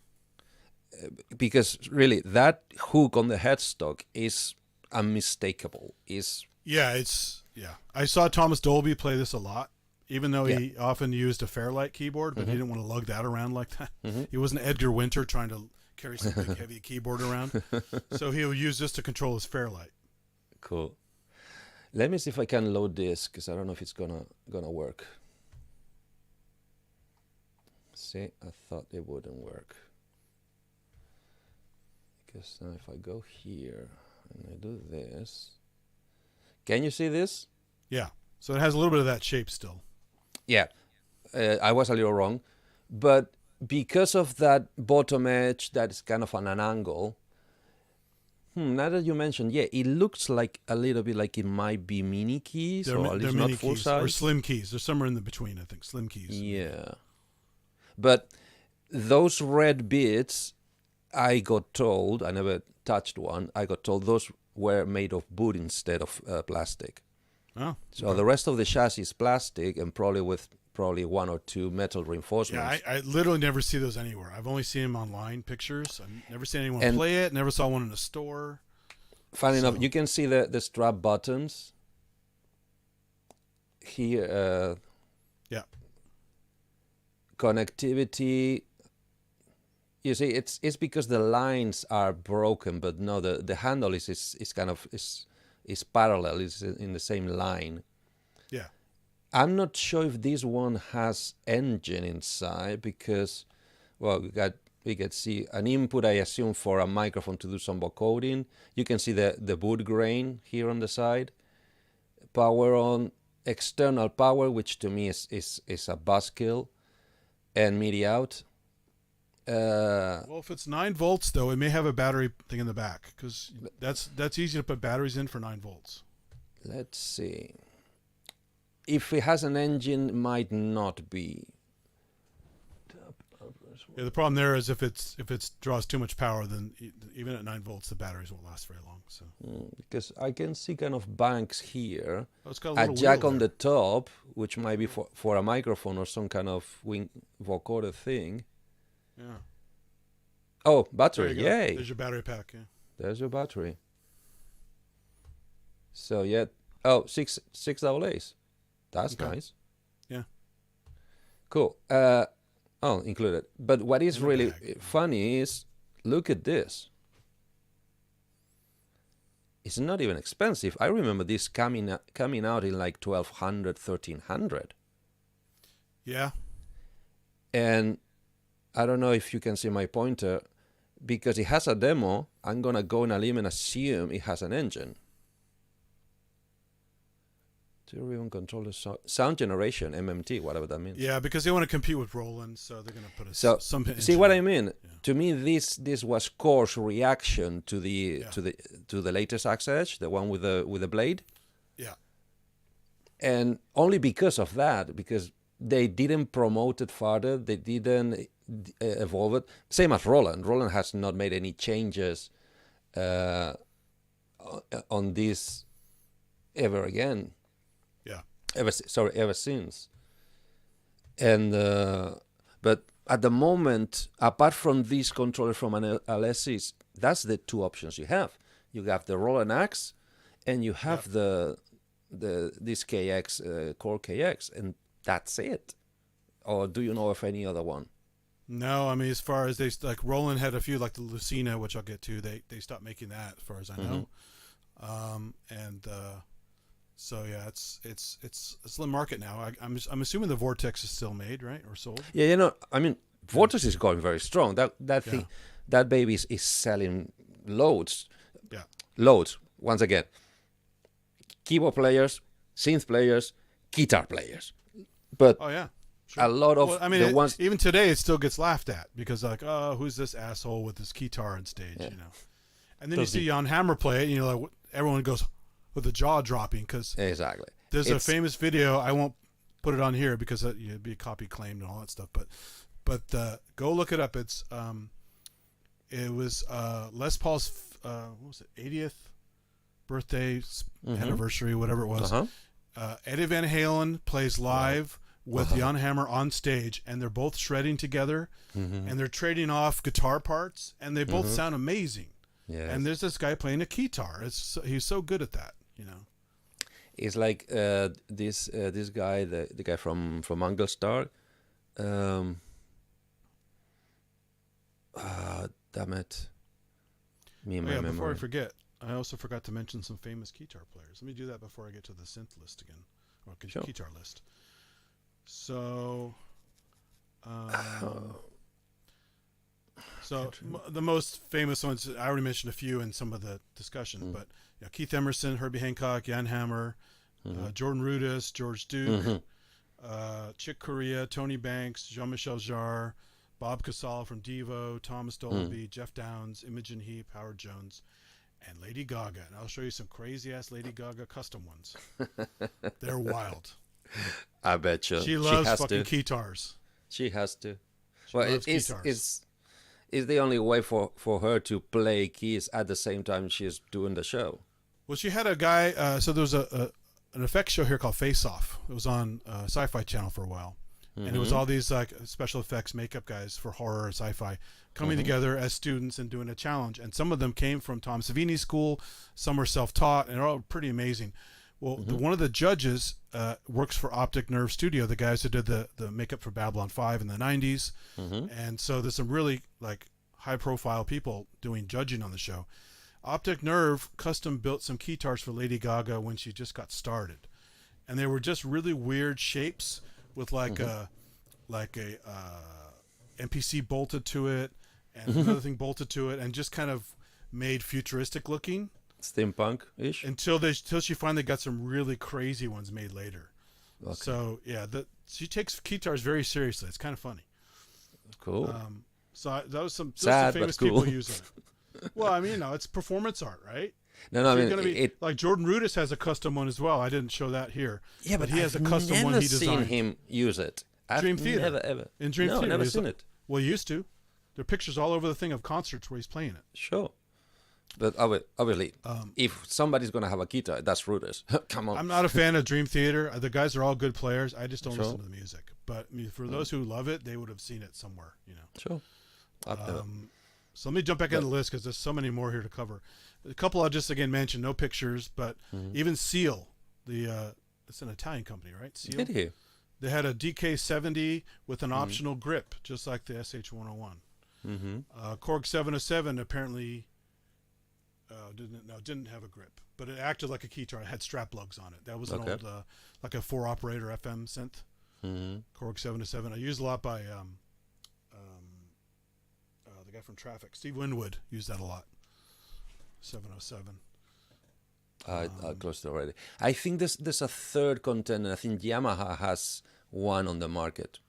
Because really, that hook on the headstock is unmistakable. I saw Thomas Dolby play this a lot, even though he often used a Fairlight keyboard, but he didn't want to lug that around like that. He wasn't Edgar Winter trying to carry some big heavy keyboard around. So he'll use this to control his Fairlight. Cool. Let me see if I can load this, because I don't know if it's gonna work. See, I thought it wouldn't work. Because now if I go here and I do this, can you see this? Yeah. So it has a little bit of that shape still. Yeah. I was a little wrong. But because of that bottom edge, that's kind of on an angle. Now that you mentioned, yeah, it looks like a little bit like it might be mini keys, or at least not full size. Or slim keys. They're somewhere in the between, I think. Slim keys. Yeah. But those red bits, I got told, I never touched one, I got told those were made of wood instead of plastic. Oh. So the rest of the chassis is plastic, and probably with one or two metal reinforcements. Yeah, I literally never see those anywhere. I've only seen them online, pictures. I've never seen anyone play it. Never saw one in a store. Funny enough, you can see the strap buttons here. Yeah. Connectivity. You see, it's because the lines are broken, but no, the handle is kind of is parallel. It's in the same line. Yeah. I'm not sure if this one has engine inside because, well, we can see an input, I assume, for a microphone to do some vocoding. You can see the wood grain here on the side. Power on, external power, which to me is a buzzkill, and MIDI out. Well, if it's 9 volts, though, it may have a battery thing in the back, because that's easy to put batteries in for 9 volts. Let's see. If it has an engine, it might not be. Yeah, the problem there is if it draws too much power, then even at 9 volts, the batteries won't last very long. So because I can see kind of banks here, it's got a jack on the top, which might be for a microphone or some kind of vocoder thing. Yeah. Oh, battery! Yay! There's your battery pack. Yeah. There's your battery. So yeah. Oh, six AA's. That's nice. Yeah. Cool. Included. But what is really funny is, look at this. It's not even expensive. I remember this coming out in like 1,200, 1,300. Yeah. And I don't know if you can see my pointer, because it has a demo. I'm gonna go on a limb and assume it has an engine. Stereo controller sound generation, MMT, whatever that means. Yeah, because they want to compete with Roland, so they're going to put some. See what I mean? Yeah. To me, this was Core's reaction to the latest Axe Edge, the one with the blade. Yeah. And only because of that, because they didn't promote it further, they didn't evolve it. Same as Roland. Roland has not made any changes on this ever again. Ever since. And but at the moment, apart from this controller from an LSC, that's the two options you have. You have the Roland Axe, and you have this KX Core KX, and that's it. Or do you know of any other one? No, I mean, as far as Roland had a few, like the Lucina, which I'll get to. They stopped making that, as far as I know. So yeah, it's a slim market now. I'm assuming the Vortex is still made, right, or sold? Yeah, I mean, Vortex is going very strong. That thing, that baby is selling loads. Yeah, loads. Once again, keyboard players, synth players, guitar players, but sure. A lot of the ones even today it still gets laughed at because oh, who's this asshole with this guitar on stage, And then you see Jan Hammer play it, and everyone goes with the jaw dropping because exactly. There's a famous video. I won't put it on here because it'd be copy claimed and all that stuff. But go look it up. It was Les Paul's what was it, 80th birthday anniversary, whatever it was. Eddie Van Halen plays live with Jan Hammer on stage, and they're both shredding together, and they're trading off guitar parts, and they both sound amazing. Yeah. And there's this guy playing a keytar. He's so good at that. It's like this guy, the guy from Anglestar. Damn it. Me and my memory. Before I forget, I also forgot to mention some famous keytar players. Let me do that before I get to the synth list again, or keytar list. So, the most famous ones, I already mentioned a few in some of the discussion, but Keith Emerson, Herbie Hancock, Jan Hammer, Jordan Rudess, George Duke, Chick Corea, Tony Banks, Jean-Michel Jarre, Bob Casale from Devo, Thomas Dolby, Jeff Downes, Imogen Heap, Howard Jones, and Lady Gaga. And I'll show you some crazy-ass Lady Gaga custom ones. They're wild. I bet you. She loves fucking Keytars. She has to. She loves Keytars. It's the only way for her to play keys at the same time she's doing the show. Well, she had a guy, so there was an effects show here called Face Off. It was on Sci-Fi Channel for a while. And it was all these like special effects makeup guys for horror and sci-fi coming together as students and doing a challenge. And some of them came from Tom Savini's school. Some were self-taught, and they're all pretty amazing. Well, one of the judges works for Optic Nerve Studio, the guys who did the makeup for Babylon 5 in the 90s. And so there's some really like high-profile people doing judging on the show. Optic Nerve custom built some Keytars for Lady Gaga when she just got started. And they were just really weird shapes with like a NPC bolted to it and another thing bolted to it, and just kind of made futuristic looking. Steampunk-ish? Until she finally got some really crazy ones made later. Okay. So, yeah, she takes Keytars very seriously. It's kind of funny. Cool. So that was some Sad, famous but cool. people using it. Well, I mean, it's performance art, right? No, so I mean, like Jordan Rudess has a custom one as well. I didn't show that here. Yeah, but he has a custom one he designed. I've never seen him use it. Dream Theater. Never, ever. In Dream Theater. I've never seen it. Well, he used to. There are pictures all over the thing of concerts where he's playing it. Sure. But obviously, if somebody's going to have a guitar, that's Rudess. Come on. I'm not a fan of Dream Theater. The guys are all good players. I just don't listen to the music. But I mean, for those who love it, they would have seen it somewhere, you know. Sure. So let me jump back into the list because there's so many more here to cover. A couple I'll just again mention, no pictures, but even Seal, it's an Italian company, right? Seal. Did he? They had a DK70 with an optional grip, just like the SH101. Korg 707 apparently didn't have a grip, but it acted like a Keytar. It had strap lugs on it. That was an old, like a 4-operator FM synth. Korg 707. I used a lot by the guy from Traffic, Steve Winwood, used that a lot. 707. I closed it already. I think there's a third contender. I think Yamaha has one on the market,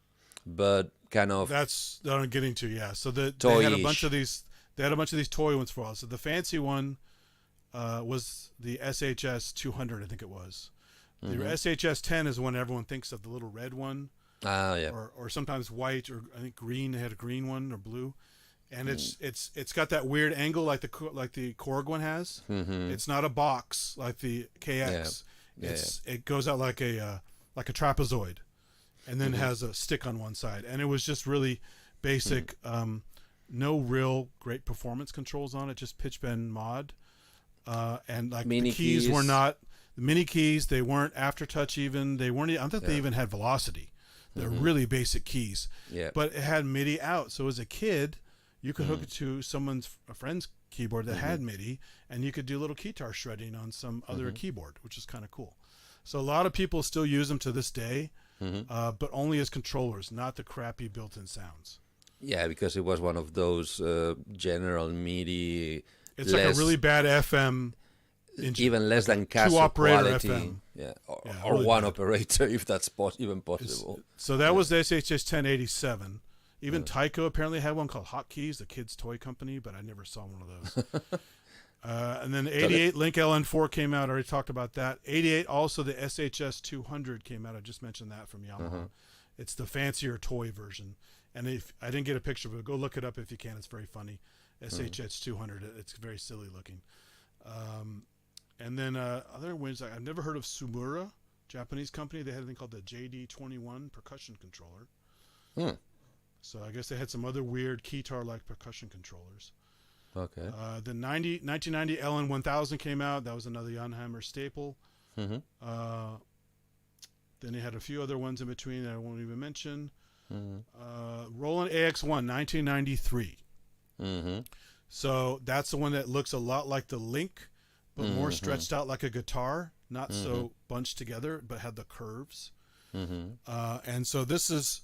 but kind of that's what I'm getting to. Yeah, so they had a bunch of these. They had a bunch of these toy ones for us. So the fancy one was the SHS 200, I think it was. The SHS 10 is the one everyone thinks of, the little red one. Yeah. Or sometimes white, or I think green. They had a green one, or blue. And it's got that weird angle like the Korg one has. It's not a box like the KX. It goes out like a trapezoid, and then has a stick on one side. And it was just really basic. No real great performance controls on it. Just pitch bend mod, and like mini the keys were not the mini keys. They weren't aftertouch even. They weren't. I don't think they even had velocity. They're really basic keys. Yeah. But it had MIDI out. So as a kid, you could hook it to a friend's keyboard that had MIDI, and you could do little Keytar shredding on some other keyboard, which is kind of cool. So a lot of people still use them to this day, but only as controllers, not the crappy built-in sounds. Yeah, because it was one of those general MIDI. It's like a really bad FM engine, even less than castle 2-operator quality. FM. Yeah, or really one bad. operator, if that's even possible. So that was the SHS 1087. Even Tyco apparently had one called Hotkeys, the kids' toy company, but I never saw one of those. And then 88 Link LN4 came out. I already talked about that. 88 also the SHS 200 came out. I just mentioned that from Yamaha. It's the fancier toy version. And if I didn't get a picture of it, go look it up if you can. It's very funny. SHS 200. It's very silly looking. And then other wins. I've never heard of Sumura, Japanese company. They had a thing called the JD21 percussion controller. So I guess they had some other weird Keytar-like percussion controllers. Okay. The 1990 LN1000 came out. That was another Janheimer staple. Then they had a few other ones in between that I won't even mention. Roland AX1, 1993. So that's the one that looks a lot like the Link, but more stretched out like a guitar. Not so bunched together, but had the curves. And so this is...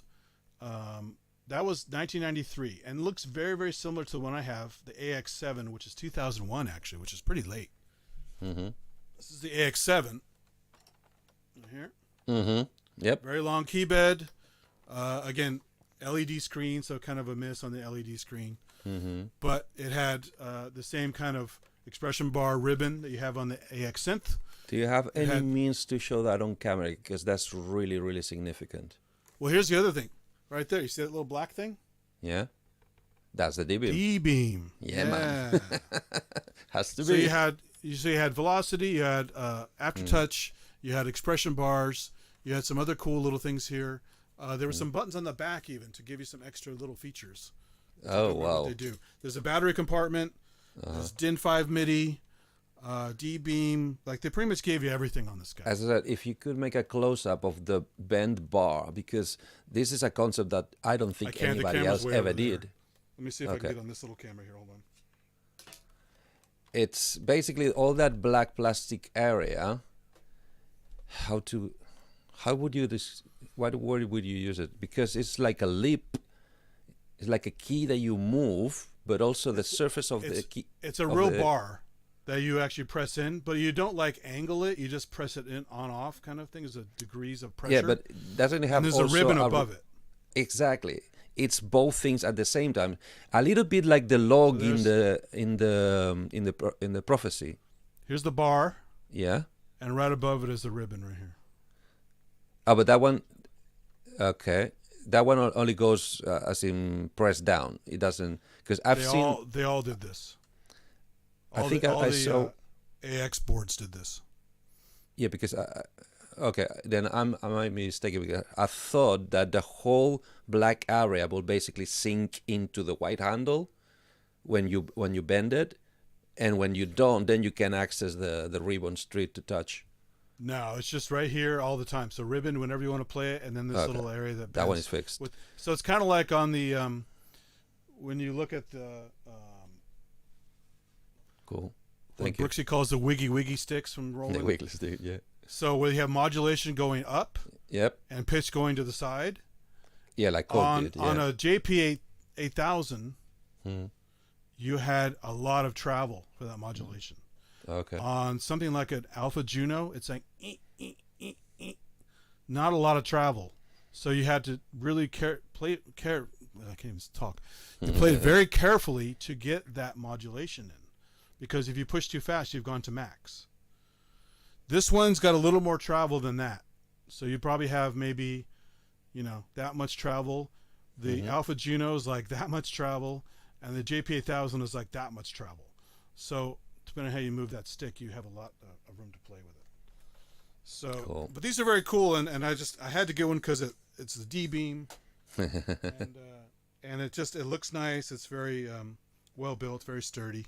that was 1993, and looks very, very similar to the one I have, the AX7, which is 2001, actually, which is pretty late. This is the AX7. Right here. Yep. Very long key bed. Again, LED screen, so kind of a miss on the LED screen. But it had the same kind of expression bar ribbon that you have on the AX Synth. Do you have any means to show that on camera? Because that's really, really significant. Well, here's the other thing. Right there. You see that little black thing? Yeah. That's the D-beam. D-beam. Yeah, man. Has to so be. You had velocity, you had aftertouch, you had expression bars, you had some other cool little things here. There were some buttons on the back even to give you some extra little features. Oh, wow. What they do. There's a battery compartment. There's DIN 5 MIDI, D-beam. Like, they pretty much gave you everything on this guy. As I said, if you could make a close-up of the bend bar, because this is a concept that I don't think anybody else ever did. Let me see if I can get on this little camera here. Hold on. It's basically all that black plastic area. What word would you use it? Because it's like a lip. It's like a key that you move, but also the surface of the key. It's a real bar that you actually press in, but you don't like angle it. You just press it in on off kind of thing. There's a degrees of pressure. Yeah, but doesn't it have? And there's a ribbon above it. Exactly. It's both things at the same time. A little bit like the log in the prophecy. Here's the bar. Yeah. And right above it is the ribbon right here. Oh, but that one. Okay, that one only goes as in press down. It doesn't, because they all did this. I think I saw AX boards did this. Yeah, because okay, then I might be mistaken, because I thought that the whole black area will basically sink into the white handle when you bend it, and when you don't, then you can access the ribbon straight to touch. No, it's just right here all the time. So ribbon whenever you want to play it, and then this little area that one is fixed. So it's kind of like on the when you look at the cool. Thank you. Brooksy calls the wiggy sticks from Roland. The wiggly stick, yeah. So we have modulation going up. Yep. And pitch going to the side. Yeah, like Colt did. On a JP 8000, you had a lot of travel for that modulation. Okay. On something like an Alpha Juno, it's like not a lot of travel, so you had to really I can't even talk. You played very carefully to get that modulation in, because if you push too fast, you've gone to max. This one's got a little more travel than that, so you probably have maybe, that much travel. The Alpha Juno is like that much travel, and the JP8000 is like that much travel. So depending on how you move that stick, you have a lot of room to play with it. So, cool. But these are very cool, and I had to get one because it's the D-beam, and it looks nice. It's very well built, very sturdy.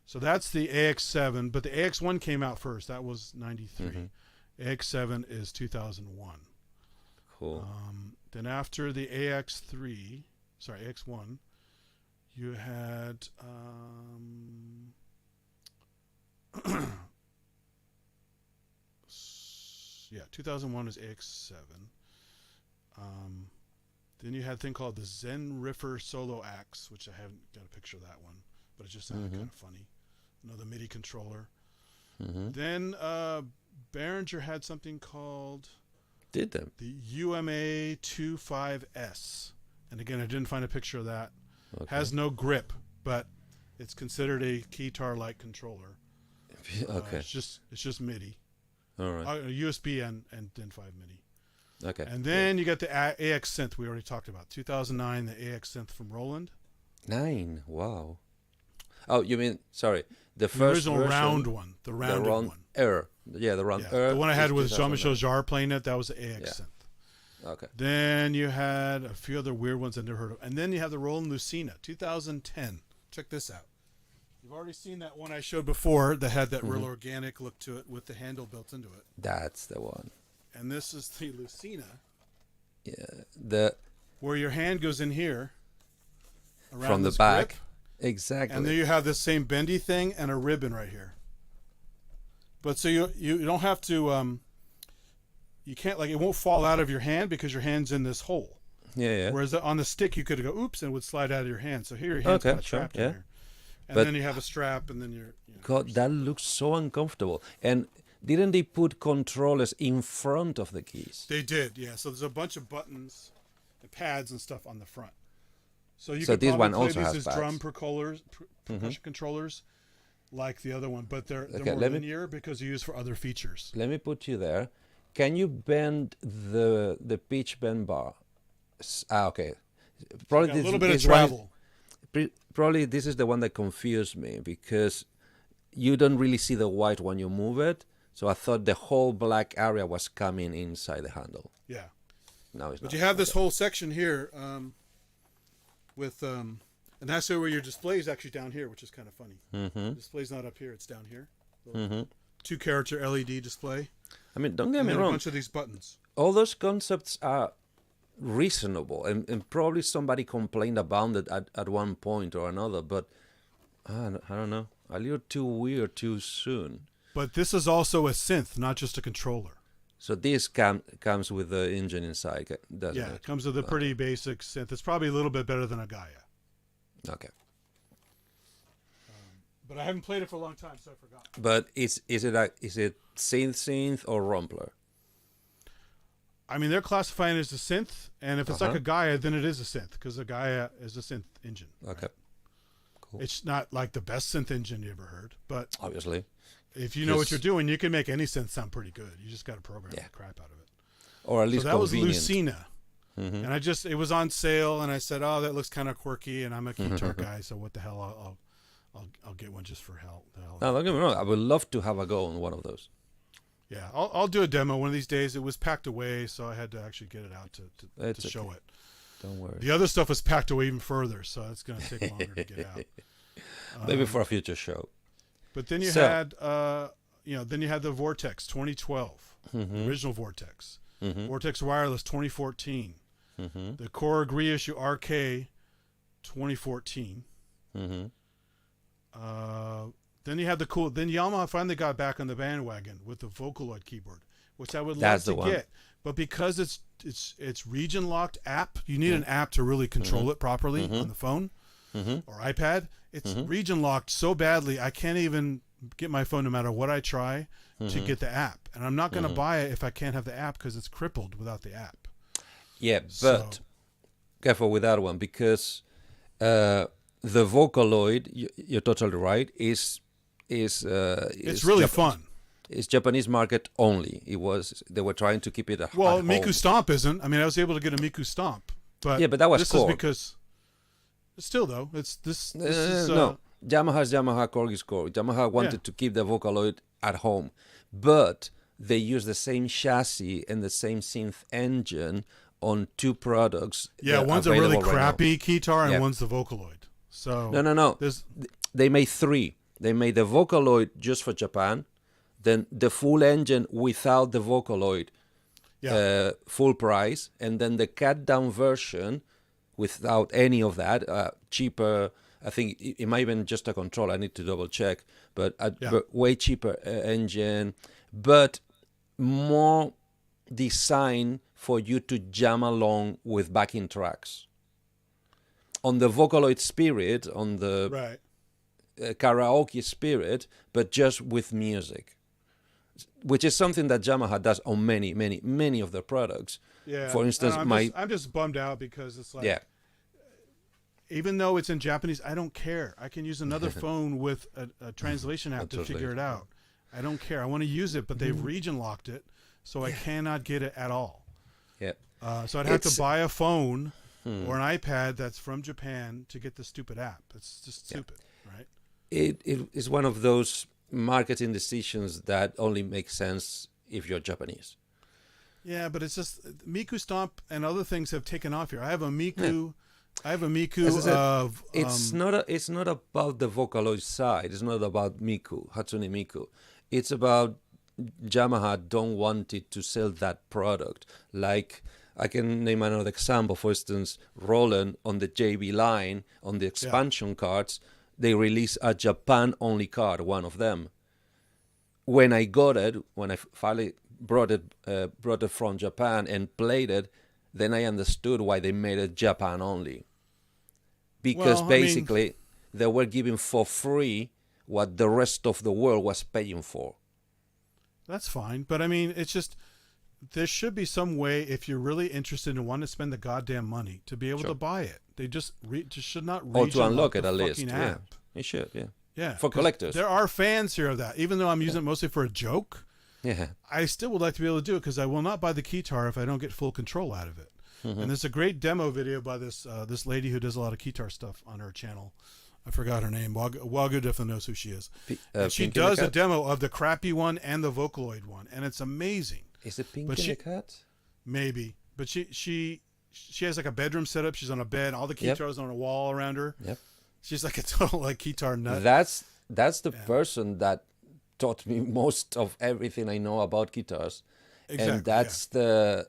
So that's the AX7, but the AX1 came out first. That was 93. AX7 is 2001. Cool. Then after the AX1, you had 2001 is AX7. Then you had a thing called the Zen Riffer Solo Axe, which I haven't got a picture of that one, but it just sounded kind of funny. Another MIDI controller. Then Behringer had something called the UMA 25S, and again I didn't find a picture of that. Okay. Has no grip, but it's considered a Keytar-like controller. Okay. It's just MIDI. All right. USB and DIN 5 MIDI. Okay. And then you got the AX Synth we already talked about. 2009, the AX Synth from Roland. 9. Wow. Oh, you mean, sorry, the original version, round one, the rounded one. Yeah, the round the one I had with Jean-Michel Jarre playing it, that was the AX Synth. Okay. Then you had a few other weird ones I never heard of. And then you have the Roland Lucina, 2010. Check this out. You've already seen that one I showed before that had that real organic look to it with the handle built into it. That's the one. And this is the Lucina. Yeah. Where your hand goes in here. Around from the back. Grip, exactly. And then you have this same bendy thing and a ribbon right here. But so you don't have to you can't, like, it won't fall out of your hand because your hand's in this hole. Yeah. Whereas on the stick you could go oops and it would slide out of your hand. So here your hand's kind of trapped in here. And then you have a strap, and then you're. God, that looks so uncomfortable. And didn't they put controllers in front of the keys? They did, yeah. So there's a bunch of buttons and pads and stuff on the front. So you So could this probably one play also these has as pads. drum percussion controllers, like the other one, but they're Okay, more linear because you use for other features. Let me put you there. Can you bend the pitch bend bar? Okay. Probably A little bit of travel. Probably this is the one that confused me because you don't really see the white when you move it. So I thought the whole black area was coming inside the handle. Yeah. No, it's not. But you have this whole section here with, and that's where your display is actually down here, which is kind of funny. The display's not up here; it's down here. 2-character LED display. I mean, don't get me wrong. A bunch of these buttons. All those concepts are reasonable, and probably somebody complained about it at one point or another. But I don't know, a little too weird too soon. But this is also a synth, not just a controller. So this comes with the engine inside, doesn't it? Yeah, it comes with a pretty basic synth. It's probably a little bit better than a Gaia. Okay. But I haven't played it for a long time, so I forgot. But is it synth or Rumpler? I mean, they're classifying it as a synth, and if it's like a Gaia, then it is a synth, because a Gaia is a synth engine. Okay. Right? Cool. It's not like the best synth engine you ever heard, but obviously, if you know what you're doing, you can make any synth sound pretty good. You just got to program the crap out of it. Or at least so that convenient. was Lucina. And it was on sale, and I said, oh, that looks kind of quirky, and I'm a Keytar guy, so what the hell, I'll get one just for hell. No, don't get me wrong. I would love to have a go on one of those. Yeah, I'll do a demo one of these days. It was packed away, so I had to actually get it out to show it. Don't worry. The other stuff was packed away even further, so it's going to take longer to get out. Maybe for a future show. But then you had, then you had the Vortex 2012, original Vortex, Vortex Wireless 2014, the Korg reissue RK 2014. Then you had then Yamaha finally got back on the bandwagon with the Vocaloid keyboard, which I would love to get. But because it's region locked app, you need an app to really control it properly on the phone or iPad. It's region locked so badly I can't even get my phone no matter what I try to get the app. And I'm not going to buy it if I can't have the app because it's crippled without the app. Yeah, but careful with that one because the Vocaloid, you're totally right, is it's really fun. It's Japanese market only. They were trying to keep it at home. Miku Stomp isn't. I mean, I was able to get a Miku Stomp, but that was this Korg. is because still though this is no. Yamaha's Yamaha, Korg is Korg. Yamaha wanted to keep the Vocaloid at home, but they used the same chassis and the same synth engine on two products. Yeah, one's a really crappy Keytar and Yeah. one's the Vocaloid. So No. They made three. They made the Vocaloid just for Japan, then the full engine without the Vocaloid, full price, and then the cut down version without any of that, cheaper. I think it might have been just a controller. I need to double check, but way cheaper engine, but more design for you to jam along with backing tracks. On the Vocaloid Spirit, on the karaoke Spirit, but just with music, which is something that Yamaha does on many of their products. Yeah. For instance, I'm just bummed out because it's like, even though it's in Japanese, I don't care. I can use another phone with a translation app to figure it out. I don't care. I want to use it, but they've region locked it, so I cannot get it at all. Yeah. So I'd have to buy a phone or an iPad that's from Japan to get the stupid app. It's just stupid, right? It is one of those marketing decisions that only make sense if you're Japanese. Yeah, but it's just Miku Stomp and other things have taken off here. I have a Miku. I have a Miku of. It's not about the Vocaloid side. It's not about Miku, Hatsune Miku. It's about Yamaha don't want it to sell that product. Like I can name another example. For instance, Roland on the JB line on the expansion cards, they release a Japan-only card. One of them. When I got it, when I finally brought it from Japan and played it, then I understood why they made it Japan only. Because basically, they were giving for free what the rest of the world was paying for. That's fine. But I mean, it's just, there should be some way, if you're really interested and want to spend the goddamn money, to be able to buy it. They just should not or to unlock the it at least. fucking Yeah, app. it should. Yeah. Yeah. For collectors. There are fans here of that. Even though I'm using it mostly for a joke, Yeah. I still would like to be able to do it, because I will not buy the Keytar if I don't get full control out of it. And there's a great demo video by this lady who does a lot of Keytar stuff on her channel. I forgot her name. Wagyu definitely knows who she is. She does a demo of the crappy one and the Vocaloid one, and it's amazing. Is it Pink in the Cat? Maybe, but she has like a bedroom setup. She's on a bed. All the Keytars on a wall around her. Yep. She's like a total like Keytar nut. That's the person that taught me most of everything I know about guitars. Exactly, and that's the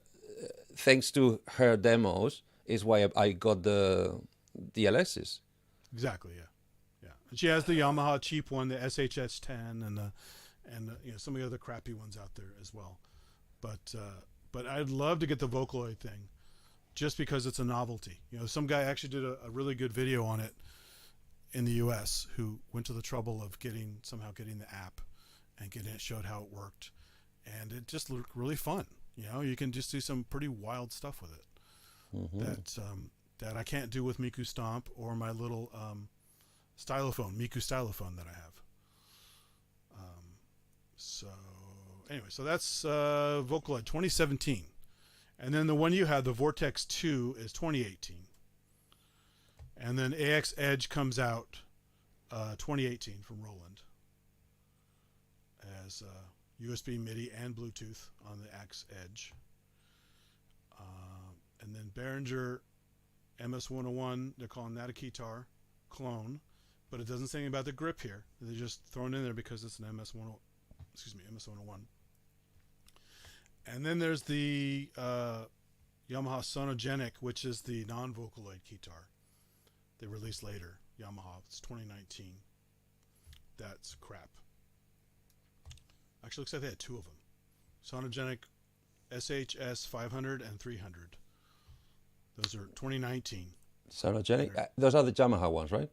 thanks to her demos is why I got the LSs. Exactly, yeah. And she has the Yamaha cheap one, the SHS10, and some of the other crappy ones out there as well. But I'd love to get the Vocaloid thing, just because it's a novelty. Some guy actually did a really good video on it in the U.S. who went to the trouble of getting the app and showed how it worked, and it just looked really fun. You can just do some pretty wild stuff with it that I can't do with Miku Stomp or my little Miku stylophone that I have. So that's Vocaloid 2017, and then the one you had, the Vortex 2, is 2018, and then AX Edge comes out 2018 from Roland as USB, MIDI, and Bluetooth on the AX Edge. And then Behringer MS-101, they're calling that a Keytar clone, but it doesn't say anything about the grip here. They're just throwing it in there because it's an MS-101. And then there's the Yamaha Sonogenic, which is the non-Vocaloid Keytar. They released later. Yamaha, it's 2019. That's crap. Actually, looks like they had two of them. Sonogenic SHS 500 and 300. Those are 2019. Sonogenic? Those are the Yamaha ones, right?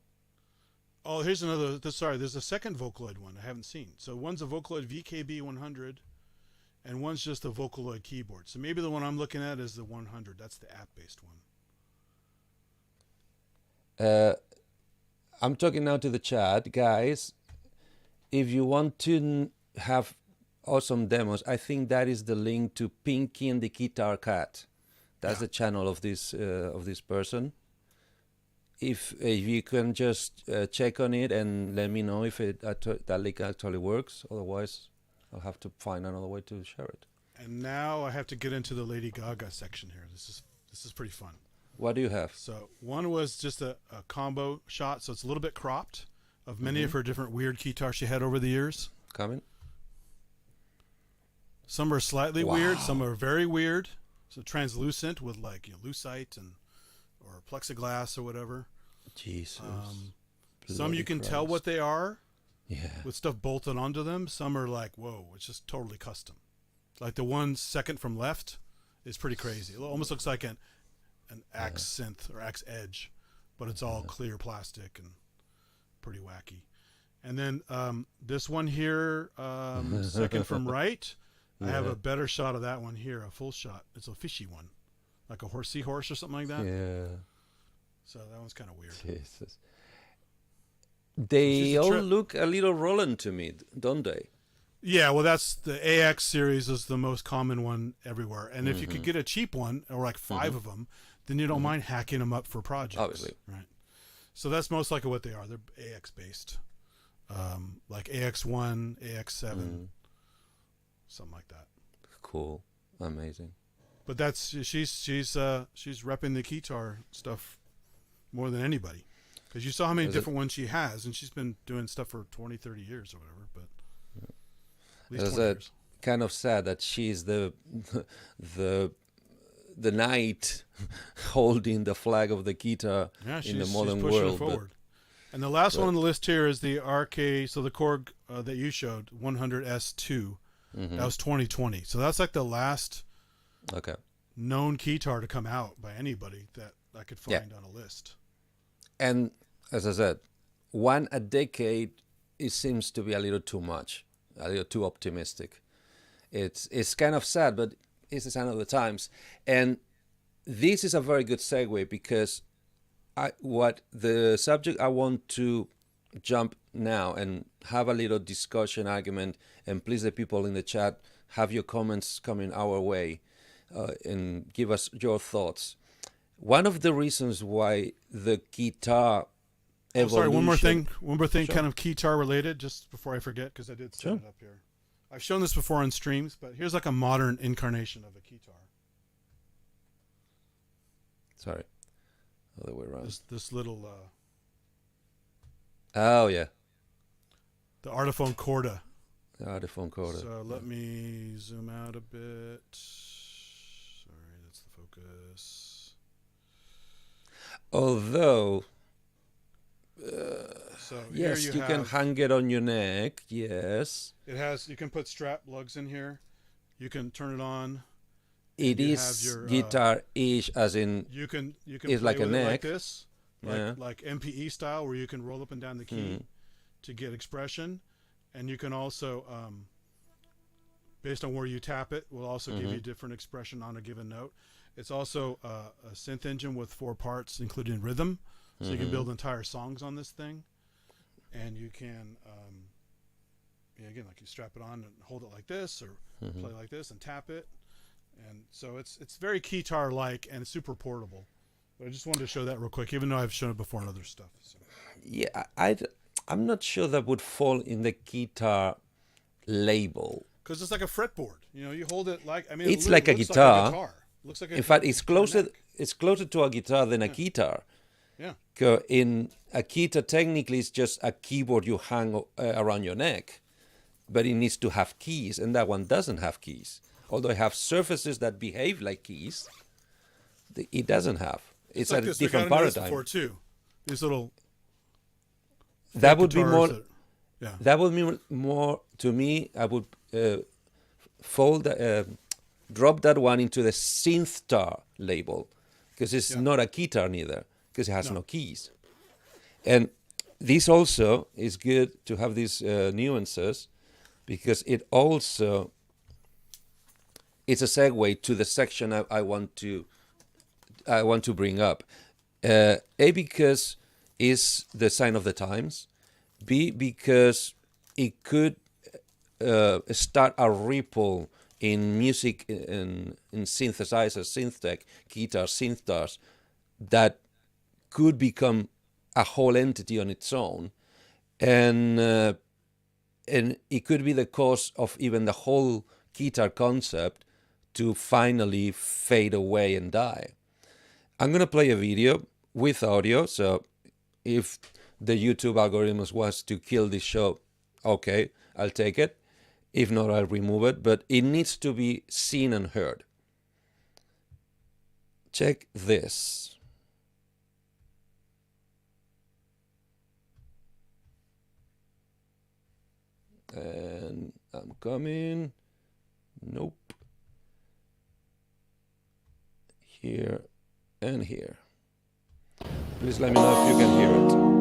Oh, here's another. There's a second Vocaloid one I haven't seen. So one's a Vocaloid VKB 100, and one's just a Vocaloid keyboard. So maybe the one I'm looking at is the 100. That's the app-based one. I'm talking now to the chat. Guys, if you want to have awesome demos, I think that is the link to Pinky and the Guitar Cat. That's the channel of this person. If you can just check on it and let me know if that link actually works. Otherwise, I'll have to find another way to share it. And now I have to get into the Lady Gaga section here. This is pretty fun. What do you have? So one was just a combo shot, so it's a little bit cropped, of many of her different weird guitars she had over the years. Coming. Some are slightly weird, some are very weird. So translucent with lucite or plexiglass or whatever. Jesus. Some you can tell what they are. Yeah. With stuff bolted onto them. Some are like, whoa, it's just totally custom. Like the one second from left is pretty crazy. It almost looks like an Axe Synth or Axe Edge, but it's all clear plastic and pretty wacky. And then this one here, second from right, I have a better shot of that one here, a full shot. It's a fishy one, like a seahorse or something like that. Yeah. So that one's kind of weird. Jesus. They all look a little Roland to me, don't they? Yeah, well, that's the AX series is the most common one everywhere. And if you could get a cheap one, or like 5 of them, then you don't mind hacking them up for projects. Obviously. Right. So that's most likely what they are. They're AX based. Like AX1, AX7, something like that. Cool. Amazing. But that's she's repping the Keytar stuff more than anybody. Because you saw how many different ones she has, and she's been doing stuff for 20, 30 years or whatever. But at least 20 years. Kind of sad that she's the knight holding the flag of the guitar in the modern world. Forward. And the last one on the list here is the RK, so the Korg that you showed, 100S2. That was 2020. So that's like the last known Keytar to come out by anybody that I could find on a list. And as I said, one a decade, it seems to be a little too much, a little too optimistic. It's kind of sad, but it's a sign of the times. And this is a very good segue, because what the subject I want to jump now and have a little discussion, argument, and please, the people in the chat, have your comments coming our way, and give us your thoughts. One of the reasons why the guitar evolution... sorry, one more thing, sure. Kind of Keytar related, just before I forget, because I did set it up here. I've shown this before on streams, but here's like a modern incarnation of a Keytar. Sorry, other way around. This little... oh, yeah. The Artiphone Corda. The Artiphone Corda. So let me zoom out a bit. Sorry, that's the focus. Although... so yes, you can hang it on your neck. Yes, it has. You can put strap lugs in here. You can turn it on. It is your, guitar-ish, as in you can it's like a neck, like this, like MPE style, where you can roll up and down the key to get expression, and you can also, based on where you tap it, will also give you different expression on a given note. It's also a synth engine with 4 parts, including rhythm. So you can build entire songs on this thing, and you can, again, like you strap it on and hold it like this, or play like this and tap it, and so it's very Keytar-like and super portable. But I just wanted to show that real quick, even though I've shown it before on other stuff. So. Yeah, I'm not sure that would fall in the Keytar label, because it's like a fretboard. You hold it like it's like a guitar. Looks like in fact, it's closer to a guitar than a Keytar. Yeah. In a Keytar, technically, it's just a keyboard you hang around your neck, but it needs to have keys, and that one doesn't have keys. Although it has surfaces that behave like keys, it doesn't have. It's like a different paradigm. Before too. These little. That would be more. That would mean more to me. I would drop that one into the Synth label, because it's not a Keytar neither, because it has no keys. And this also is good to have these nuances, because it also it's a segue to the section I want to bring up. A, because it's the sign of the times. B, because it could start a ripple in music, in synthesizers, synth tech, guitars, Synths, that could become a whole entity on its own, and it could be the cause of even the whole Keytar concept to finally fade away and die. I'm gonna play a video with audio, so if the YouTube algorithm wants to kill this show, okay, I'll take it. If not, I'll remove it, but it needs to be seen and heard. Check this. And I'm coming. Nope. Here and here. Please let me know if you can hear it.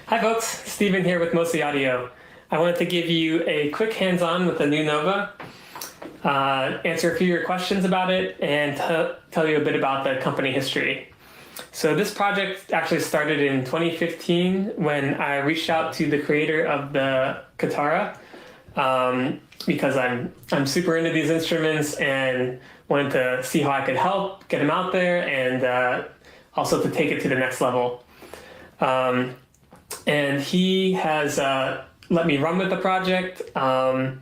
Hi folks, Steven here with Mostly Audio. I wanted to give you a quick hands-on with the new Nova, answer a few of your questions about it, and tell you a bit about the company history. So this project actually started in 2015 when I reached out to the creator of the Keytara, because I'm super into these instruments and wanted to see how I could help get them out there, and also to take it to the next level. And he has let me run with the project. I've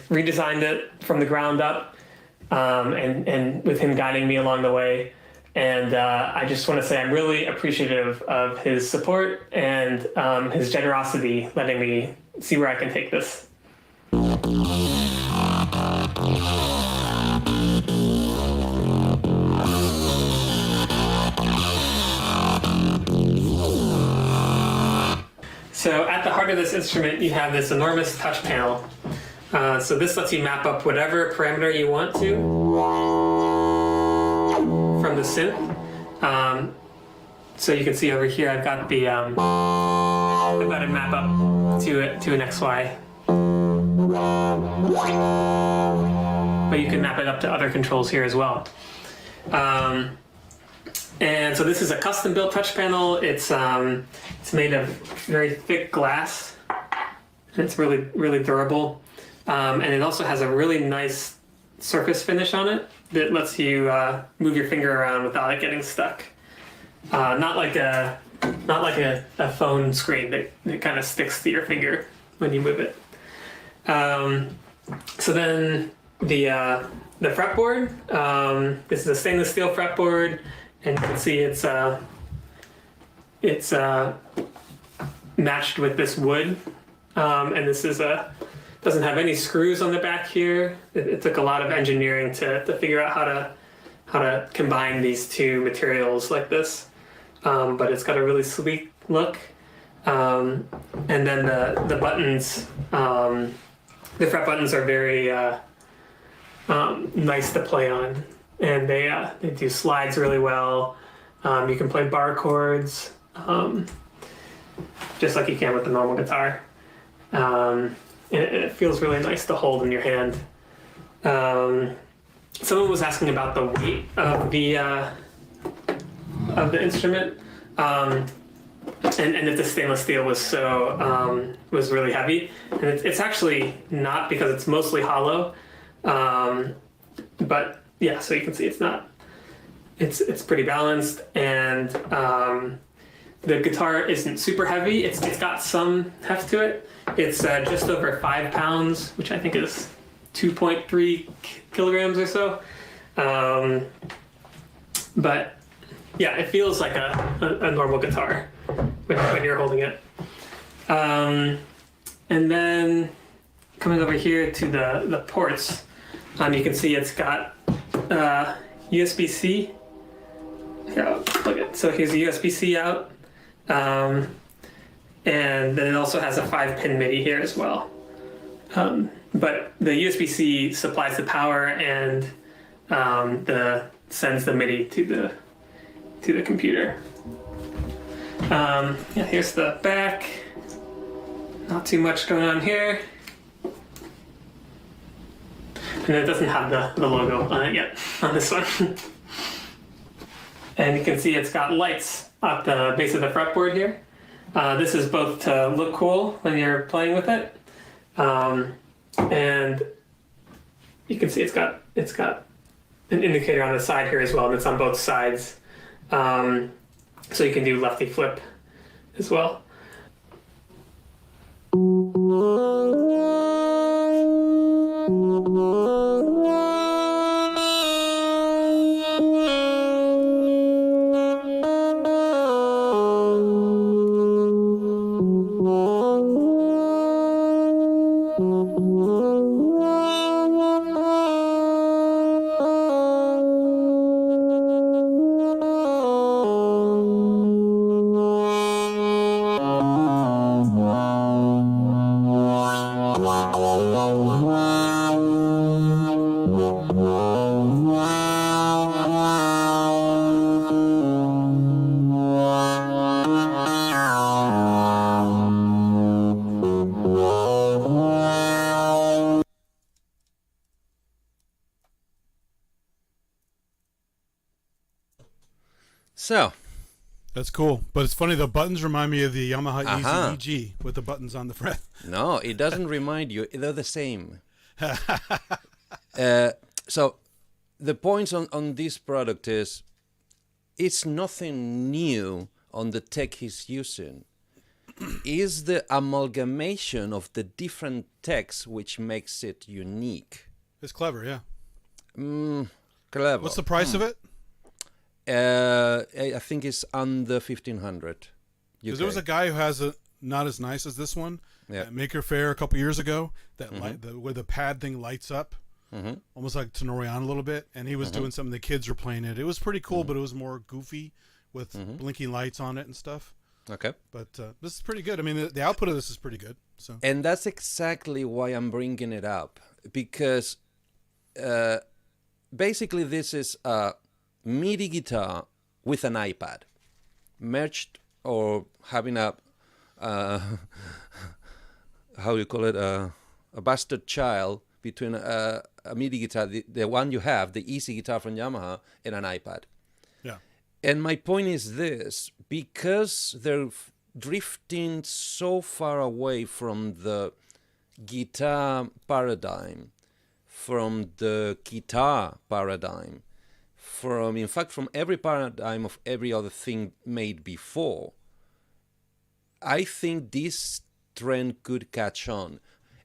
redesigned it from the ground up, and with him guiding me along the way. And I just want to say I'm really appreciative of his support and his generosity, letting me see where I can take this. So at the heart of this instrument, you have this enormous touch panel. So this lets you map up whatever parameter you want to from the synth. So you can see over here, I've got the I've got it map up to an XY. But you can map it up to other controls here as well. And so this is a custom-built touch panel. It's made of very thick glass. It's really, really durable. And it also has a really nice surface finish on it that lets you move your finger around without it getting stuck. Not like a phone screen that kind of sticks to your finger when you move it. So then the fretboard. This is a stainless steel fretboard, and you can see it's matched with this wood. And this is doesn't have any screws on the back here. It took a lot of engineering to figure out how to combine these two materials like this. But it's got a really sleek look. And then the buttons, the fret buttons are very nice to play on, and they do slides really well. You can play bar chords, just like you can with the normal guitar. It feels really nice to hold in your hand. Someone was asking about the weight of the instrument, and if the stainless steel was was really heavy. And it's actually not, because it's mostly hollow. But yeah, so you can see it's not. It's pretty balanced, and the guitar isn't super heavy. It's got some heft to it. It's just over 5 pounds, which I think is 2.3 kilograms or so. But yeah, it feels like a normal guitar when you're holding it. And then coming over here to the ports, you can see it's got USB-C. Here, I'll plug it. So here's a USB-C out. And then it also has a 5-pin MIDI here as well. But the USB-C supplies the power and sends the MIDI to the computer. Yeah, here's the back. Not too much going on here. And it doesn't have the logo on it yet, on this one. And you can see it's got lights at the base of the fretboard here. This is both to look cool when you're playing with it, and you can see it's got an indicator on the side here as well, and it's on both sides, so you can do lefty flip as well. So that's cool, but it's funny. The buttons remind me of the Yamaha Easy EG with the buttons on the fret. No, it doesn't remind you. They're the same. So the points on this product is it's nothing new on the tech he's using. Is the amalgamation of the different techs which makes it unique. It's clever, yeah. Clever. What's the price of it? I think it's under 1,500. Because there was a guy who has a not as nice as this one at Maker Faire a couple years ago. That where the pad thing lights up, almost like Tenorian a little bit. And he was doing something. The kids were playing it. It was pretty cool, but it was more goofy with blinking lights on it and stuff. Okay. But this is pretty good. I mean, the output of this is pretty good. So. And that's exactly why I'm bringing it up, because basically this is a MIDI guitar with an iPad merged, or having a how do you call it, a bastard child between a MIDI guitar, the one you have, the easy guitar from Yamaha, and an iPad. Yeah. And my point is this: because they're drifting so far away from the guitar paradigm, from the guitar paradigm, in fact, from every paradigm of every other thing made before, I think this trend could catch on.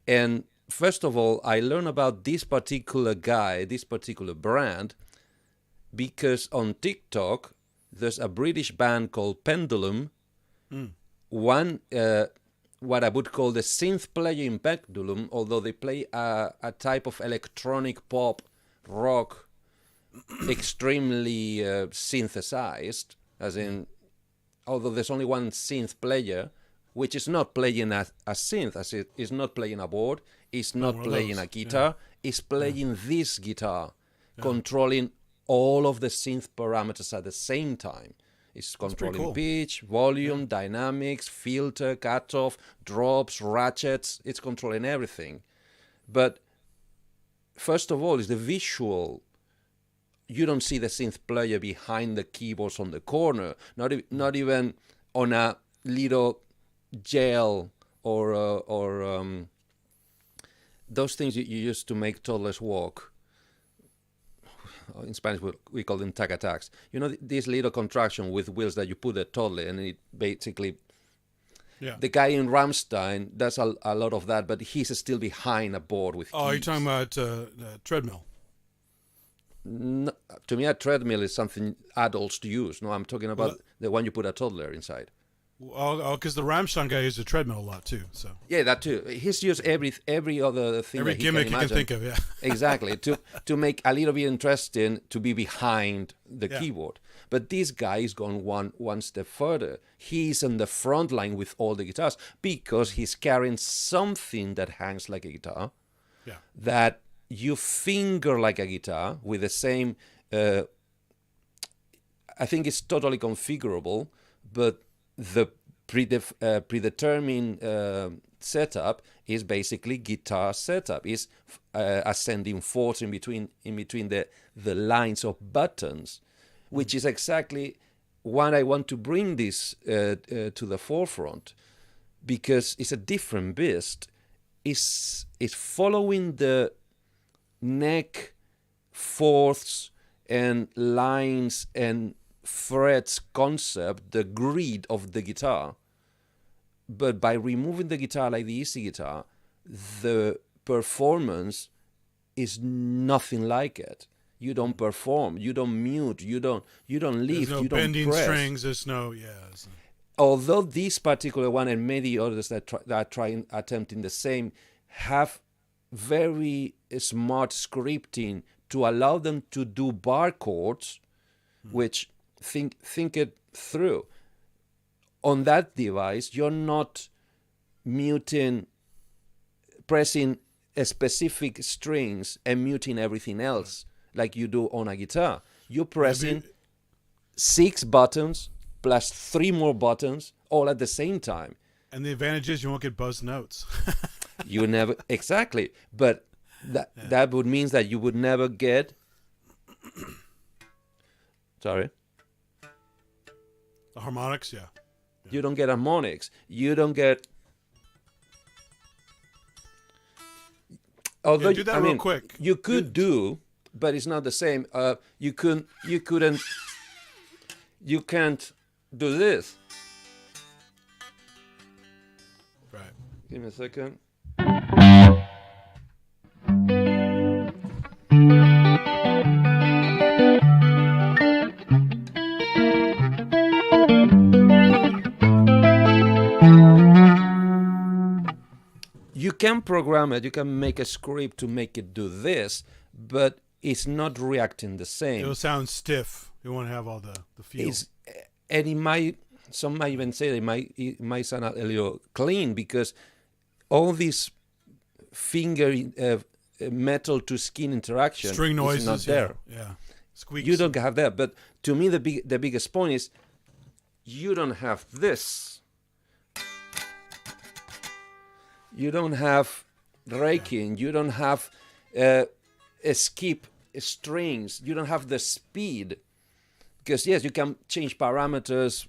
And first of all, I learned about this particular guy, this particular brand, because on TikTok, there's a British band called Pendulum. One, what I would call the synth player in Pendulum, although they play a type of electronic pop rock, extremely synthesized, as in, although there's only one synth player, which is not playing a synth, as it is not playing a board, it's not playing a guitar, it's playing this guitar, controlling all of the synth parameters at the same time. It's controlling pitch, volume, dynamics, filter, cutoff, drops, ratchets. It's controlling everything. But first of all, is the visual. You don't see the synth player behind the keyboards on the corner, not even on a little gel or those things you use to make toddlers walk. In Spanish, we call them tac-a-tacs. You know, this little contraction with wheels that you put a toddler, and it basically... Yeah. The guy in Rammstein does a lot of that, but he's still behind a board with keys. Oh, you're talking about treadmill? No, to me, a treadmill is something adults use. No, I'm talking about the one you put a toddler inside. Oh, because the Rammstein guy used a treadmill a lot too. So yeah, that too. He's used every other thing. Every that gimmick he you can think of, yeah. Exactly, to make a little bit interesting to be behind the keyboard. But this guy is gone one step further. He's on the front line with all the guitars because he's carrying something that hangs like a guitar. Yeah. That you finger like a guitar with the same. I think it's totally configurable, but the predetermined setup is basically guitar setup. Is ascending force in between the lines of buttons, which is exactly what I want to bring this to the forefront, because it's a different beast. It's following the neck, fourths, and lines and frets concept, the grid of the guitar, but by removing the guitar like the easy guitar, the performance is nothing like it. You don't perform, you don't mute, you don't lift, there's no you don't bending press. strings. There's no Although this particular one and many others that are trying attempting the same have very smart scripting to allow them to do bar chords, which think it through. On that device, you're not pressing a specific strings and muting everything else like you do on a guitar. You're pressing 6 buttons plus 3 more buttons all at the same time. And the advantage is you won't get buzzed notes. You never, exactly. But that would mean that you would never get, sorry? The harmonics, yeah. You don't get harmonics. You don't get. Although do that real quick. You could do, but it's not the same. You couldn't. You can't do this. Right. Give me a second. You can program it, you can make a script to make it do this, but it's not reacting the same. It'll sound stiff. You won't have all the feel. And some might even say it might sound a little clean, because all these finger metal to skin interaction string noises is not there. Yeah. Squeaks. You don't have that. But to me, the biggest point is you don't have this. You don't have raking. You don't have skip strings. You don't have the speed. Because yes, you can change parameters,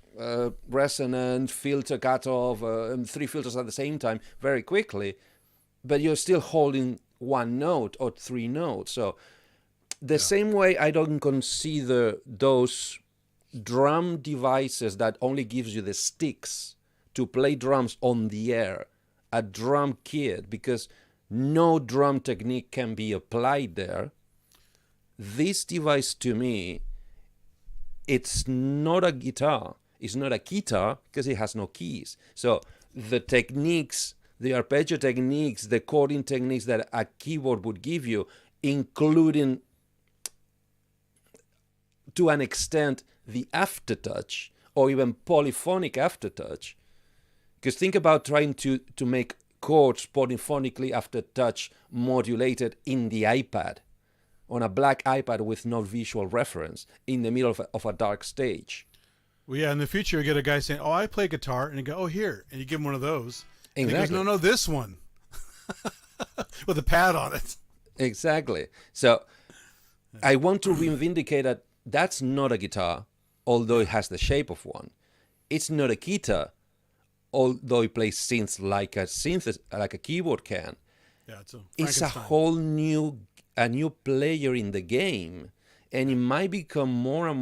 resonant, filter, cutoff, 3 filters at the same time very quickly, but you're still holding one note or 3 notes. So the same way I don't consider those drum devices that only gives you the sticks to play drums on the air a drum kit, because no drum technique can be applied there. This device, to me, it's not a guitar. It's not a keytar because it has no keys. So the techniques, the arpeggio techniques, the chording techniques that a keyboard would give you, including, to an extent, the aftertouch or even polyphonic aftertouch. Because think about trying to make chords polyphonically aftertouch modulated in the iPad, on a black iPad with no visual reference, in the middle of a dark stage. Well, yeah, in the future, you get a guy saying, "Oh, I play guitar," and you go, "Oh, here," and you give him one of those. Exactly. And he goes, "No, this one," with a pad on it. Exactly. So I want to vindicate that that's not a guitar, although it has the shape of one. It's not a keytar, although it plays synths like a keyboard can. Yeah, it's a whole new player in the game, and it might become more and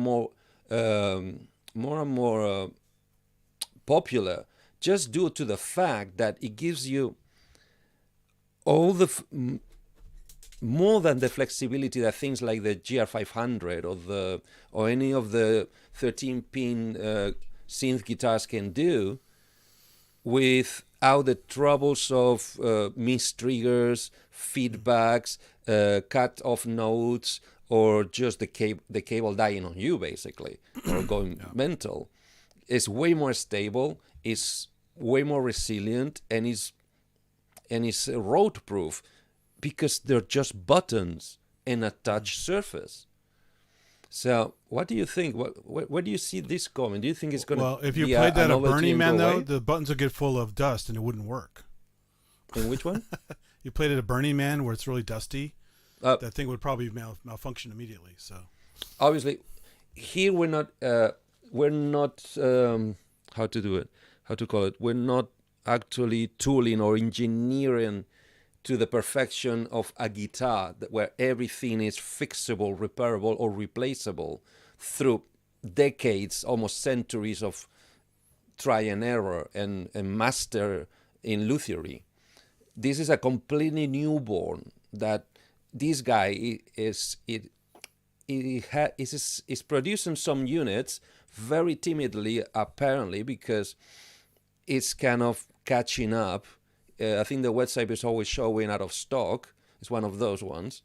more popular just due to the fact that it gives you all the more than the flexibility that things like the GR500 or any of the 13-pin synth guitars can do, without the troubles of mistriggers, feedbacks, cut off notes, or just the cable dying on you, basically, or going mental. It's way more stable, it's way more resilient, and it's road proof, because they're just buttons and a touch surface. So, what do you think? Where do you see this coming? Do you think it's going to? Well, if you played that at Burning Man, though, the buttons would get full of dust and it wouldn't work. In which one? You played it at Burning Man, where it's really dusty. That thing would probably malfunction immediately. So, obviously, here we're not how to call it. We're not actually tooling or engineering to the perfection of a guitar, where everything is fixable, repairable, or replaceable through decades, almost centuries of try and error and master in luthiery. This is a completely newborn that this guy is producing some units very timidly, apparently, because it's kind of catching up. I think the website is always showing out of stock. It's one of those ones.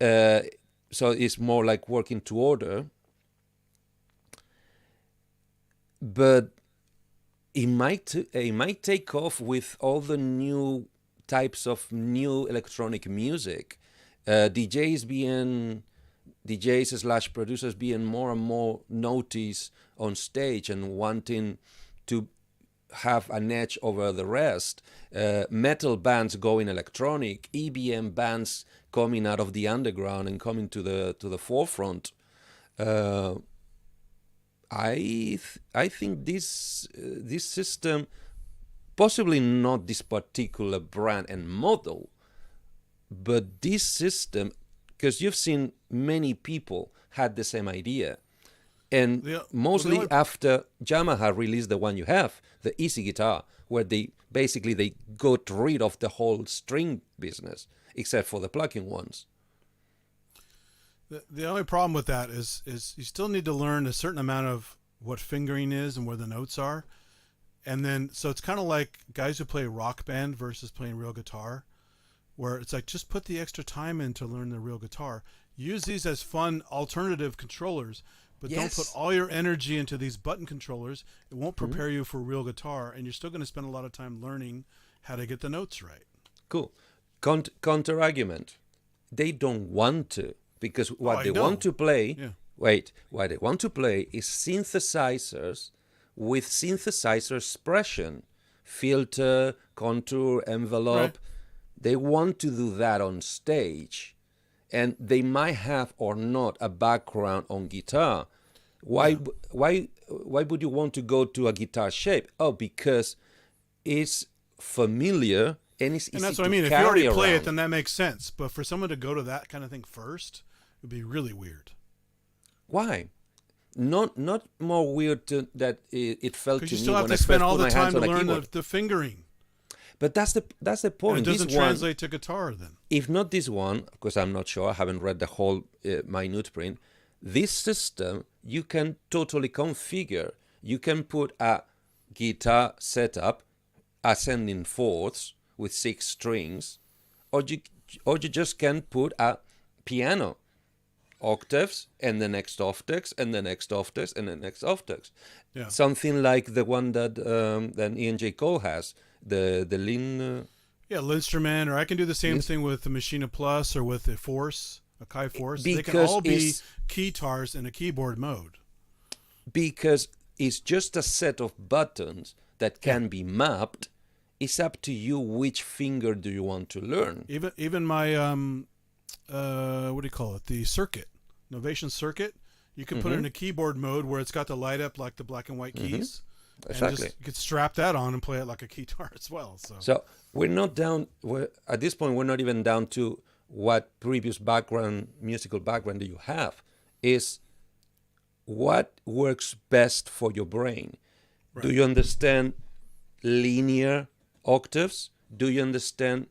So it's more like working to order. But it might take off with all the new types of new electronic music. DJs/producers being more and more noticed on stage and wanting to have an edge over the rest. Metal bands going electronic, EBM bands coming out of the underground and coming to the forefront. I think this system, possibly not this particular brand and model, but this system, because you've seen many people had the same idea. And mostly after Yamaha released the one you have, the Easy Guitar, where they got rid of the whole string business, except for the plug-in ones. The only problem with that is you still need to learn a certain amount of what fingering is and where the notes are. And then, so it's kind of like guys who play rock band versus playing real guitar, where it's like, just put the extra time in to learn the real guitar. Use these as fun alternative controllers, But don't put all your energy into these button controllers. It won't prepare you for real guitar, and you're still going to spend a lot of time learning how to get the notes right. Cool. Counter argument. They don't want to, because what they want to play. Yeah. What they want to play is synthesizers with synthesizer expression, filter, contour, envelope. Right. They want to do that on stage. And they might have or not a background on guitar. Why would you want to go to a guitar shape? Oh, because it's familiar and it's easy to carry around. And that's what I mean. If you already play it, then that makes sense. But for someone to go to that kind of thing first, it would be really weird. Why? Not more weird that it felt to me. Because you still have to spend all the time to learn the fingering. But that's the point. And it doesn't translate to guitar then. If not this one, because I'm not sure, I haven't read the whole minute print. This system you can totally configure. You can put a guitar setup, ascending fourths with 6 strings, or you just can put a piano, octaves and the next octaves and the next octaves and the next octaves. Yeah. Something like the one that Ian J. Cole has. The Lin... Linstrument, or I can do the same thing with the Machina Plus or with the Force, Akai Force. They can all be Keytars in a keyboard mode. Because it's just a set of buttons that can be mapped. It's up to you which finger do you want to learn. Even my, what do you call it? The circuit, Novation circuit. You can put it in a keyboard mode where it's got the light up like the black and white keys. Exactly. And just, you could strap that on and play it like a guitar as well. So we're not down. At this point, we're not even down to what previous musical background do you have. Is what works best for your brain. Right. Do you understand linear octaves? Do you understand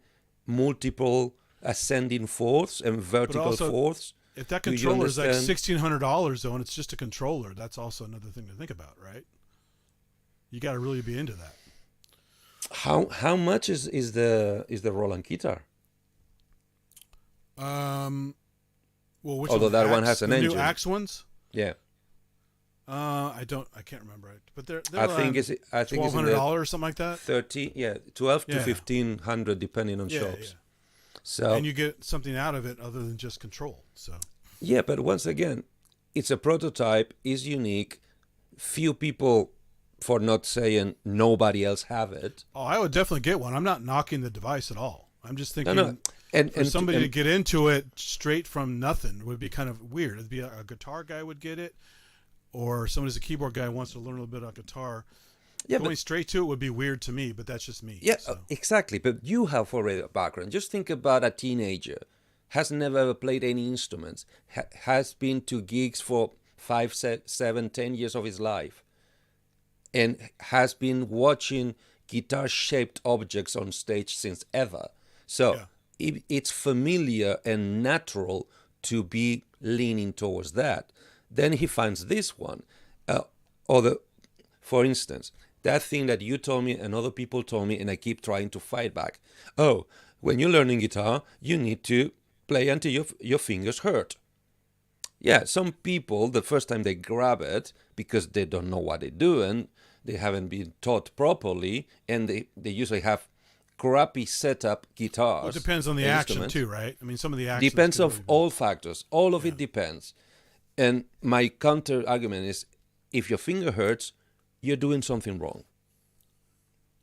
multiple ascending fourths and vertical fourths? If that controller is like $1,600 though, and it's just a controller, that's also another thing to think about, right? You got to really be into that. How much is the Roland guitar? Well, although that one has an engine. The new Axe ones? Yeah. I can't remember it, but they're I think it's $1,200 or something like that. 12 to 1,500 depending on shops. Yeah. So and you get something out of it other than just control. So yeah, but once again, it's a prototype, is unique. Few people, for not saying nobody else, have it. Oh, I would definitely get one. I'm not knocking the device at all. I'm just thinking for somebody to get into it straight from nothing would be kind of weird. It'd be a guitar guy would get it, or somebody who's a keyboard guy wants to learn a little bit about guitar. Yeah, going straight to it would be weird to me, but that's just me. Yeah, exactly. But you have already a background. Just think about a teenager, has never ever played any instruments, has been to gigs for 5, 7, 10 years of his life, and has been watching guitar-shaped objects on stage since ever. So it's familiar and natural to be leaning towards that. Then he finds this one. For instance, that thing that you told me and other people told me, and I keep trying to fight back. Oh, when you're learning guitar, you need to play until your fingers hurt. Yeah, some people, the first time they grab it, because they don't know what they're doing, they haven't been taught properly, and they usually have crappy setup guitars. Well, it depends on the action too, right? I mean, some of the action depends of all factors. All of it depends. And my counter argument is, if your finger hurts, you're doing something wrong.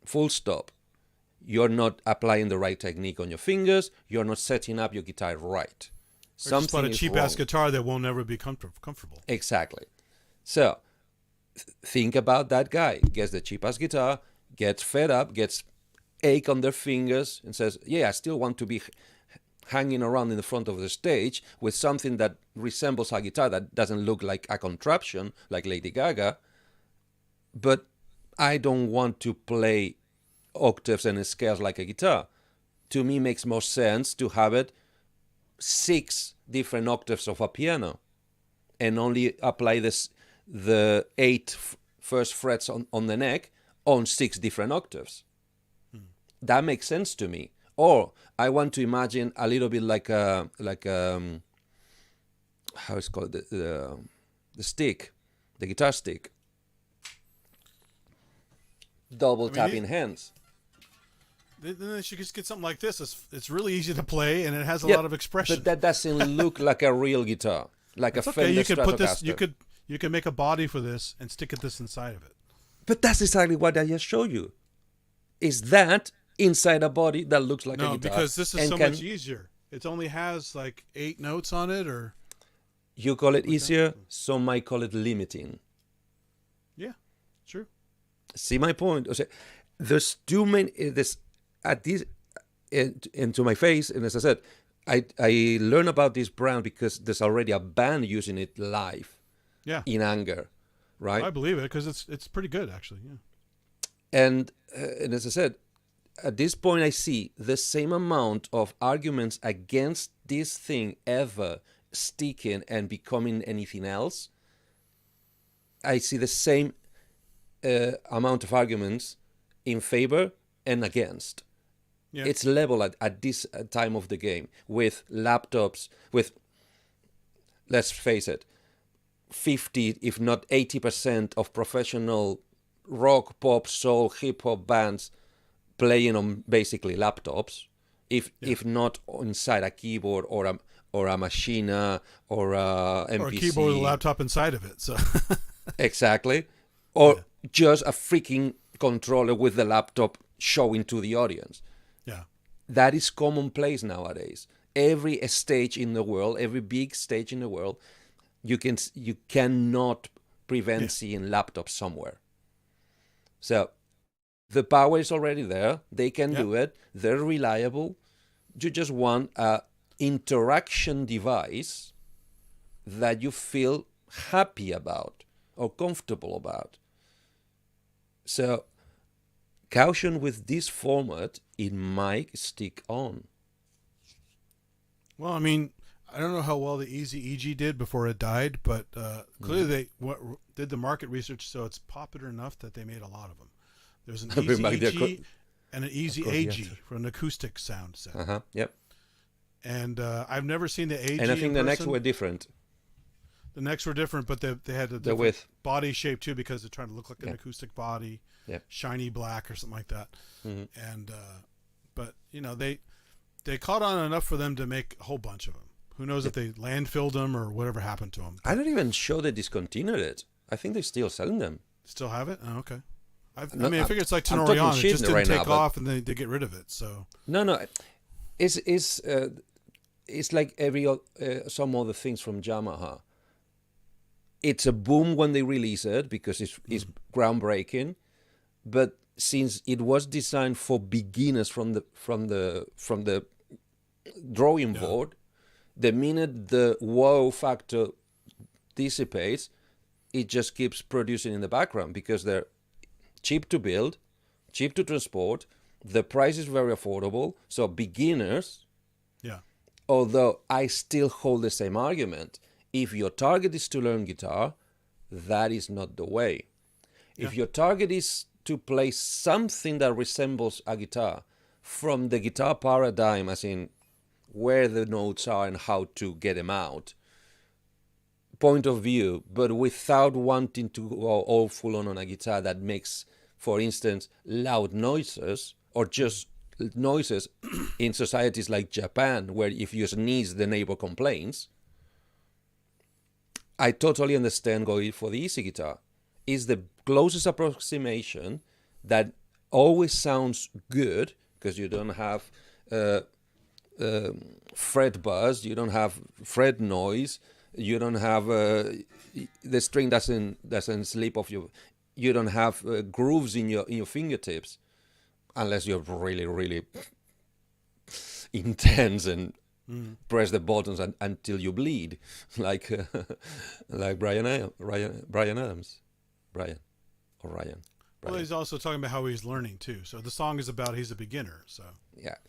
Full stop. You're not applying the right technique on your fingers. You're not setting up your guitar right. Something just bought a cheap-ass guitar that will never be comfortable. Exactly. So, think about that guy. Gets the cheap-ass guitar, gets fed up, gets ache on their fingers, and says, yeah, I still want to be hanging around in the front of the stage with something that resembles a guitar that doesn't look like a contraption, like Lady Gaga, but I don't want to play octaves and scales like a guitar. To me, it makes more sense to have it 6 different octaves of a piano and only apply the 8 first frets on the neck on 6 different octaves. That makes sense to me. Or I want to imagine a little bit like how it's called, stick, the guitar stick. Double tapping hands. Then they should just get something like this. It's really easy to play, and it has a lot of expression. But that doesn't look like a real guitar, like a Fender you could Stratocaster. put this. You could make a body for this and stick this inside of it. But that's exactly what I just showed you. Is that inside a body that looks like a guitar? No, because this is so much easier. It only has like 8 notes on it, or you call it easier. Some might call it limiting. Yeah, true. See my point? There's too many. At this, into my face, and as I said, I learned about this brand because there's already a band using it live. Yeah. In anger, right? I believe it because it's pretty good actually. Yeah. And as I said, at this point I see the same amount of arguments against this thing ever sticking and becoming anything else. I see the same amount of arguments in favor and against. Yeah. It's level at this time of the game with laptops, with, let's face it, 50, if not 80% of professional rock, pop, soul, hip-hop bands playing on basically laptops, if not inside a keyboard or a Machina or a MPC. Or a keyboard with a laptop inside of it. So exactly. Or just a freaking controller with the laptop showing to the audience. Yeah. That is commonplace nowadays. Every stage in the world, every big stage in the world, you cannot prevent seeing laptops somewhere. So the power is already there. They can do it. They're reliable. You just want an interaction device that you feel happy about or comfortable about. So caution with this format, it might stick on. Well, I mean, I don't know how well the Easy EG did before it died, but clearly they did the market research, so it's popular enough that they made a lot of them. There's an Easy EG and an Easy AG for an acoustic sound set. Yep. And I've never seen the AG. And I think the next were different. The necks were different, but they had a different body shape too because they're trying to look like an acoustic body, shiny black or something like that. Mm-hmm. And but you know they caught on enough for them to make a whole bunch of them. Who knows if they landfilled them or whatever happened to them? I'm not even sure they discontinued it. I think they're still selling them. Still have it? Oh, okay. I figure it's like Tenorian. It just didn't take off, and they get rid of it. So no, it's like some other things from Yamaha. It's a boom when they release it because it's groundbreaking, but since it was designed for beginners from the drawing board, the minute the wow factor dissipates, it just keeps producing in the background because they're cheap to build, cheap to transport, the price is very affordable, so beginners, although I still hold the same argument, if your target is to learn guitar, that is not the way. If your target is to play something that resembles a guitar from the guitar paradigm, as in where the notes are and how to get them out, point of view, but without wanting to go all full on a guitar that makes, for instance, loud noises or just noises in societies like Japan, where if you sneeze, the neighbor complains. I totally understand going for the easy guitar. It's the closest approximation that always sounds good because you don't have fret buzz, you don't have fret noise, you don't have the string doesn't slip off you don't have grooves in your fingertips, unless you're really really intense and press the buttons until you bleed, like Brian Adams. Well, he's also talking about how he's learning too. So the song is about he's a beginner. So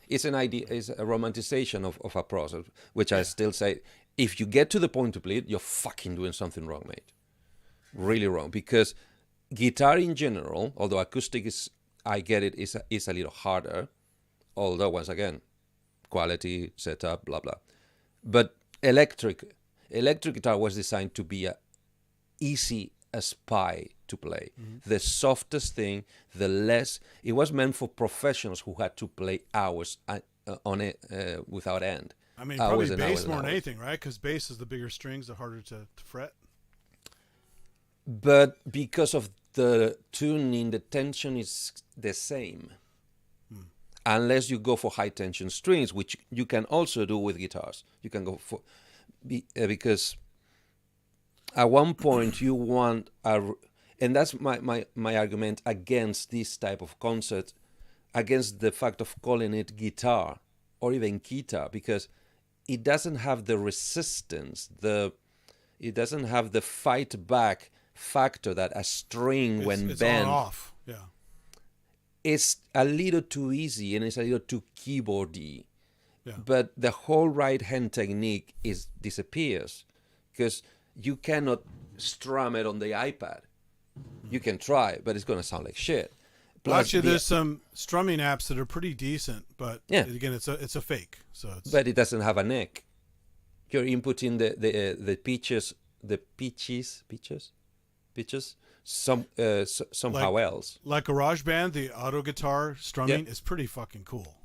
it's an idea, it's a romanticization of a process, which I still say, if you get to the point to bleed, you're fucking doing something wrong, mate. Really wrong, because guitar in general, although acoustic is, I get it, is a little harder. Although once again, quality, setup, blah blah. But electric guitar was designed to be easy as pie to play. The softest thing, the less. It was meant for professionals who had to play hours on it without end. I mean, probably bass more than anything, right? Because bass is the bigger strings, the harder to fret. But because of the tuning, the tension is the same. Unless you go for high tension strings, which you can also do with guitars. You can go for, because at one point you want and that's my argument against this type of concert, against the fact of calling it guitar or even keytar, because it doesn't have the resistance, it doesn't have the fight back factor that a string when it's bent. on off. Yeah. It's a little too easy and it's a little too keyboardy. Yeah. But the whole right hand technique disappears because you cannot strum it on the iPad. You can try, but it's going to sound like shit. Plus, actually, there's some strumming apps that are pretty decent, but again, it's a fake. But it doesn't have a neck. You're inputting the pitches somehow else. Like GarageBand, the auto guitar strumming is pretty fucking cool.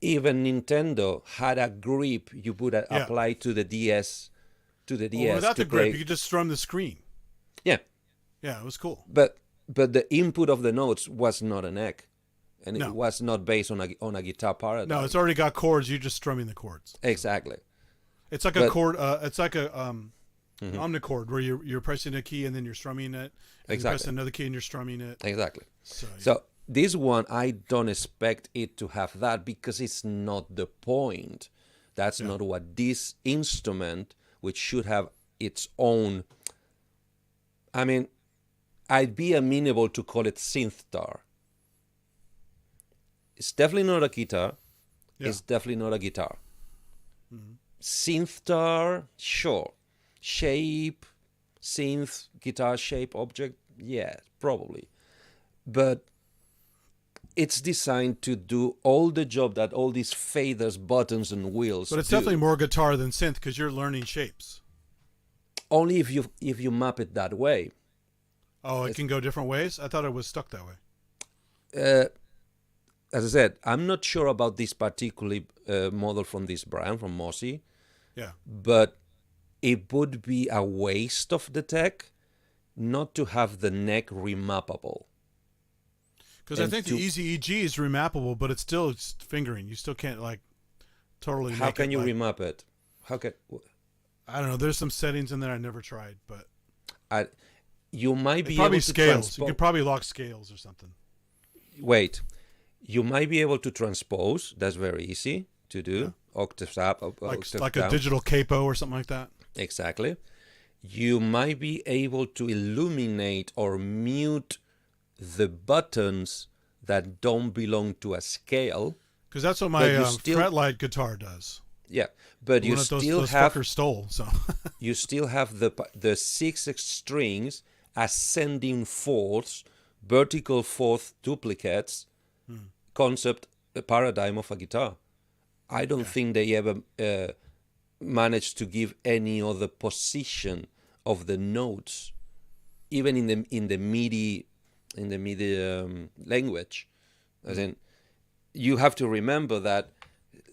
Even Nintendo had a grip you would apply to the DS. Without the grip, you could just strum the screen. Yeah. Yeah, it was cool. But the input of the notes was not a neck, and it was not based on a guitar paradigm. No, it's already got chords. You're just strumming the chords. Exactly. It's like a chord. It's like a omnichord where you're pressing a key and then you're strumming it. And you press another key and you're strumming it. Exactly. So this one, I don't expect it to have that because it's not the point. That's not what this instrument, which should have its own. I mean, I'd be amenable to call it synthtar. It's definitely not a guitar. Yeah. It's definitely not a guitar. Synthtar, sure. Shape, synth, guitar shape, object, yeah, probably. But it's designed to do all the job that all these faders, buttons, and wheels But it's definitely more guitar than synth because you're learning shapes. Only if you map it that way. Oh, it can go different ways? I thought it was stuck that way. As I said, I'm not sure about this particular model from this brand, from Mossy. Yeah. But it would be a waste of the tech not to have the neck remappable. Because I think the Easy EG is remappable, but it's still fingering. You still can't totally. How can you remap it? How can? I don't know. There's some settings in there I never tried, but you might be probably able to scales. You could probably lock scales or something. Wait, you might be able to transpose. That's very easy to do. Yeah. Octaves up, like a digital capo or something like that. Exactly. You might be able to illuminate or mute the buttons that don't belong to a scale. Because that's what my Fretlight guitar does. Yeah, but you still have fuckers stole. So you still have the 6 strings ascending fourths, vertical fourth duplicates concept paradigm of a guitar. I don't think they ever managed to give any other position of the notes, even in the MIDI language. As in, you have to remember that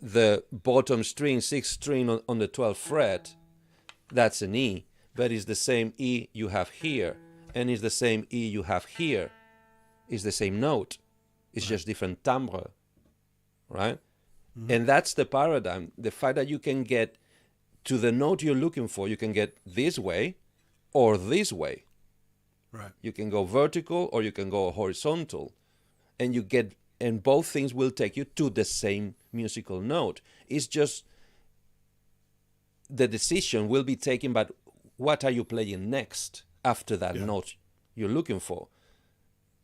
the bottom string, 6th string on the 12th fret, that's an E, but it's the same E you have here, and it's the same E you have here. It's the same note. It's just different timbre, right? And that's the paradigm. The fact that you can get to the note you're looking for, you can get this way or this way. Right. You can go vertical or you can go horizontal. And both things will take you to the same musical note. It's just the decision will be taken by what are you playing next after that note you're looking for.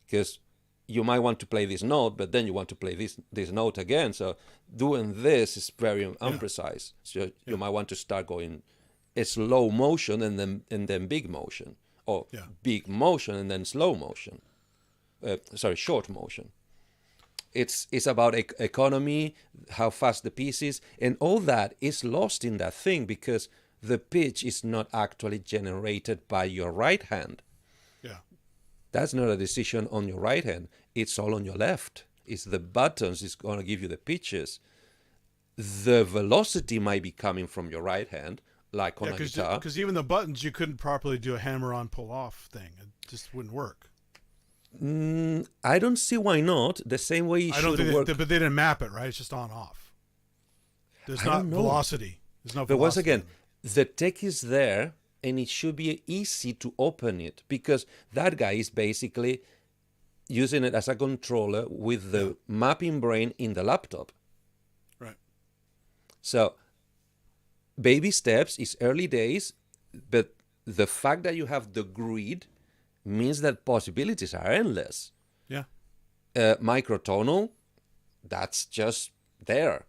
Because you might want to play this note, but then you want to play this note again. So doing this is very imprecise. So you might want to start going a slow motion and then big motion, or big motion and then slow motion. Short motion. It's about economy, how fast the piece is, and all that is lost in that thing because the pitch is not actually generated by your right hand. Yeah. That's not a decision on your right hand. It's all on your left. It's the buttons is going to give you the pitches. The velocity might be coming from your right hand, like on a guitar. Because even the buttons, you couldn't properly do a hammer-on, pull-off thing. It just wouldn't work. I don't see why not. The same way it should work. But they didn't map it, right? It's just on-off. There's not velocity. There's no velocity. But once again, the tech is there, and it should be easy to open it, because that guy is basically using it as a controller with the mapping brain in the laptop. Right. So, baby steps is early days, but the fact that you have the grid means that possibilities are endless. Yeah. Microtonal, that's just there.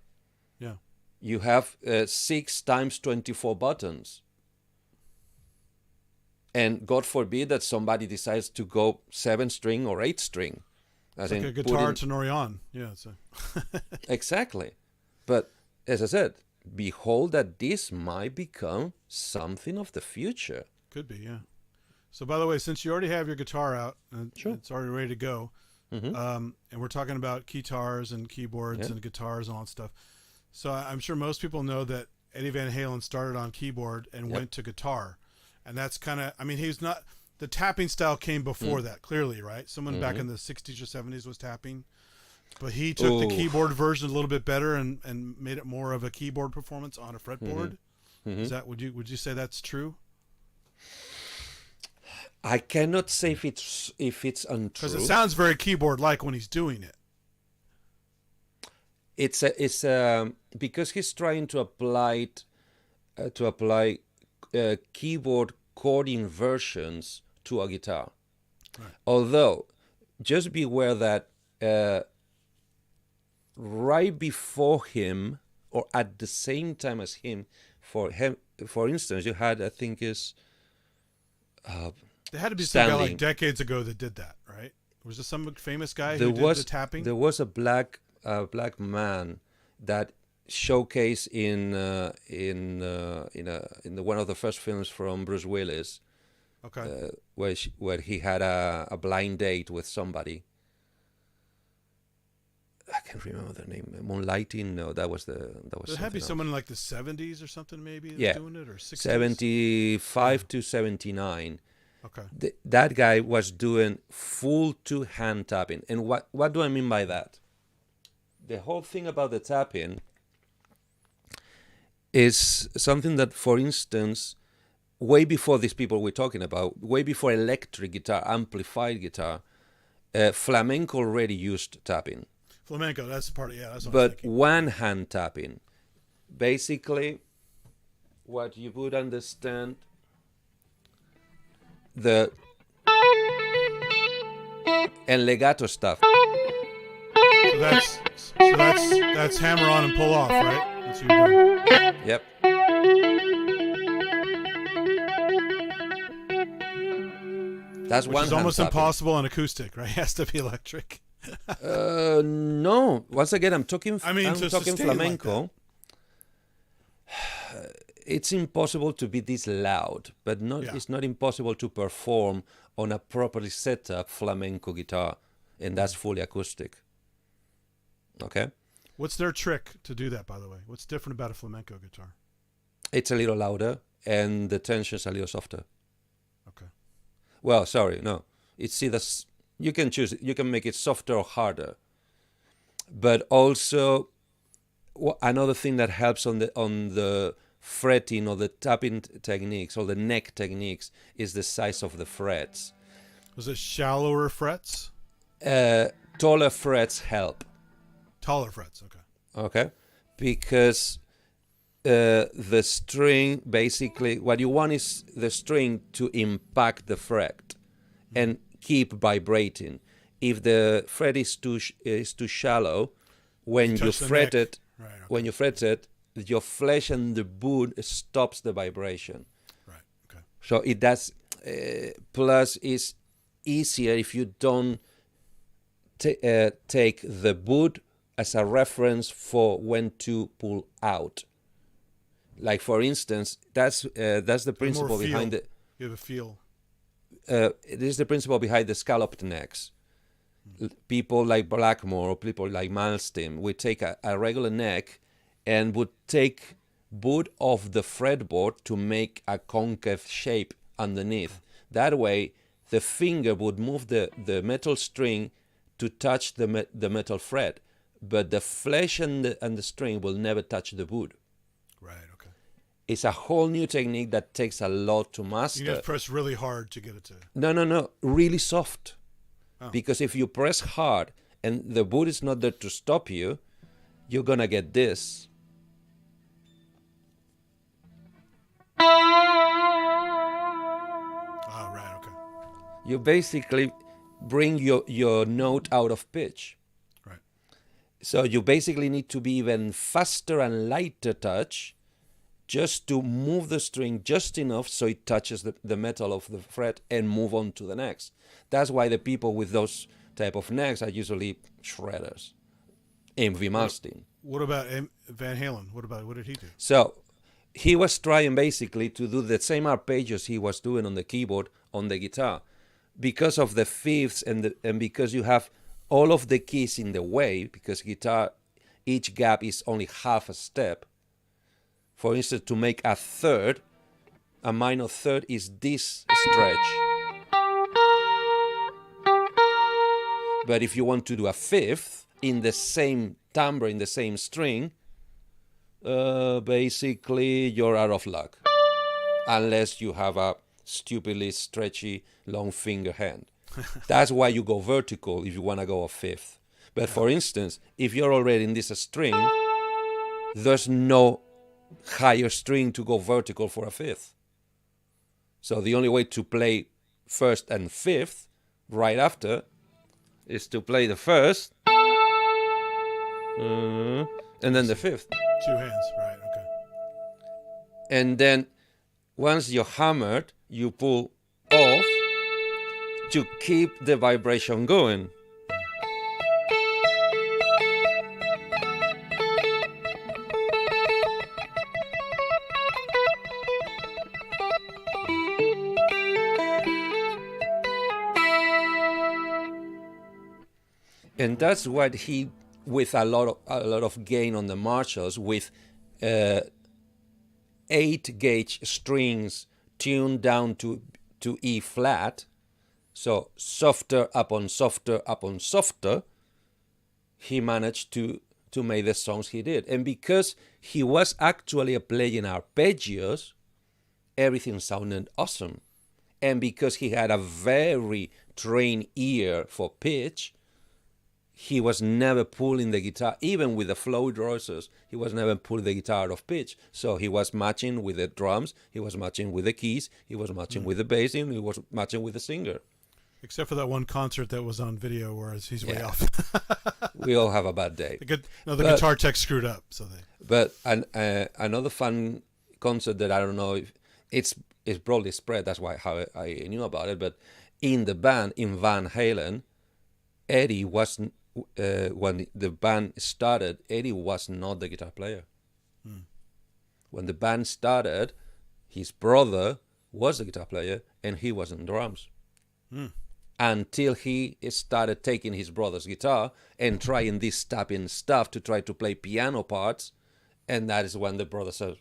Yeah. You have 6 times 24 buttons. And God forbid that somebody decides to go 7-string or 8-string. It's like a guitar tenorion. Yeah. Exactly. But as I said, behold that this might become something of the future. Could be, yeah. So, by the way, since you already have your guitar out, and it's already ready to go, and we're talking about keytars and keyboards and guitars and all that stuff. So I'm sure most people know that Eddie Van Halen started on keyboard and went to guitar. And that's kind of, I mean, he's not, the tapping style came before that, clearly, right? Someone back in the 60s or 70s was tapping. But he took the keyboard version a little bit better and made it more of a keyboard performance on a fretboard. Is that, would you say that's true? I cannot say if it's untrue. Because it sounds very keyboard-like when he's doing it. It's because he's trying to apply keyboard chord inversions to a guitar. Right. Although, just beware that right before him or at the same time as him, for instance, you had, I think is. There had to be some guy like decades ago that did that, right? Was there some famous guy who did the tapping? There was a black man that showcased in one of the first films from Bruce Willis. Okay. Where he had a blind date with somebody. I can't remember the name. Moonlighting? No, that was. There had to be someone in like the 70s or something, maybe. Doing it, or 60s. 75 to 79. Okay. That guy was doing full 2-hand tapping, and what do I mean by that? The whole thing about the tapping is something that, for instance, way before these people we're talking about, way before electric guitar, amplified guitar, flamenco already used tapping. Flamenco, that's part of, that's what but one-hand tapping. Basically, what you would understand, the and legato stuff. So that's hammer on and pull off, right? That's what you're doing. Yep. That's Which is almost impossible on acoustic, right? It has to be electric. No. Once again, I'm talking flamenco. Like it's impossible to be this loud, but it's not impossible to perform on a properly set up flamenco guitar, and that's fully acoustic. Okay? What's their trick to do that, by the way? What's different about a flamenco guitar? It's a little louder, and the tension's a little softer. Okay. Well, sorry, no. It's either you can choose. You can make it softer or harder. But also, another thing that helps on the fretting or the tapping techniques or the neck techniques is the size of the frets. Was it shallower frets? Taller frets help. Taller frets, okay. Okay, because the string, basically, what you want is the string to impact the fret and keep vibrating. If the fret is too shallow, when you fret it, when you fret it, your flesh and the wood stops the vibration. Right. Okay. So it does. Plus, it's easier if you don't take the wood as a reference for when to pull out. Like for instance, that's the principle behind it. You have a feel. It is the principle behind the scalloped necks. People like Blackmore or people like Malmsteen would take a regular neck and would take wood off the fretboard to make a concave shape underneath. That way, the finger would move the metal string to touch the metal fret, but the flesh and the string will never touch the wood. Right, okay. It's a whole new technique that takes a lot to master. You have to press really hard to get it to... No. Really soft. Oh. Because if you press hard and the wood is not there to stop you, you're going to get this. Ah, right, okay. You basically bring your note out of pitch. Right. So you basically need to be even faster and lighter touch just to move the string just enough so it touches the metal of the fret and move on to the next. That's why the people with those type of necks are usually shredders. M.V. Malmsteen. What about Van Halen? What did he do? So he was trying basically to do the same arpeggios he was doing on the keyboard on the guitar. Because of the fifths and because you have all of the keys in the way, because guitar, each gap is only half a step. For instance, to make a third, a minor third is this stretch. But if you want to do a fifth in the same timbre, in the same string, basically you're out of luck. Unless you have a stupidly stretchy long finger hand. That's why you go vertical if you want to go a fifth. But for instance, if you're already in this string, there's no higher string to go vertical for a fifth. So the only way to play first and fifth right after is to play the first and then the fifth. Two hands, right, okay. And then once you're hammered, you pull off to keep the vibration going. And that's what he, with a lot of gain on the Marshalls, with 8-gauge strings tuned down to E flat, so softer upon softer upon softer, he managed to make the songs he did. And because he was actually playing arpeggios, everything sounded awesome. And because he had a very trained ear for pitch, he was never pulling the guitar, even with the Floyd Rossers, he was never pulling the guitar out of pitch. So he was matching with the drums, he was matching with the keys, he was matching with the bass, and he was matching with the singer. Except for that one concert that was on video where he's way off. We all have a bad day. The guitar tech screwed up. But another fun concert that I don't know if it's broadly spread, that's why how I knew about it, but in the band, in Van Halen, Eddie wasn't, when the band started, Eddie was not the guitar player. When the band started, his brother was the guitar player and he was on drums. Until he started taking his brother's guitar and trying this tapping stuff to try to play piano parts. And that is when the brother says,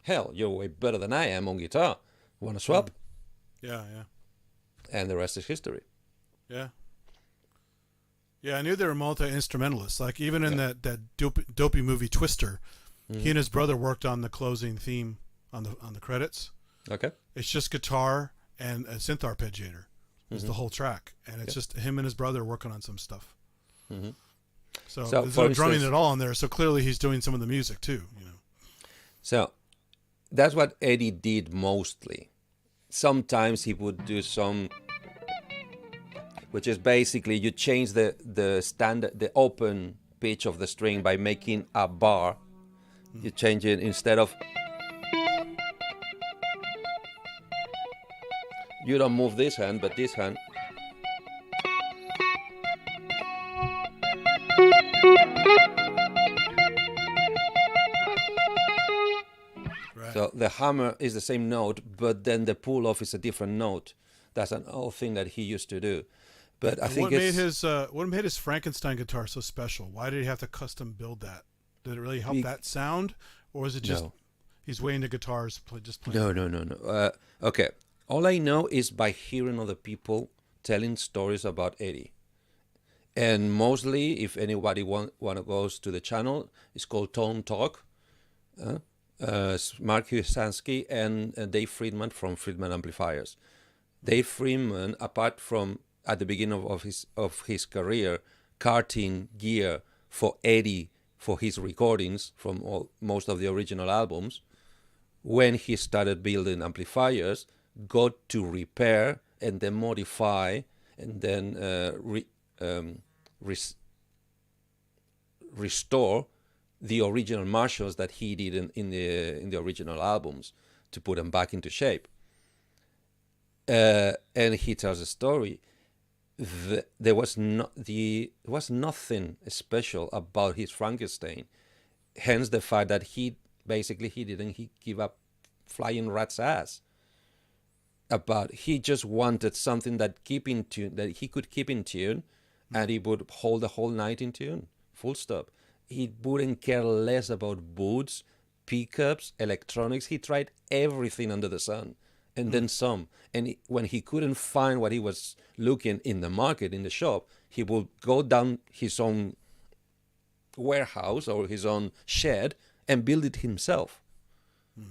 hell, you're way better than I am on guitar. Want to swap? Yeah. And the rest is history. Yeah. Yeah, I knew they were multi-instrumentalists. Like even in that dopey movie Twister, he and his brother worked on the closing theme on the credits. Okay. It's just guitar and a synth arpeggiator. Is the whole track, and it's just him and his brother working on some stuff. So there's no drumming at all on there. So clearly he's doing some of the music too. So that's what Eddie did mostly. Sometimes he would do some, which is basically you change the standard, the open pitch of the string by making a bar. You change it instead of. You don't move this hand, but this hand. Right. Right. So the hammer is the same note, but then the pull off is a different note. That's an old thing that he used to do. But I think what made his Frankenstein guitar so special? Why did he have to custom build that? Did it really help that sound, or was it just he's way into guitars, just playing? No. Okay, all I know is by hearing other people telling stories about Eddie, and mostly, if anybody want to goes to the channel, it's called Tone Talk. Mark Husansky and Dave Friedman from Friedman Amplifiers. Dave Friedman, apart from at the beginning of his career, carting gear for Eddie for his recordings from most of the original albums, when he started building amplifiers, got to repair and then modify and then restore the original Marshalls that he did in the original albums to put them back into shape. And he tells a story. There was nothing special about his Frankenstein. Hence the fact that he didn't give up flying rat's ass. He just wanted something that he could keep in tune, and he would hold the whole night in tune. Full stop. He wouldn't care less about boots, pickups, electronics. He tried everything under the sun, and then some. And when he couldn't find what he was looking in the market, in the shop, he would go down his own warehouse or his own shed and build it himself.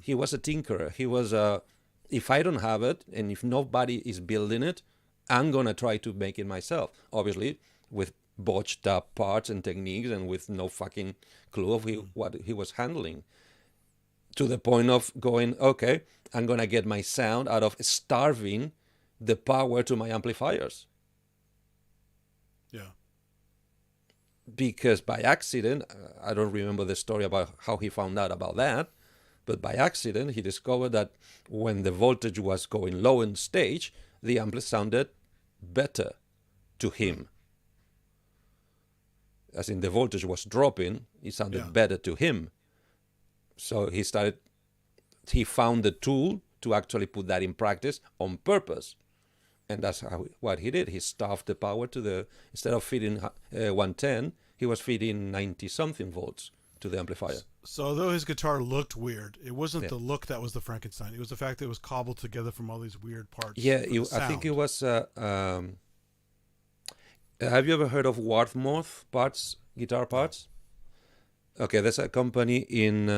He was a tinkerer. He was if I don't have it, and if nobody is building it, I'm going to try to make it myself. Obviously, with botched up parts and techniques and with no fucking clue of what he was handling. To the point of going, okay, I'm going to get my sound out of starving the power to my amplifiers. Yeah. Because by accident, I don't remember the story about how he found out about that, but by accident, he discovered that when the voltage was going low in stage, the ampli sounded better to him. As in the voltage was dropping, it sounded better to him. So he found the tool to actually put that in practice on purpose. And that's what he did. He starved the power instead of feeding 110, he was feeding 90-something volts to the amplifier. So although his guitar looked weird, it wasn't the look that was the Frankenstein. It was the fact that it was cobbled together from all these weird parts. Yeah, I think it was... have you ever heard of Warthmoth parts, guitar parts? Okay, there's a company in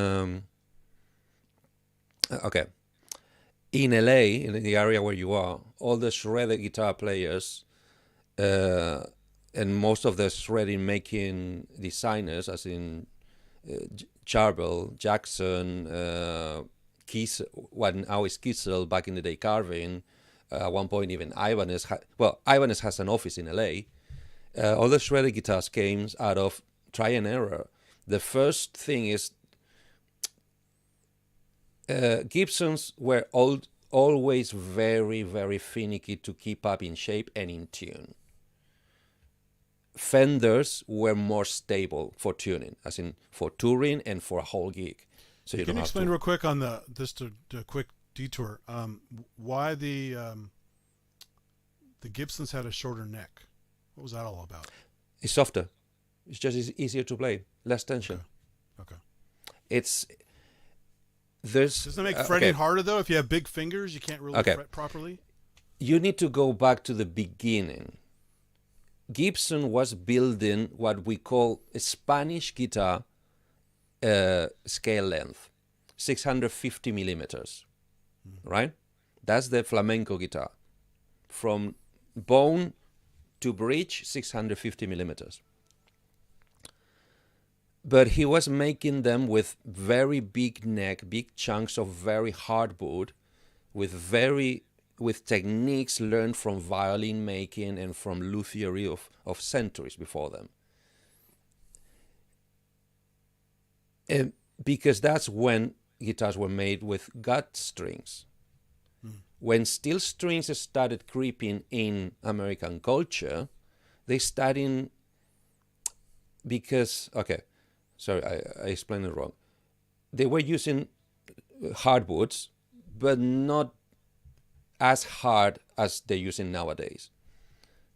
in LA, in the area where you are. All the shredded guitar players and most of the shredding making designers, as in Charbel, Jackson, Kiesel, what now is Kiesel, back in the day Carvin, at one point even Ibanez. Ibanez has an office in LA. All the shredded guitars came out of try and error. The first thing is Gibsons were always very, very finicky to keep up in shape and in tune. Fenders were more stable for tuning, as in for touring and for a whole gig. So you can you explain real quick on just a quick detour, why the Gibsons had a shorter neck? What was that all about? It's softer. It's just easier to play, less tension. Okay. Doesn't it make fretting harder though? If you have big fingers, you can't really fret properly. You need to go back to the beginning. Gibson was building what we call a Spanish guitar scale length, 650 millimeters, right? That's the flamenco guitar. From bone to bridge, 650 millimeters. But he was making them with very big neck, big chunks of very hard wood, with techniques learned from violin making and from luthiery of centuries before them. And because that's when guitars were made with gut strings. When steel strings started creeping in American culture, they started because, I explained it wrong. They were using hardwoods, but not as hard as they're using nowadays.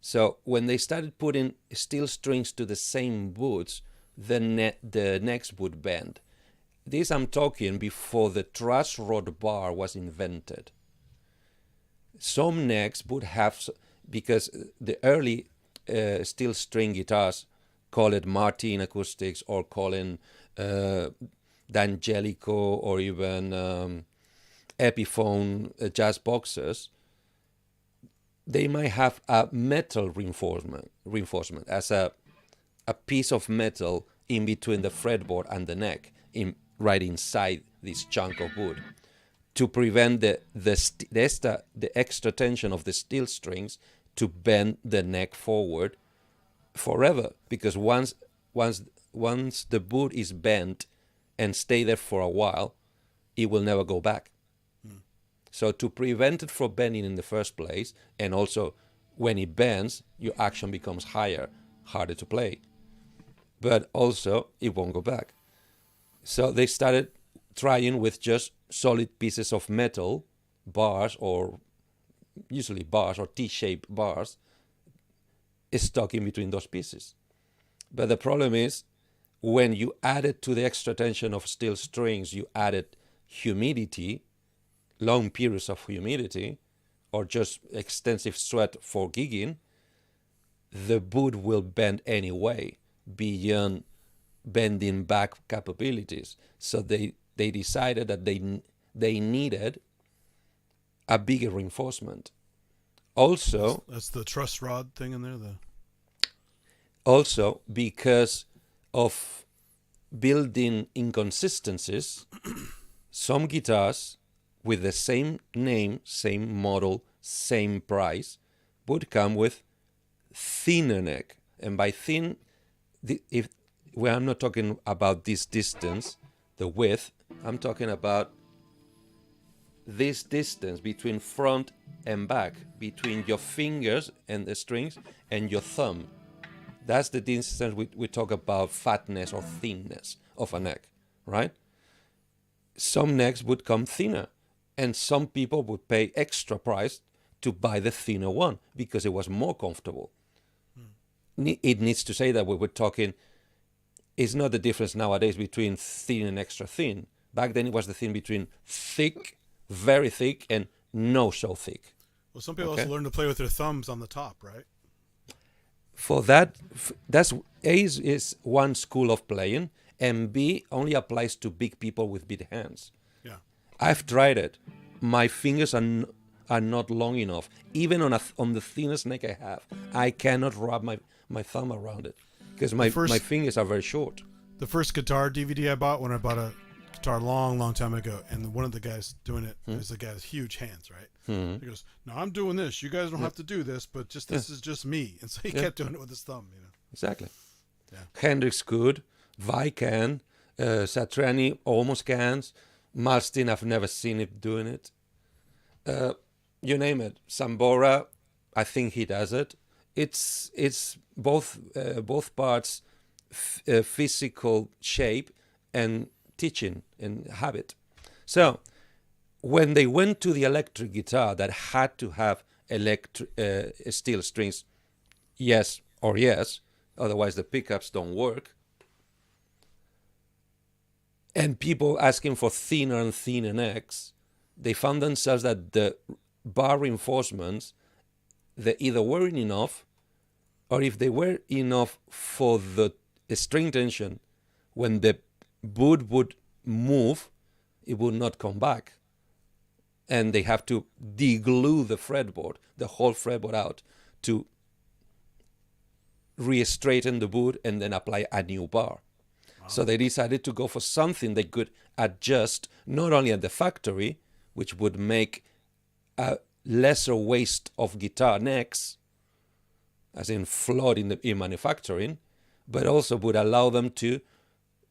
So when they started putting steel strings to the same woods, the necks would bend. This I'm talking before the truss rod bar was invented. Some necks would have, because the early steel string guitars, call it Martin acoustics or calling D'Angelico or even Epiphone jazz boxes, they might have a metal reinforcement as a piece of metal in between the fretboard and the neck, right inside this chunk of wood, to prevent the extra tension of the steel strings to bend the neck forward forever. Because once the wood is bent and stay there for a while, it will never go back. So to prevent it from bending in the first place, and also when it bends, your action becomes harder to play. But also, it won't go back. So they started trying with just solid pieces of metal, bars, or usually bars or T-shaped bars, stuck in between those pieces. But the problem is, when you added to the extra tension of steel strings, you added humidity, long periods of humidity, or just extensive sweat for gigging, the wood will bend anyway beyond bending back capabilities. So they decided that they needed a bigger reinforcement. Also, that's the truss rod thing in there. Also, because of building inconsistencies, some guitars with the same name, same model, same price, would come with thinner neck. And by thin, I'm not talking about this distance, the width, I'm talking about this distance between front and back, between your fingers and the strings and your thumb. That's the distance we talk about fatness or thinness of a neck, right? Some necks would come thinner, and some people would pay extra price to buy the thinner one because it was more comfortable. It needs to say that we were talking, it's not the difference nowadays between thin and extra thin. Back then it was the thin between thick, very thick, and no so thick. Well, some people also learn to play with their thumbs on the top, right? For that, that's A is one school of playing, and B only applies to big people with big hands. Yeah, I've tried it. My fingers are not long enough. Even on the thinnest neck I have, I cannot wrap my thumb around it because my fingers are very short. The first guitar DVD I bought when I bought a guitar long time ago, and one of the guys doing it is the guy with huge hands, right? He goes, "No, I'm doing this. You guys don't have to do this, but this is just me." And so he kept doing it with his thumb, Exactly. Yeah. Hendrix could, Vi can, Satriani almost can, Malmsteen, I've never seen him doing it. You name it. Sambora, I think he does it. It's both parts, physical shape and teaching and habit. So when they went to the electric guitar that had to have steel strings, yes, otherwise the pickups don't work, and people asking for thinner and thinner necks, they found themselves that the bar reinforcements, they either weren't enough, or if they were enough for the string tension, when the wood would move, it would not come back. And they have to de-glue the fretboard, the whole fretboard out, to re-straighten the wood and then apply a new bar. Wow. So they decided to go for something they could adjust not only at the factory, which would make a lesser waste of guitar necks, as in flawed in manufacturing, but also would allow them to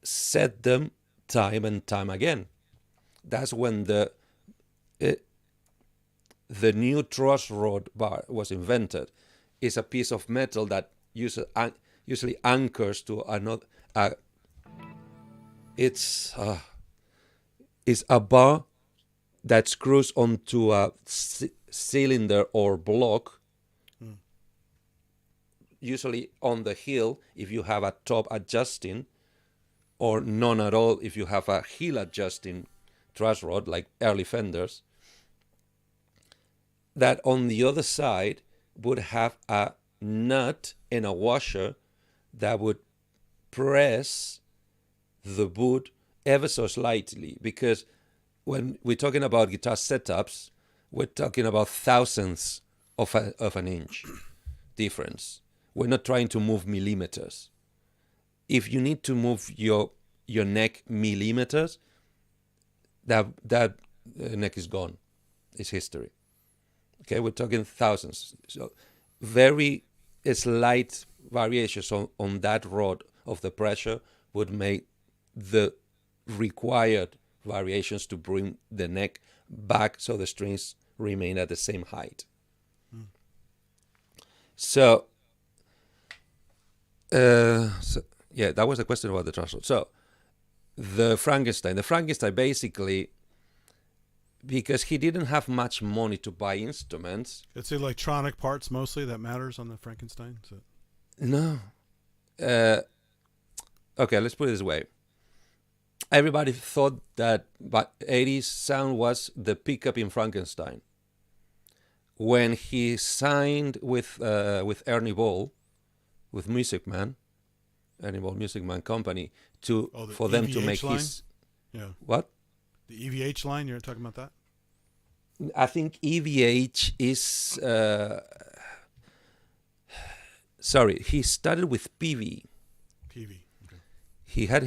set them time and time again. That's when the new truss rod bar was invented. It's a piece of metal that usually anchors to another. is a bar that screws onto a cylinder or block, usually on the heel if you have a top adjusting, or none at all if you have a heel adjusting truss rod like early Fenders, that on the other side would have a nut and a washer that would press the wood ever so slightly, because when we're talking about guitar setups, we're talking about thousandths of an inch difference. We're not trying to move millimeters. If you need to move your neck millimeters, that neck is gone. It's history. Okay, we're talking thousands. So very slight variations on that rod of the pressure would make the required variations to bring the neck back so the strings remain at the same height. So yeah, that was the question about the truss rod. So the Frankenstein basically, because he didn't have much money to buy instruments. It's electronic parts mostly that matters on the Frankenstein? No. Okay, let's put it this way. Everybody thought that 80s sound was the pickup in Frankenstein. When he signed with Ernie Ball, with Ernie Ball Music Man Company, for them to make line? his... Yeah. What? The EVH line, you're talking about that? I think EVH is... sorry, he started with PV. PV, okay. He had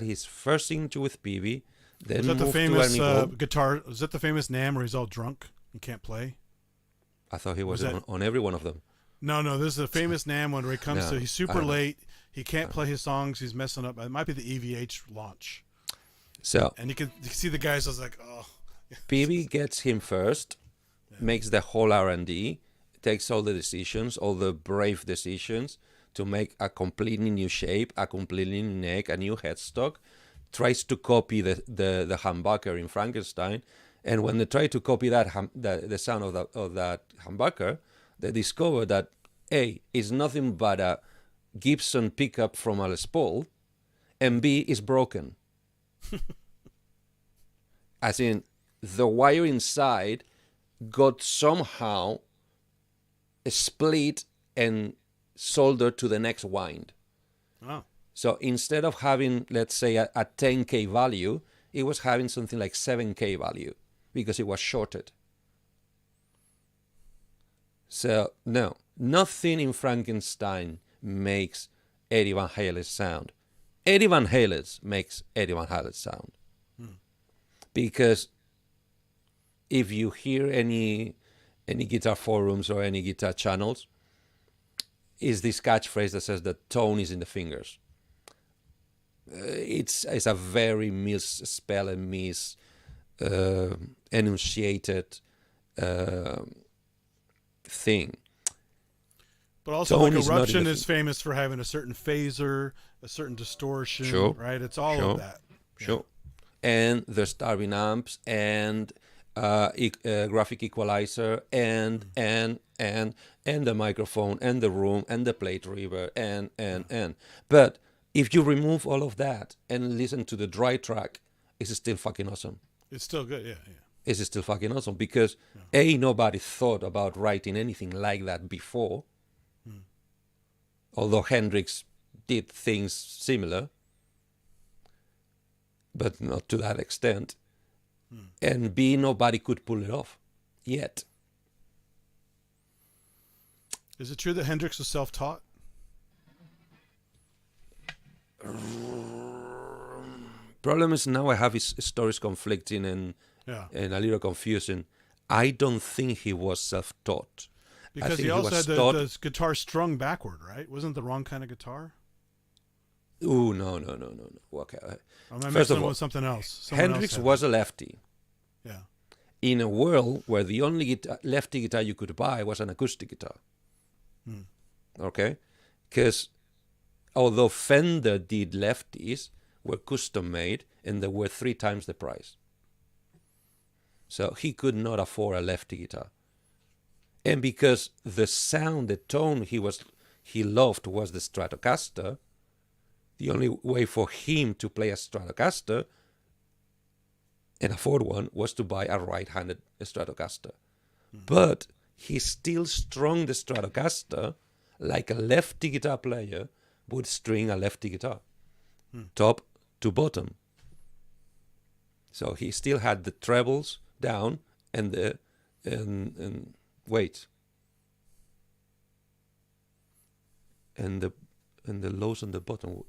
his first signature with PV. Then Was that the moved famous to Ernie Ball. guitar? Was that the famous NAMM where he's all drunk and can't play? I thought he was on every one of them. No, this is the famous NAMM one where he comes to, he's super late, he can't play his songs, he's messing up. It might be the EVH launch. So, and you can see the guys, I was like, oh. PV gets him first, makes the whole R&D, takes all the decisions, all the brave decisions to make a completely new shape, a completely new neck, a new headstock, tries to copy the humbucker in Frankenstein, and when they try to copy that the sound of that humbucker, they discover that A, is nothing but a Gibson pickup from a Les Paul, and B, is broken. As in, the wire inside got somehow split and soldered to the next wind. Oh. So instead of having, let's say, a 10K value, it was having something like 7K value because it was shorted. So, no, nothing in Frankenstein makes Eddie Van Halen's sound. Eddie Van Halen's makes Eddie Van Halen's sound. Because if you hear any guitar forums or any guitar channels, is this catchphrase that says that tone is in the fingers. It's a very misspelled and enunciated thing. But also, like Eruption is famous for having a certain phaser, a certain distortion, sure, right? It's all of that. Sure. And the starving amps and graphic equalizer and the microphone and the room and the plate reverb and. But if you remove all of that and listen to the dry track, it's still fucking awesome. It's still good, yeah. It's still fucking awesome because A, nobody thought about writing anything like that before. Although Hendrix did things similar, but not to that extent. And B, nobody could pull it off yet. Is it true that Hendrix was self-taught? Problem is now I have his stories conflicting and a little confusing. I don't think he was self-taught. Because he also had the guitar strung backward, right? Wasn't the wrong kind of guitar? Ooh, no. Okay. First of all, something else. Hendrix was a lefty. Yeah. In a world where the only lefty guitar you could buy was an acoustic guitar. Okay? Because although Fender did lefties, were custom made and they were 3 times the price. So he could not afford a lefty guitar. And because the sound, the tone he loved was the Stratocaster, the only way for him to play a Stratocaster and afford one was to buy a right-handed Stratocaster. But he still strung the Stratocaster like a lefty guitar player would string a lefty guitar, top to bottom. So he still had the trebles down and the wait, and the lows on the bottom.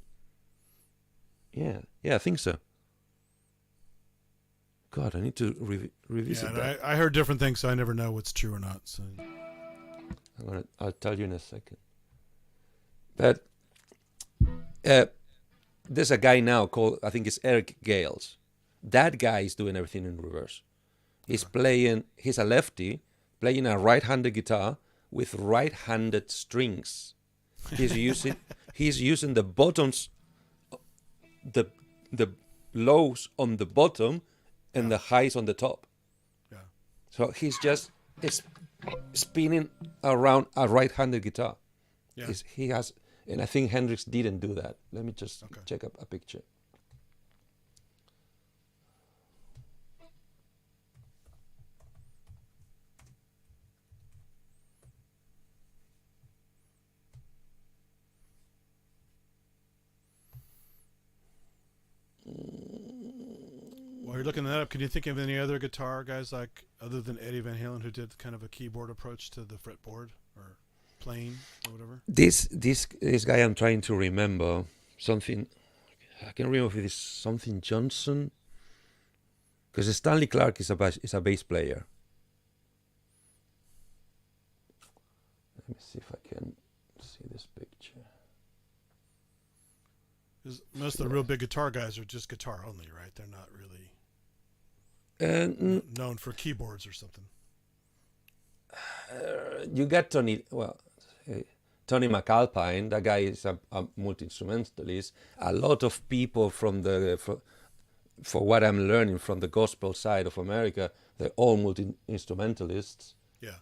Yeah, I think so. God, I need to revisit that. I heard different things, so I never know what's true or not. So I'll tell you in a second. But there's a guy now called, I think it's Eric Gales. That guy is doing everything in reverse. He's a lefty, playing a right-handed guitar with right-handed strings. He's using the bottoms, the lows on the bottom and the highs on the top. Yeah. So he's just spinning around a right-handed guitar. Yeah. He has, and I think Hendrix didn't do that. Let me just check up a picture. While you're looking that up, can you think of any other guitar guys like, other than Eddie Van Halen, who did kind of a keyboard approach to the fretboard or playing or whatever? This guy I'm trying to remember something. I can remember if it is something Johnson, because Stanley Clarke is a bass player. Let me see if I can see this picture. Most of the real big guitar guys are just guitar only, right? They're not really known for keyboards or something. You got Tony McAlpine. That guy is a multi-instrumentalist. A lot of people for what I'm learning from the gospel side of America, they're all multi-instrumentalists. Yeah.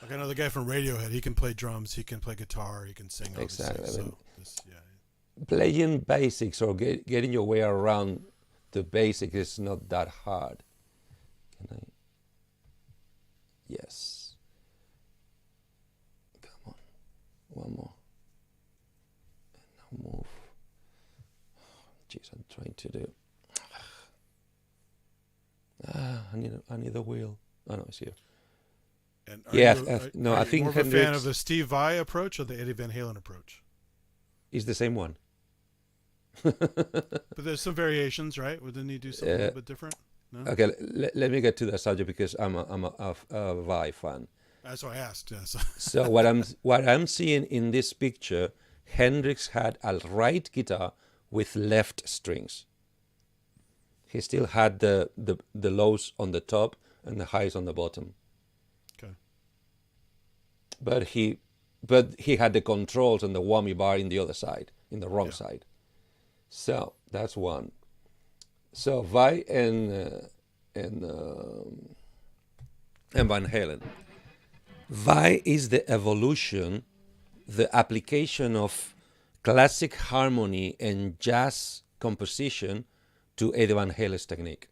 Like I know the guy from Radiohead, he can play drums, he can play guitar, he can sing. Exactly. Playing basics or getting your way around the basics is not that hard. Can I? Yes. Come on. One more. And now move. Jeez, I'm trying to do. I need a wheel. Oh no, it's here. And I think more of a fan of the Steve Vai approach or the Eddie Van Halen approach? Is the same one. But there's some variations, right? Didn't he do something a little bit different? No? Okay, let me get to the subject because I'm a Vai fan. That's why I asked. Yes. So what I'm seeing in this picture, Hendrix had a right guitar with left strings. He still had the lows on the top and the highs on the bottom. Okay. But he had the controls and the whammy bar in the other side, in the wrong side. So that's one. So Vai and Van Halen. Vai is the evolution, the application of classic harmony and jazz composition to Eddie Van Halen's technique.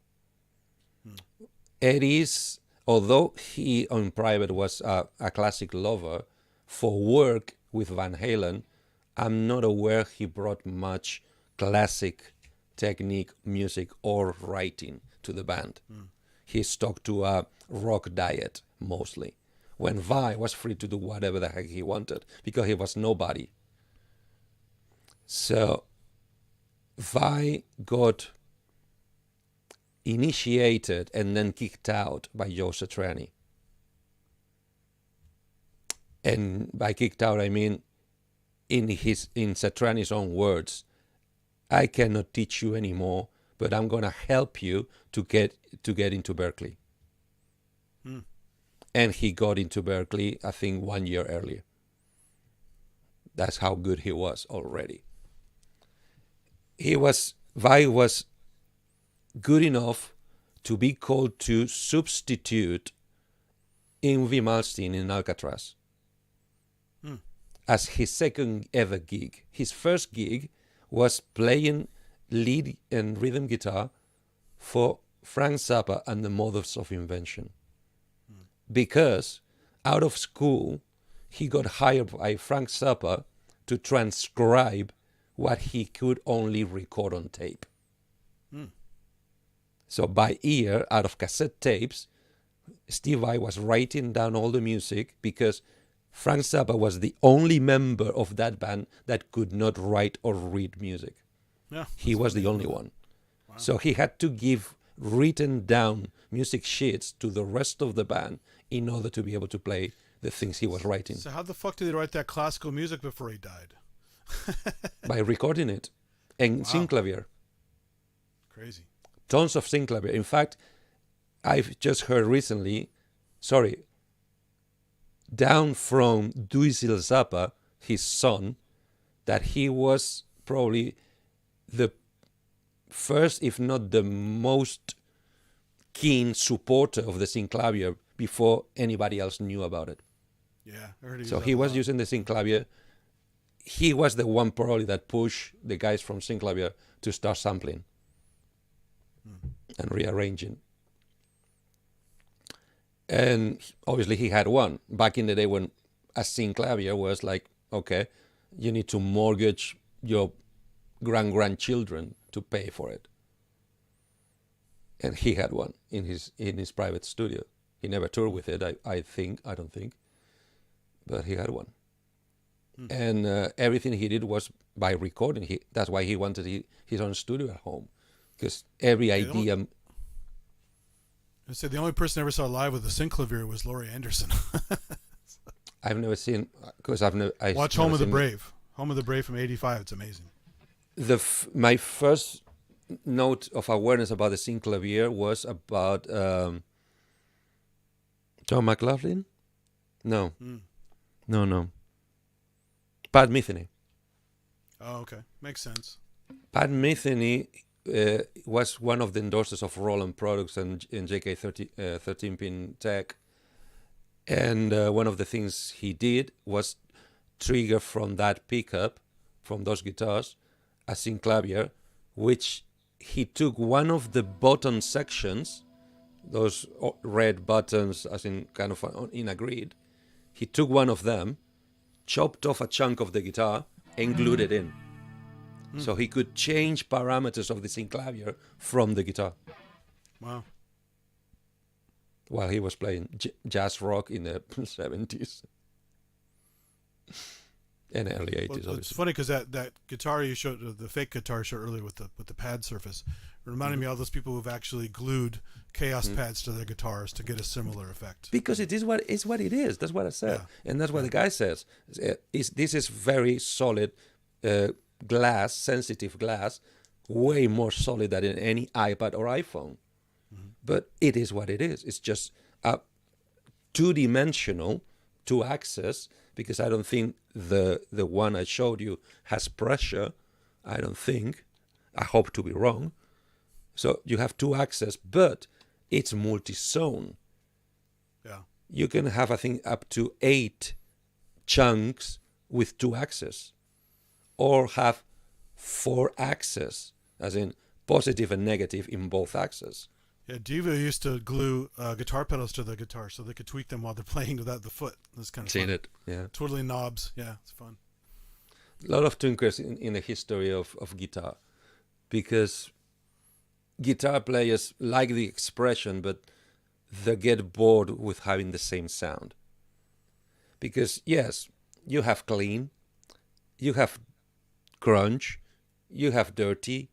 Eddie's, although he in private was a classic lover, for work with Van Halen, I'm not aware he brought much classic technique, music, or writing to the band. He stuck to a rock diet mostly, when Vai was free to do whatever the heck he wanted because he was nobody. So Vai got initiated and then kicked out by Joe Satriani. And by kicked out, I mean in Satriani's own words, I cannot teach you anymore, but I'm gonna help you to get into Berkeley. And he got into Berkeley, I think 1 year earlier. That's how good he was already. Vai was good enough to be called to substitute Yngwie Malmsteen in Alcatraz as his second ever gig. His first gig was playing lead and rhythm guitar for Frank Zappa and the Mothers of Invention. Because out of school, he got hired by Frank Zappa to transcribe what he could only record on tape. So by ear, out of cassette tapes, Steve Vai was writing down all the music because Frank Zappa was the only member of that band that could not write or read music. Yeah, he was the only one. Wow. So he had to give written down music sheets to the rest of the band in order to be able to play the things he was writing. So how the fuck did he write that classical music before he died? By recording it and synclavier. Crazy. Tons of synclavier. In fact, I've just heard recently, down from Duisil Zappa, his son, that he was probably the first, if not the most keen supporter of the synclavier before anybody else knew about it. Yeah, I heard so he was using the synclavier. He was the one probably that pushed the guys from synclavier to start sampling and rearranging. And obviously he had one. Back in the day when a synclavier was like, okay, you need to mortgage your grandchildren to pay for it. And he had one in his private studio. He never toured with it, I don't think. But he had one. And everything he did was by recording. That's why he wanted his own studio at home. Because every idea... I said the only person I ever saw live with a synclavier was Laurie Anderson. I've never seen... because Watch Home of the Brave. Home of the Brave from '85. It's amazing. My first note of awareness about the synclavier was about John McLaughlin? No. No. Pat Metheny. Oh, okay. Makes sense. Pat Metheny was one of the endorsers of Roland Products and JK 13-pin tech. And one of the things he did was trigger from that pickup, from those guitars, a synclavier, which he took one of the button sections, those red buttons as in kind of in a grid, he took one of them, chopped off a chunk of the guitar and glued it in. So he could change parameters of the synclavier from the guitar. Wow. While he was playing jazz rock in the 70s. And early 80s, obviously. It's funny because that guitar you showed, the fake guitar you showed earlier with the pad surface, reminded me of all those people who've actually glued Chaos pads to their guitars to get a similar effect. Because it is what it is. That's what I said. Yeah. And that's what the guy says. This is very solid glass, sensitive glass, way more solid than in any iPad or iPhone. But it is what it is. It's just a two-dimensional, two-axis, because I don't think the one I showed you has pressure. I don't think. I hope to be wrong. So you have two axes, but it's multi-zone. Yeah. You can have, I think, up to 8 chunks with 2 axes. Or have 4 axes, as in positive and negative in both axes. Yeah, Diva used to glue guitar pedals to the guitar so they could tweak them while they're playing without the foot. That's kind of Seen fun. it, yeah. Twiddling knobs, yeah, it's fun. A lot of tinkers in the history of guitar, because guitar players like the expression, but they get bored with having the same sound. Because, yes, you have clean, you have grunge, you have dirty,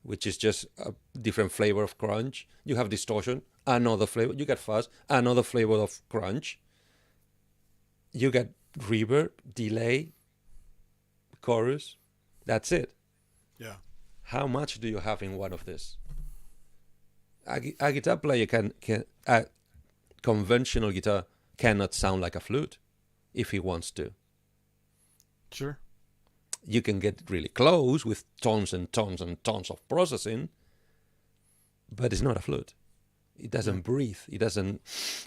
which is just a different flavor of grunge. You have distortion, another flavor. You get fuzz, another flavor of grunge. You get reverb, delay, chorus. That's it. Yeah. How much do you have in one of these? A guitar player a conventional guitar cannot sound like a flute if he wants to. Sure. You can get really close with tons and tons and tons of processing, but it's not a flute. It doesn't breathe. It doesn't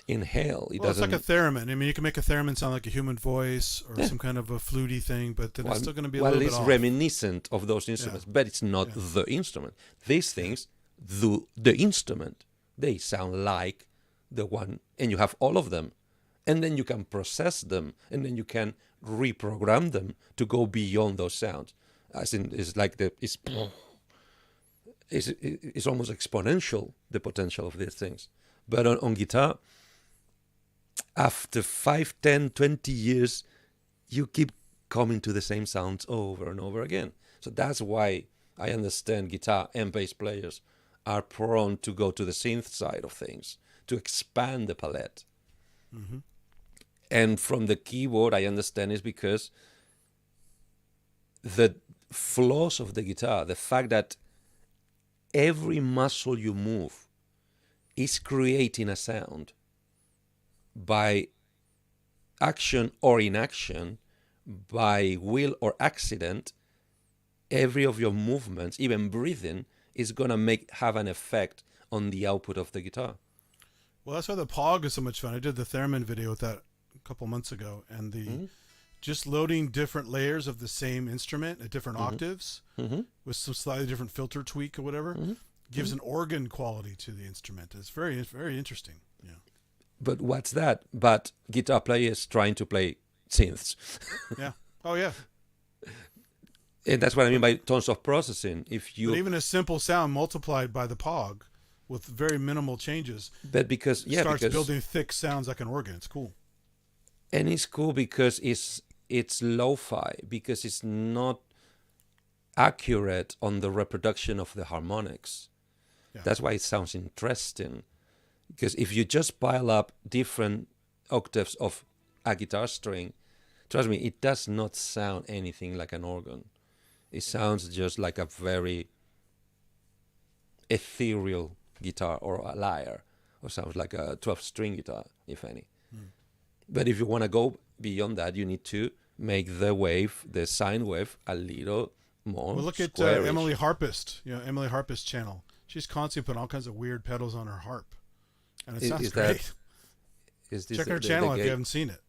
inhale. It's like a theremin. I mean, you can make a theremin sound like a human voice or some kind of a fluty thing, but then it's still going to be a little bit off. Well, it's reminiscent of those instruments, but it's not the instrument. These things do the instrument. They sound like the one, and you have all of them. And then you can process them, and then you can reprogram them to go beyond those sounds. As in, it's like it's almost exponential, the potential of these things. But on guitar, after 5, 10, 20 years, you keep coming to the same sounds over and over again. So that's why I understand guitar and bass players are prone to go to the synth side of things, to expand the palette. Mm-hmm. And from the keyboard, I understand is because the flaws of the guitar, the fact that every muscle you move is creating a sound by action or inaction, by will or accident. Every of your movements, even breathing, is going to have an effect on the output of the guitar. Well, that's why the Pog is so much fun. I did the theremin video with that a couple months ago, and the just loading different layers of the same instrument at different octaves with some slightly different filter tweak or whatever gives an organ quality to the instrument. It's very, very interesting. Yeah. But what's that? But guitar players trying to play synths. Yeah. Oh, yeah. And that's what I mean by tons of processing. But even a simple sound multiplied by the Pog with very minimal changes, but because starts building thick sounds like an organ. It's cool. And it's cool because it's lo-fi, because it's not accurate on the reproduction of the harmonics. Yeah. That's why it sounds interesting. Because if you just pile up different octaves of a guitar string, trust me, it does not sound anything like an organ. It sounds just like a very ethereal guitar or a lyre, or sounds like a 12-string guitar, if any. But if you want to go beyond that, you need to make the sine wave, a little more. Well, look at Emily Harpist. Emily Harpist channel. She's constantly putting all kinds of weird pedals on her harp, and it sounds great. Check her channel if you haven't seen it.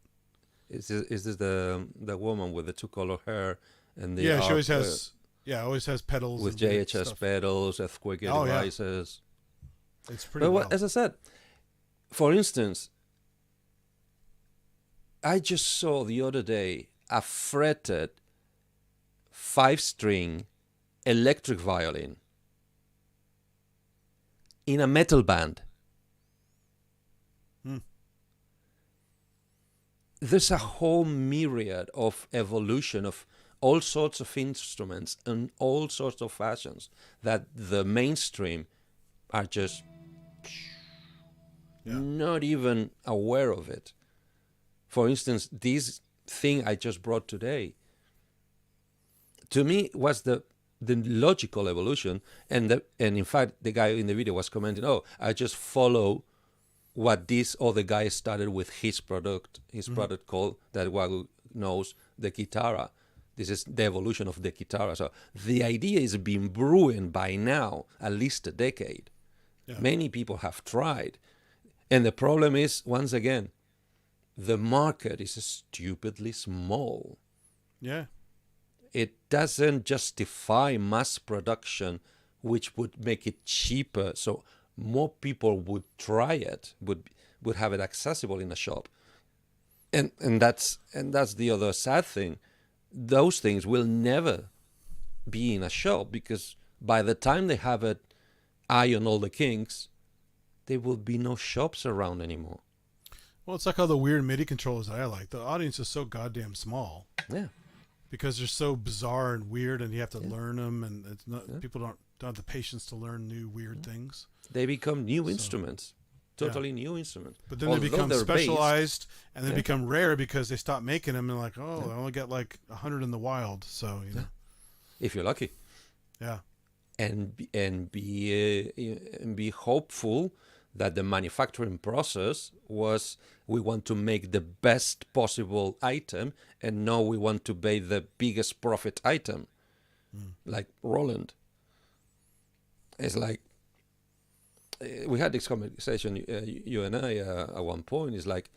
Is this the woman with the 2-color hair and the she always has always has pedals with JHS stuff. Pedals, earthquake devices. Yeah. It's pretty. But as I said, for instance, I just saw the other day a fretted 5-string electric violin in a metal band. There's a whole myriad of evolution of all sorts of instruments and all sorts of fashions that the mainstream are just not even aware of it. For instance, this thing I just brought today, to me, was the logical evolution. And in fact, the guy in the video was commenting, I just follow what this other guy started with his product called, that Wagyu knows, the Keytara. This is the evolution of the Keytara. So the idea is been brewing by now, at least a decade. Yeah. Many people have tried. And the problem is, once again, the market is stupidly small. Yeah. It doesn't justify mass production, which would make it cheaper. So more people would try it, would have it accessible in a shop. And that's the other sad thing. Those things will never be in a shop, because by the time they have it eye on all the kinks, there will be no shops around anymore. Well, it's like all the weird MIDI controllers that I like. The audience is so goddamn small. Yeah. Because they're so bizarre and weird, and you have to learn them, and it's not people don't have the patience to learn new weird things. They become new instruments. Totally new instruments. But then they become specialized, and they become rare because they stop making them, and like, I only got like 100 in the wild, so you know. If you're lucky. Yeah. And be hopeful that the manufacturing process was, we want to make the best possible item, and now we want to buy the biggest profit item, like Roland. It's like, we had this conversation, you and I, at one point. It's like,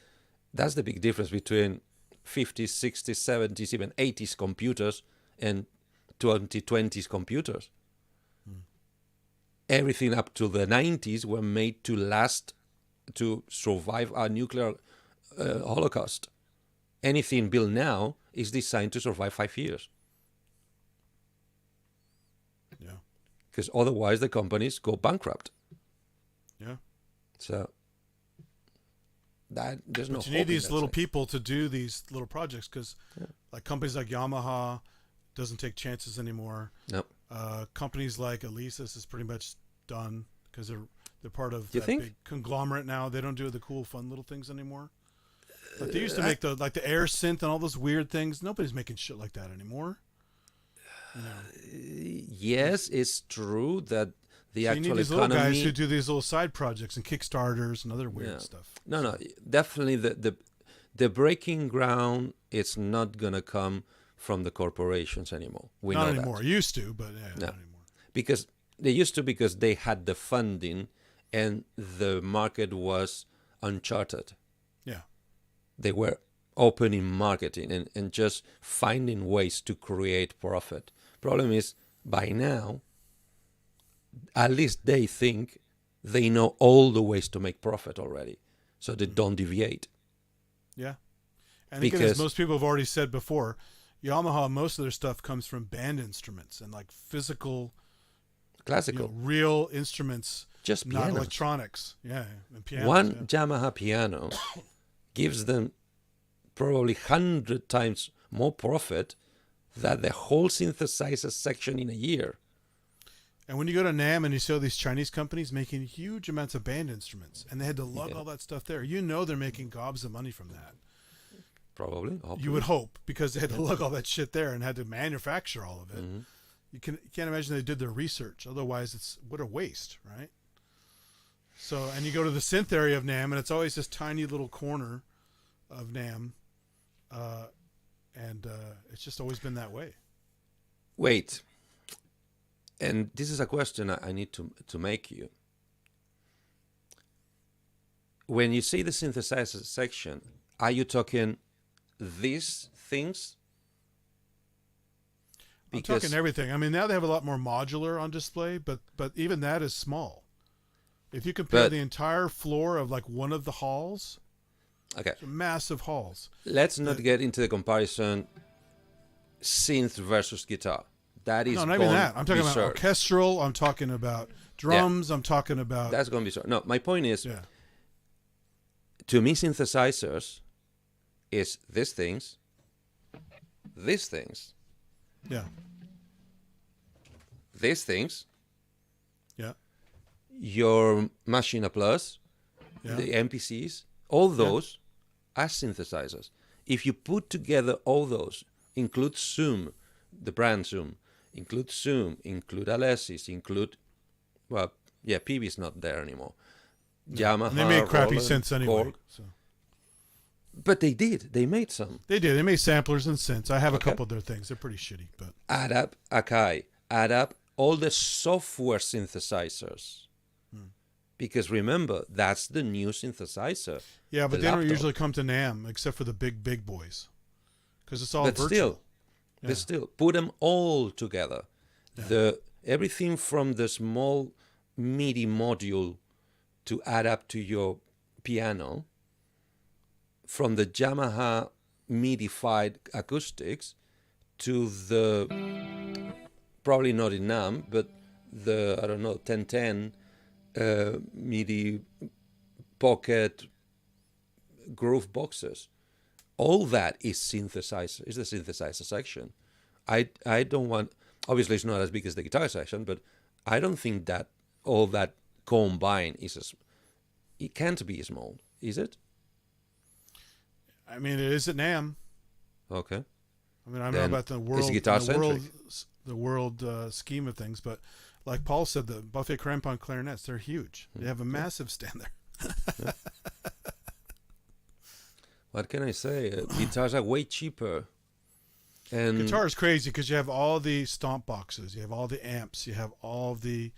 that's the big difference between 50s, 60s, 70s, even 80s computers and 2020s computers. Everything up to the 90s were made to last, to survive a nuclear holocaust. Anything built now is designed to survive 5 years. Yeah. Because otherwise the companies go bankrupt. Yeah. So that there's no. But you need these little people to do these little projects, because like companies like Yamaha doesn't take chances anymore. Nope. Companies like Alesis is pretty much done because they're part of you that think? big conglomerate now. They don't do the cool, fun little things anymore. Like they used to make the air synth and all those weird things. Nobody's making shit like that anymore. You know? Yes, it's true that the So actual you need these economy. little guys who do these little side projects and Kickstarters and other weird stuff. No, definitely the breaking ground. It's not gonna come from the corporations anymore. We not know anymore. that. Used to, but yeah, No. not anymore. Because they used to, because they had the funding and the market was uncharted. Yeah. They were opening marketing and just finding ways to create profit. Problem is, by now, at least they think they know all the ways to make profit already, so they don't deviate. Yeah. And again, as most people have already said before, Yamaha, most of their stuff comes from band instruments and like physical, classical, real instruments, just not pianos. Electronics. Yeah, and pianos. One Yamaha piano gives them probably 100 times more profit than the whole synthesizer section in a year. And when you go to NAMM and you see all these Chinese companies making huge amounts of band instruments, and they had to lug all that stuff there, you know they're making gobs of money from that. Probably. Hopefully. You would hope, because they had to lug all that shit there and had to manufacture all of it. Mm-hmm. You can't imagine they did their research. Otherwise, it's what a waste, right? So, and you go to the synth area of NAMM, and it's always this tiny little corner of NAMM, and it's just always been that way. Wait, and this is a question I need to make you. When you say the synthesizer section, are you talking these things? Because I'm talking everything. I mean, now they have a lot more modular on display, but even that is small. If you compare the entire floor of like one of the halls, okay, massive halls. Let's not get into the comparison synth versus guitar. That is not even that. I'm talking about orchestral. I'm talking about drums. I'm talking about. That's going to be so. No, my point is, to me, synthesizers is these things, these things, these things, your Machina Plus, the MPCs, all those are synthesizers. If you put together all those, include Zoom, the brand Zoom, include Alesis, include, PB is not there anymore. Yamaha, and they made crappy Roland, synths anyway. Korg. So. But they did. They made some. They did. They made samplers and synths. I have a couple of their things. They're pretty shitty. But add up Akai. Add up all the software synthesizers. Because remember, that's the new synthesizer. Yeah, but they don't usually come to NAMM except for the big boys. Because it's all virtual. But still, put them all together. Yeah. Everything from the small MIDI module to add up to your piano, from the Yamaha MIDified acoustics to the, probably not in NAMM, but the, 1010 MIDI pocket groove boxes. All that is synthesizer, is the synthesizer section. I don't want, obviously it's not as big as the guitar section, but I don't think that all that combined it can't be small, is it? I mean, it is at NAMM. Okay. I mean, I don't know about the world. It's guitar-centric. world scheme of things, but like Paul said, the Buffet Crampon clarinets, they're huge. They have a massive stand there. What can I say? Guitars are way cheaper. And guitar is crazy because you have all the stomp boxes, you have all the amps, you have all the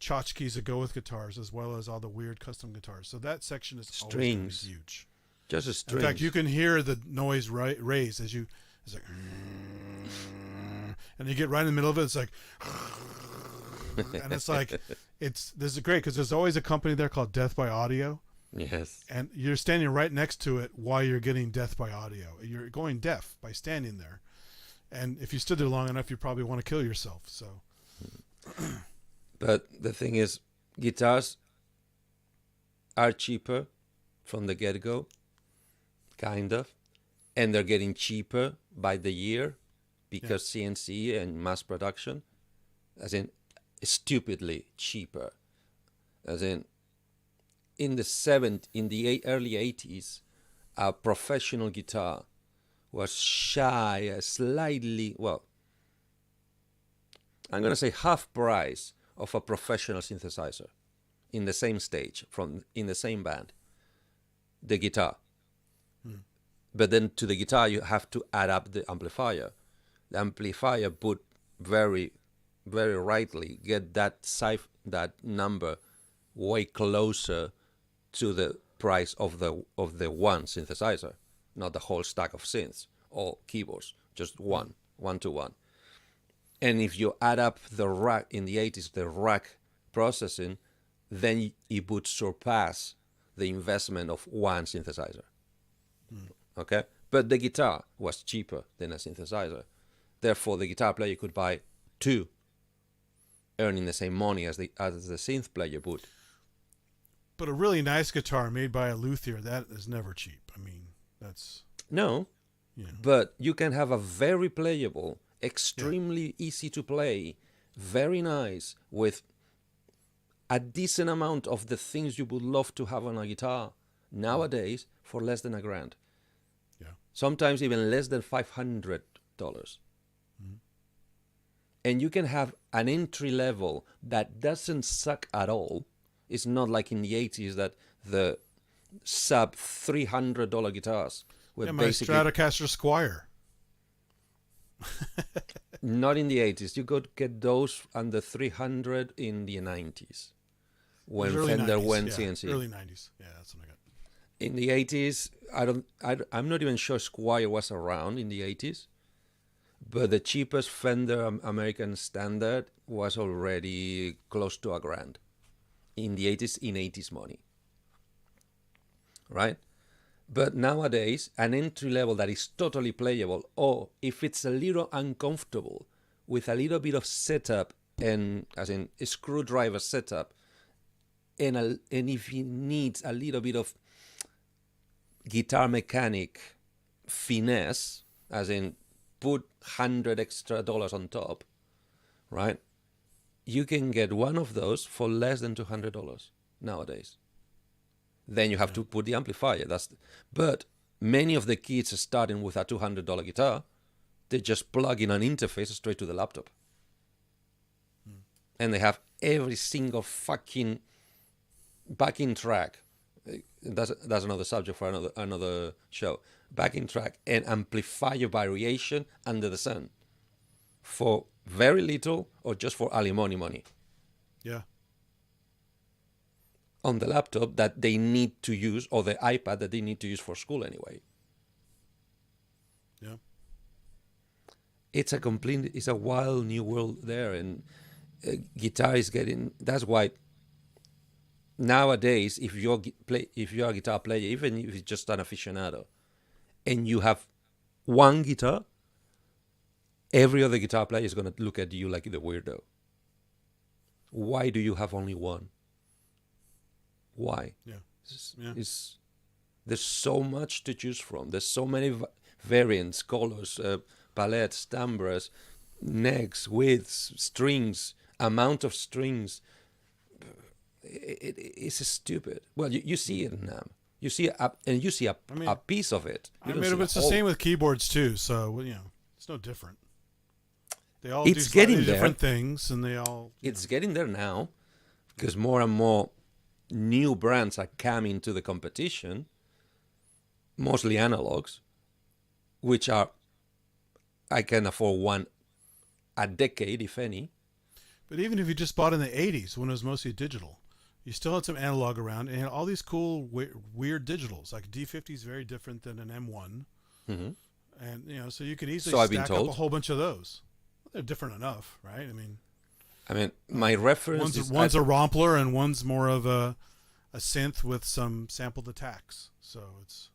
tchotchkes that go with guitars, as well as all the weird custom guitars. So that section is strings, always huge. Just a string. In fact, you can hear the noise raise as you. It's like, and you get right in the middle of it. It's like, and it's like, this is great because there's always a company there called Death by Audio. Yes. And you're standing right next to it while you're getting death by audio. You're going deaf by standing there. And if you stood there long enough, you probably want to kill yourself. So, but the thing is, guitars are cheaper from the get-go, kind of, and they're getting cheaper by the year because CNC and mass production, as in stupidly cheaper, as in the early 80s, a professional guitar was shy, slightly, well, I'm going to say half price of a professional synthesizer in the same stage, in the same band, the guitar. But then to the guitar, you have to add up the amplifier. The amplifier would very, very rightly get that number way closer to the price of the one synthesizer, not the whole stack of synths or keyboards, just one to one. And if you add up the rack in the 80s, the rack processing, then it would surpass the investment of one synthesizer. Okay, but the guitar was cheaper than a synthesizer. Therefore, the guitar player could buy two, earning the same money as the synth player would. But a really nice guitar made by a luthier, that is never cheap. I mean, that's... No, but you can have a very playable, extremely easy to play, very nice, with a decent amount of the things you would love to have on a guitar nowadays for less than $1,000. Yeah. Sometimes even less than $500. And you can have an entry level that doesn't suck at all. It's not like in the 80s that the sub $300 guitars were my basically... Stratocaster Squire. Not in the 80s. You could get those under 300 in the 90s. When Fender 90s, went CNC. Early 90s. Yeah, that's what I got. In the 80s, I'm not even sure Squire was around in the 80s. But the cheapest Fender American Standard was already close to $1,000 in the 80s, in 80s money. Right? But nowadays, an entry level that is totally playable, or if it's a little uncomfortable with a little bit of setup, and as in a screwdriver setup, and if it needs a little bit of guitar mechanic finesse, as in put $100 extra on top, right? You can get one of those for less than $200 nowadays. Then you have to put the amplifier. But many of the kids are starting with a $200 guitar. They just plug in an interface straight to the laptop. And they have every single fucking backing track. That's another subject for another show. Backing track and amplifier variation under the sun for very little or just for alimony money. Yeah. On the laptop that they need to use, or the iPad that they need to use for school anyway. Yeah. It's a wild new world there, and guitar is getting. That's why nowadays, if you're a guitar player, even if it's just an aficionado, and you have one guitar, every other guitar player is going to look at you like the weirdo. Why do you have only one? Why? There's so much to choose from. There's so many variants, colors, palettes, timbres, necks, widths, strings, amount of strings. It's stupid. Well, you see it now. You see a piece of it. It's the same with keyboards too. So it's no different. They all do slightly different things, and they all... It's getting there now, because more and more new brands are coming to the competition, mostly analogs, which are, I can afford one a decade, if any. But even if you just bought in the 80s, when it was mostly digital, you still had some analog around, and you had all these cool, weird digitals. Like D50 is very different than an M1. Mm-hmm. And, you know, so you could easily stack up a whole bunch of those. They're different enough, right? I mean, my reference is... One's a Rompler, and one's more of a synth with some sampled attacks. So it's...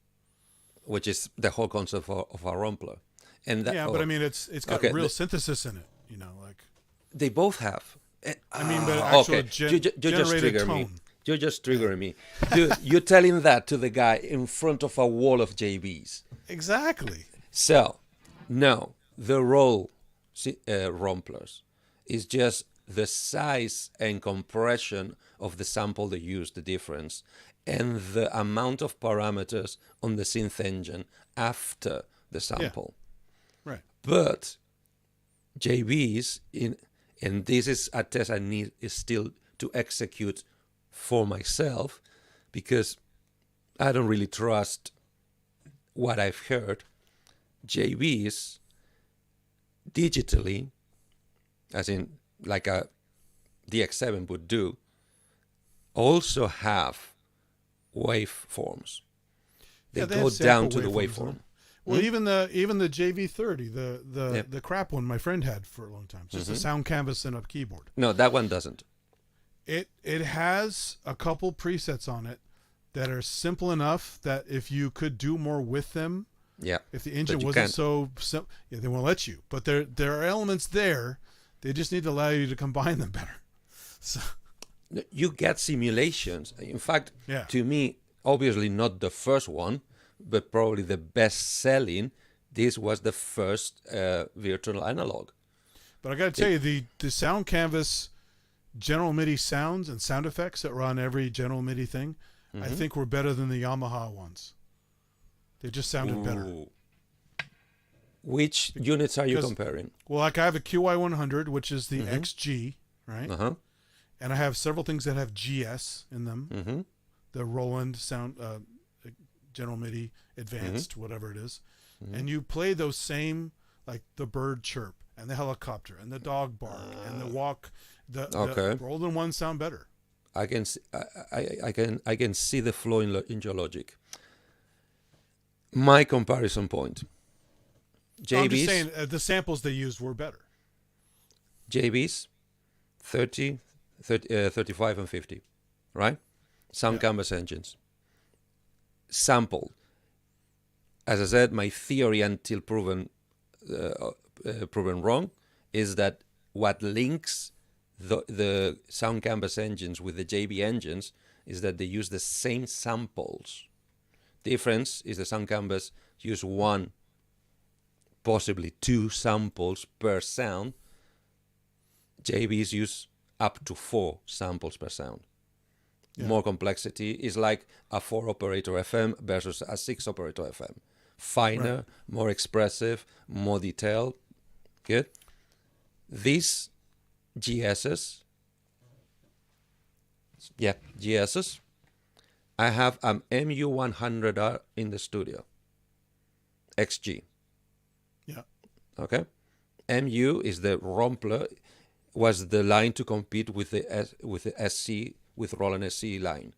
Which is the whole concept of a Rompler. And that, but I mean, it's got real synthesis in it, you know, like... They both have. I mean, but actual you just trigger tone. me. You're just triggering me. Dude, you're telling that to the guy in front of a wall of JBs. Exactly. So, no, the role Romplers is just the size and compression of the sample they use, the difference, and the amount of parameters on the synth engine after the sample. Yeah. Right. But JBs, and this is a test I need is still to execute for myself, because I don't really trust what I've heard. JBs digitally, as in like a DX7 would do, also have waveforms. They go down to the waveform. Well, even the JV30, the crap one my friend had for a long time, just a sound canvas and a keyboard. No, that one doesn't. It has a couple presets on it that are simple enough that if you could do more with them, if the engine wasn't so simple, they won't let you. But there are elements there. They just need to allow you to combine them better. So you get simulations. In fact, to me, obviously not the first one, but probably the best selling. This was the first virtual analog. But I got to tell you, the sound canvas General MIDI sounds and sound effects that were on every General MIDI thing, I think were better than the Yamaha ones. They just sounded better. Which units are you comparing? Well, like I have a QY100, which is the XG, right? And I have several things that have GS in them. The Roland sound, General MIDI Advanced, whatever it is. And you play those same, like the bird chirp and the helicopter and the dog bark and the walk. The Roland ones sound better. I can see the flow in your logic. My comparison point. JBs, I'm just saying the samples they used were better. JBs, 30, 35 and 50, right? Sound canvas engines. Sample. As I said, my theory until proven wrong is that what links the sound canvas engines with the JB engines is that they use the same samples. Difference is the sound canvas use one, possibly two samples per sound. JBs use up to 4 samples per sound. More complexity is like a 4 operator FM versus a 6 operator FM. Finer, more expressive, more detailed. Good. These GSs, GSs, I have an MU100R in the studio. XG. Yeah. Okay. MU is the Rompler, was the line to compete with the SC, with Roland SC line.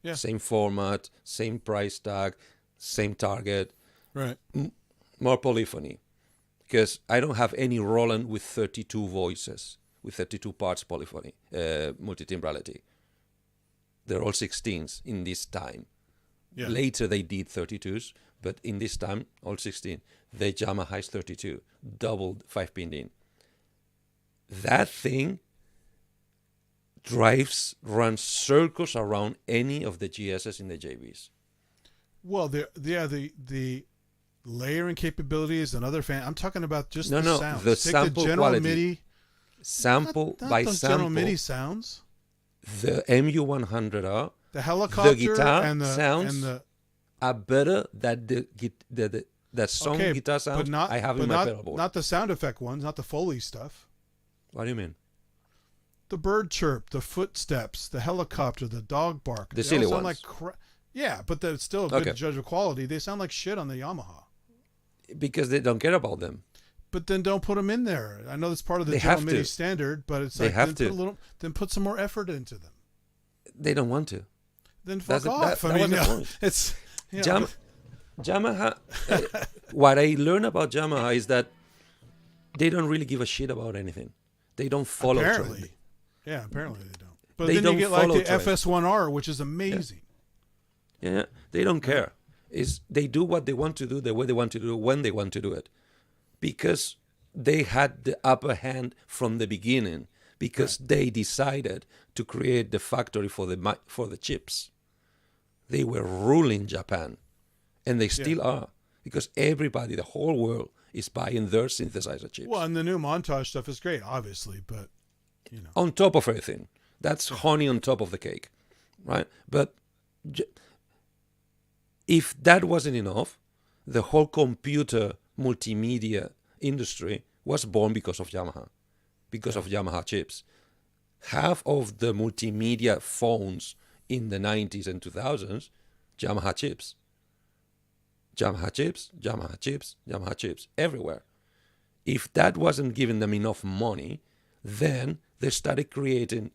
Yeah. Same format, same price tag, same target. Right. More polyphony. Because I don't have any Roland with 32 voices, with 32 parts polyphony, multitimbrality. They're all 16s in this time. Yeah. Later they did 32s, but in this time, all 16. The Yamaha is 32, double 5-pin in. That thing runs circles around any of the GSs in the JBs. Well, the layering capabilities and other I'm talking about just the sound. The sample the General quality. MIDI. Sample not by those sample. General MIDI sounds. The the helicopter guitar and the sounds and the are better than the that song guitar sound, I have in my pedal board. Not the sound effect ones, not the Foley stuff. What do you mean? The bird chirp, the footsteps, the helicopter, the dog bark. The silly ones. Like yeah, but it's still a good judge of quality. They sound like shit on the Yamaha. Because they don't care about them. But then don't put them in there. I know that's part of the General MIDI standard, but it's like then put some more effort into them. They don't want to. Then fuck off. I mean, it's Yamaha. What I learned about Yamaha is that they don't really give a shit about anything. They don't follow trend. Yeah, apparently they don't. But then you get like the FS1R, which is amazing. Yeah, they don't care. They do what they want to do, the way they want to do it, when they want to do it. Because they had the upper hand from the beginning. Because they decided to create the factory for the chips. They were ruling Japan. And they still are. Because everybody, the whole world, is buying their synthesizer chips. Well, and the new Montage stuff is great, obviously, but, On top of everything. That's honey on top of the cake, right? But if that wasn't enough, the whole computer multimedia industry was born because of Yamaha, because of Yamaha chips. Half of the multimedia phones in the 90s and 2000s, Yamaha chips. Yamaha chips, Yamaha chips, Yamaha chips, everywhere. If that wasn't giving them enough money, then they started creating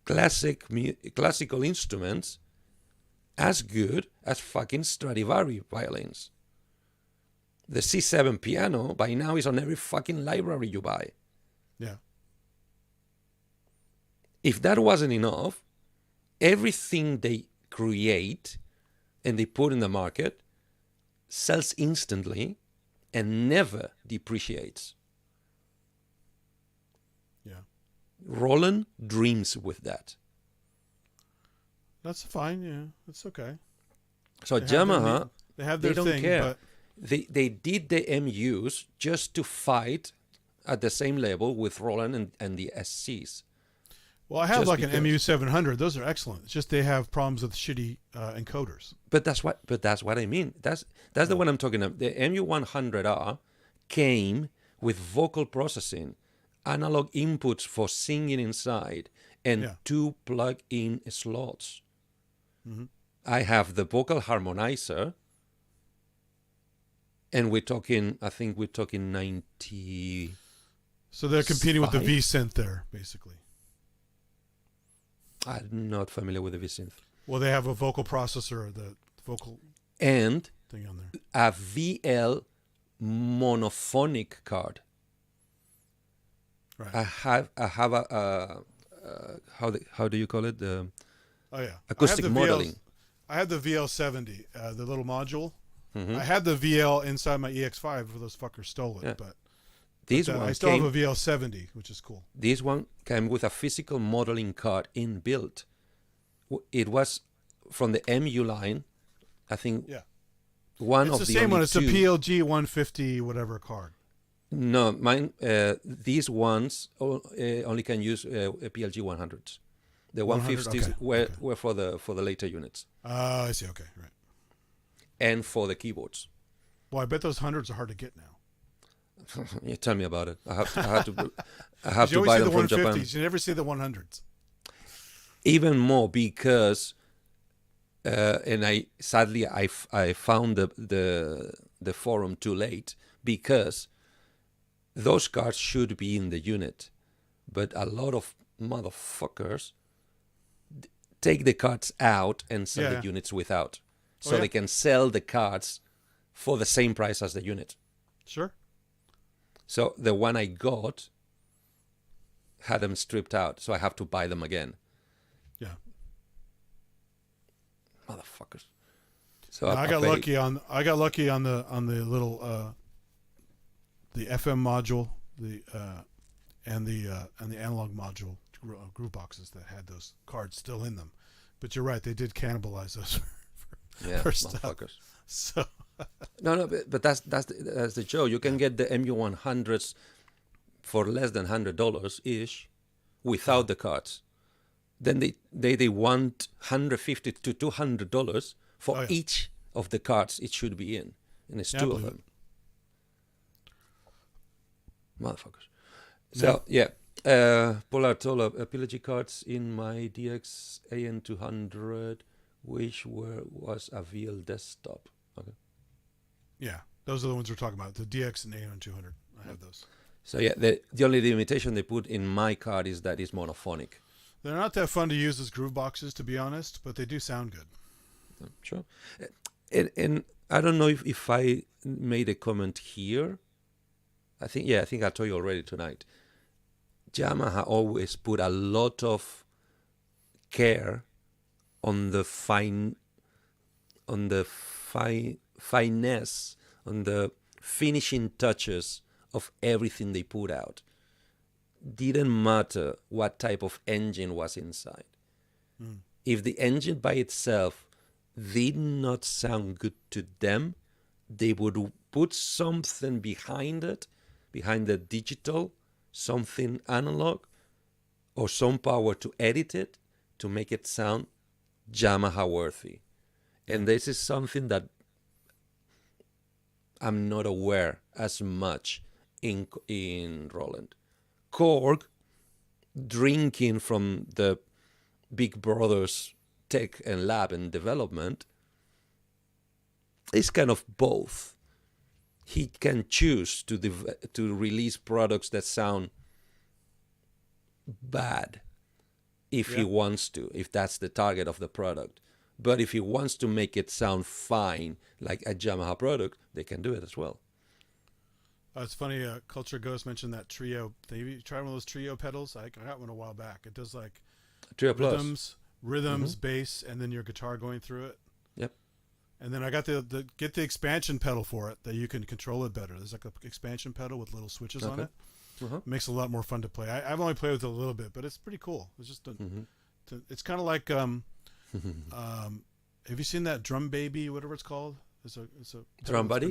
classical instruments as good as fucking Stradivari violins. The C7 piano by now is on every fucking library you buy. Yeah. If that wasn't enough, everything they create and they put in the market sells instantly and never depreciates. Yeah. Roland dreams with that. That's fine, yeah. That's okay. So Yamaha, they don't care. But they did the MUs just to fight at the same level with Roland and the SCs. Well, I have an MU700. Those are excellent. It's just they have problems with shitty encoders. But that's what I mean. That's the one I'm talking about. The MU100R came with vocal processing, analog inputs for singing inside, and 2 plug-in slots. Mm-hmm. I have the vocal harmonizer, and I think we're talking 90. So they're competing with the V-Synth there, basically. I'm not familiar with the V-Synth. Well, they have a vocal processor, the vocal and thing on there. A VL monophonic card. Right. I have a how do you call it? The acoustic modeling. I have the VL70, the little module. Mm-hmm. I had the VL inside my EX5 before those fuckers stole it, but I still have a VL70, which is cool. This one came with a physical modeling card inbuilt. It was from the MU line, I think. Yeah. It's the same one. It's a PLG 150 whatever card. No, mine. These ones only can use PLG 100s. The 150s were for the later units. I see. Okay, right. And for the keyboards. Well, I bet those hundreds are hard to get now. Yeah, tell me about it. I have to buy them from Japan. You never see the 100s. Even more because, and I found the forum too late because those cards should be in the unit, but a lot of motherfuckers take the cards out and sell the units without, so they can sell the cards for the same price as the unit. Sure. So the one I got had them stripped out, so I have to buy them again. Yeah. Motherfuckers. So I got lucky on the little the FM module, and the analog module groove boxes that had those cards still in them. But you're right, they did cannibalize those for stuff. Motherfuckers. So no, but that's the joke. You can get the MU100s for less than $100 ish without the cards. Then they want $150 to $200 for each of the cards it should be in. and it's two of them. Motherfuckers. So Polar Tola Pillagy cards in my DX AN200, which was a VL desktop. Okay. Yeah, those are the ones we're talking about. The DX and AN200. I have those. So yeah, the only limitation they put in my card is that it's monophonic. They're not that fun to use as groove boxes, to be honest, but they do sound good. Sure. And I don't know if I made a comment here. I think I told you already tonight. Yamaha always put a lot of care on the finesse, on the finishing touches of everything they put out. Didn't matter what type of engine was inside. If the engine by itself did not sound good to them, they would put something behind it, behind the digital, something analog, or some power to edit it, to make it sound Yamaha worthy. And this is something that I'm not aware as much in Roland. Korg, drinking from the big brothers tech and lab and development, is kind of both. He can choose to release products that sound bad if he wants to, if that's the target of the product. But if he wants to make it sound fine, like a Yamaha product, they can do it as well. It's funny, Culture Ghost mentioned that trio. You tried one of those trio pedals? I got one a while back. It does like Trio rhythms, bass, and then your guitar going through it. Yep. And then I got the expansion pedal for it that you can control it better. There's like an expansion pedal with little switches on it. It makes it a lot more fun to play. I've only played with it a little bit, but it's pretty cool. It's just it's kind of like have you seen that Drum Baby, whatever it's called? It's a Drum Buddy.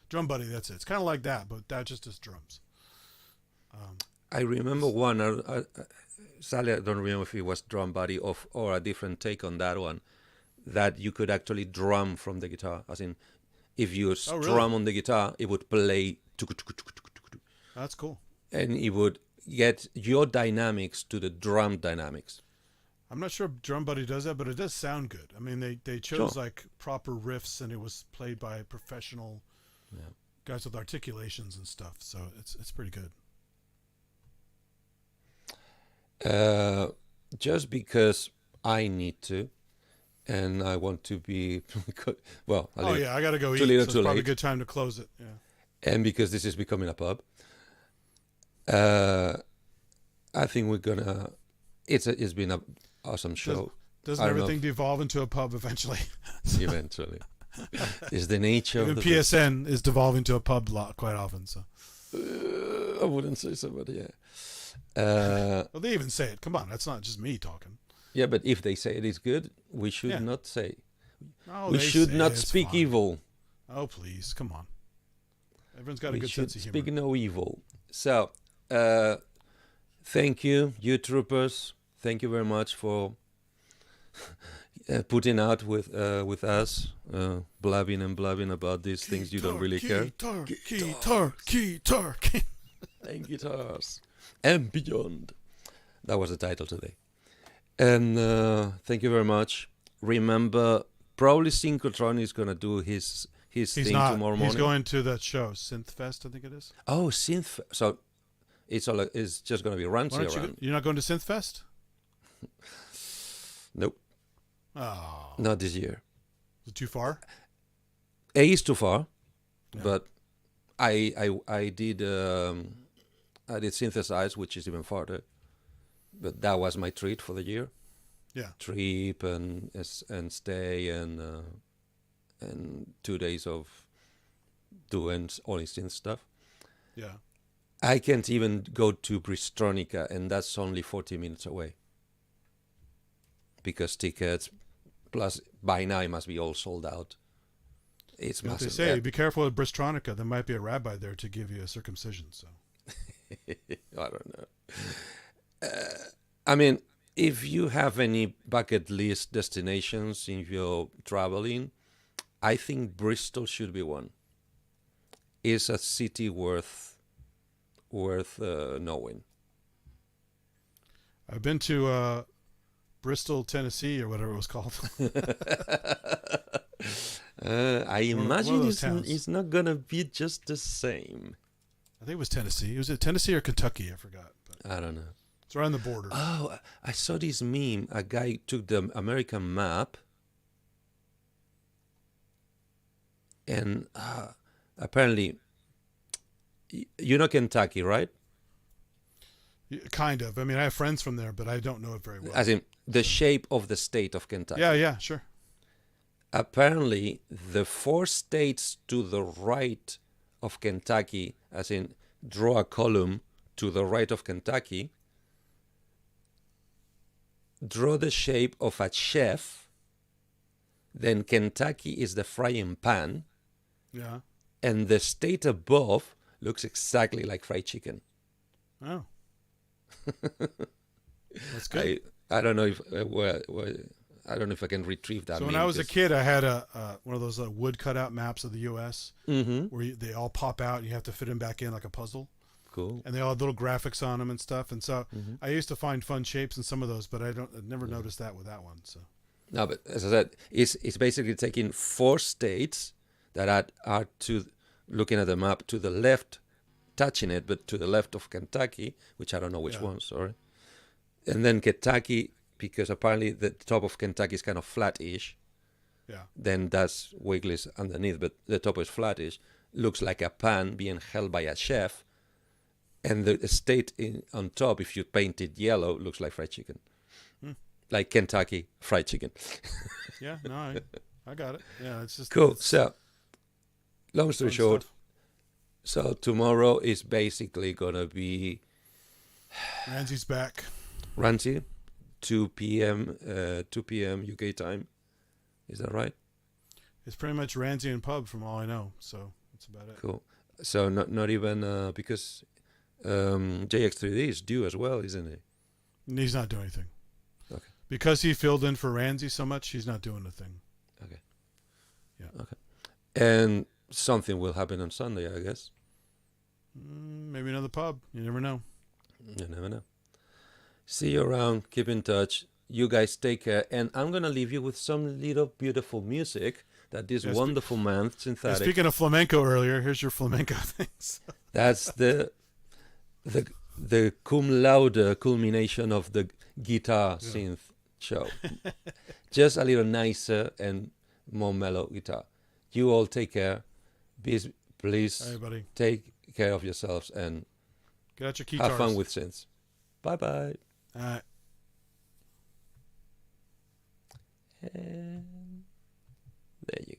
Drum Buddy, that's it. It's kind of like that, but that just is drums. I remember one. Sadly, I don't remember if it was Drum Buddy or a different take on that one. That you could actually drum from the guitar. As in, if you strum on the guitar, it would play. That's cool. And it would get your dynamics to the drum dynamics. I'm not sure if Drum Buddy does that, but it does sound good. I mean, they chose like proper riffs, and it was played by professional guys with articulations and stuff. So it's pretty good. Just because I need to, and I want to be well. I gotta go eat. So it's probably a good time to close it. Yeah. And because this is becoming a pub, I think we're gonna. It's been an awesome show. Doesn't everything devolve into a pub eventually? Eventually, it's the nature Even of the PSN is devolving to a pub quite often. So I wouldn't say so, but yeah. Well, they even say it. Come on, that's not just me talking. Yeah, but if they say it is good, we should not say. No, we should not speak evil. Oh, please, come on. Everyone's got a good sense of humor. Speak no evil. So, thank you, troopers. Thank you very much for putting out with us, blabbing about these things you don't really care. Keytar. And guitars. And beyond. That was the title today. And thank you very much. Remember, probably Synchrotron is going to do his thing tomorrow morning. He's going to that show, Synth Fest, I think it is. Oh, Synth. So it's just going to be rancy around. You're not going to Synth Fest? Nope. Oh. Not this year. Is it too far? A is too far, but I did Synthesize, which is even farther. But that was my treat for the year. Yeah. Trip and stay and 2 days of doing only synth stuff. Yeah. I can't even go to Bristronica, and that's only 40 minutes away. Because tickets, plus by now it must be all sold out. It's massive. They say, be careful at Bristronica. There might be a rabbi there to give you a circumcision. So, I don't know. I mean, if you have any bucket list destinations if you're traveling, I think Bristol should be one. is a city worth knowing. I've been to Bristol, Tennessee, or whatever it was called. I imagine it's not gonna be just the same. I think it was Tennessee. Was it Tennessee or Kentucky? I forgot. But I don't know. it's right on the border. Oh, I saw this meme. A guy took the American map and apparently, you know Kentucky, right? Kind of. I mean, I have friends from there, but I don't know it very well. As in the shape of the state of Kentucky. Yeah, sure. Apparently, the 4 states to the right of Kentucky, as in draw a column to the right of Kentucky, draw the shape of a chef, then Kentucky is the frying pan, Yeah. and the state above looks exactly like fried chicken. Oh. That's good. I don't know if I don't know if I can retrieve that. So when I was a kid, I had one of those wood cutout maps of the U.S. Where they all pop out and you have to fit them back in like a puzzle. Cool. And they all have little graphics on them and stuff. And so I used to find fun shapes in some of those, but I never noticed that with that one. So no, but as I said, it's basically taking 4 states that are to looking at the map to the left, touching it, but to the left of Kentucky, which I don't know which one. Sorry. And then Kentucky, because apparently the top of Kentucky is kind of flat-ish. Yeah. Then that's Wiggly's underneath, but the top is flat-ish. Looks like a pan being held by a chef. And the state on top, if you paint it yellow, looks like fried chicken. Like Kentucky Fried Chicken. Yeah, no, I got it. Yeah, it's just cool. So, long story short, so tomorrow is basically gonna be Ranzy's back. Ranzy, 2 p.m. UK time. Is that right? It's pretty much Ranzy and Pub from all I know. So that's about it. Cool. So not even because JX3D is due as well, isn't he? He's not doing anything. Okay. Because he filled in for Ranzy so much, he's not doing a thing. Okay. Yeah. Okay. And something will happen on Sunday, I guess. Maybe another pub. You never know. You never know. See you around. Keep in touch. You guys take care. And I'm going to leave you with some little beautiful music that this wonderful man, Synthetic. Speaking of flamenco earlier, here's your flamenco things. That's the cum laude culmination of the guitar synth show. Just a little nicer and more mellow guitar. You all take care. Please Hey, buddy. take care of yourselves and get out your Keytars. Have fun with synths. Bye-bye. All right. And there you go.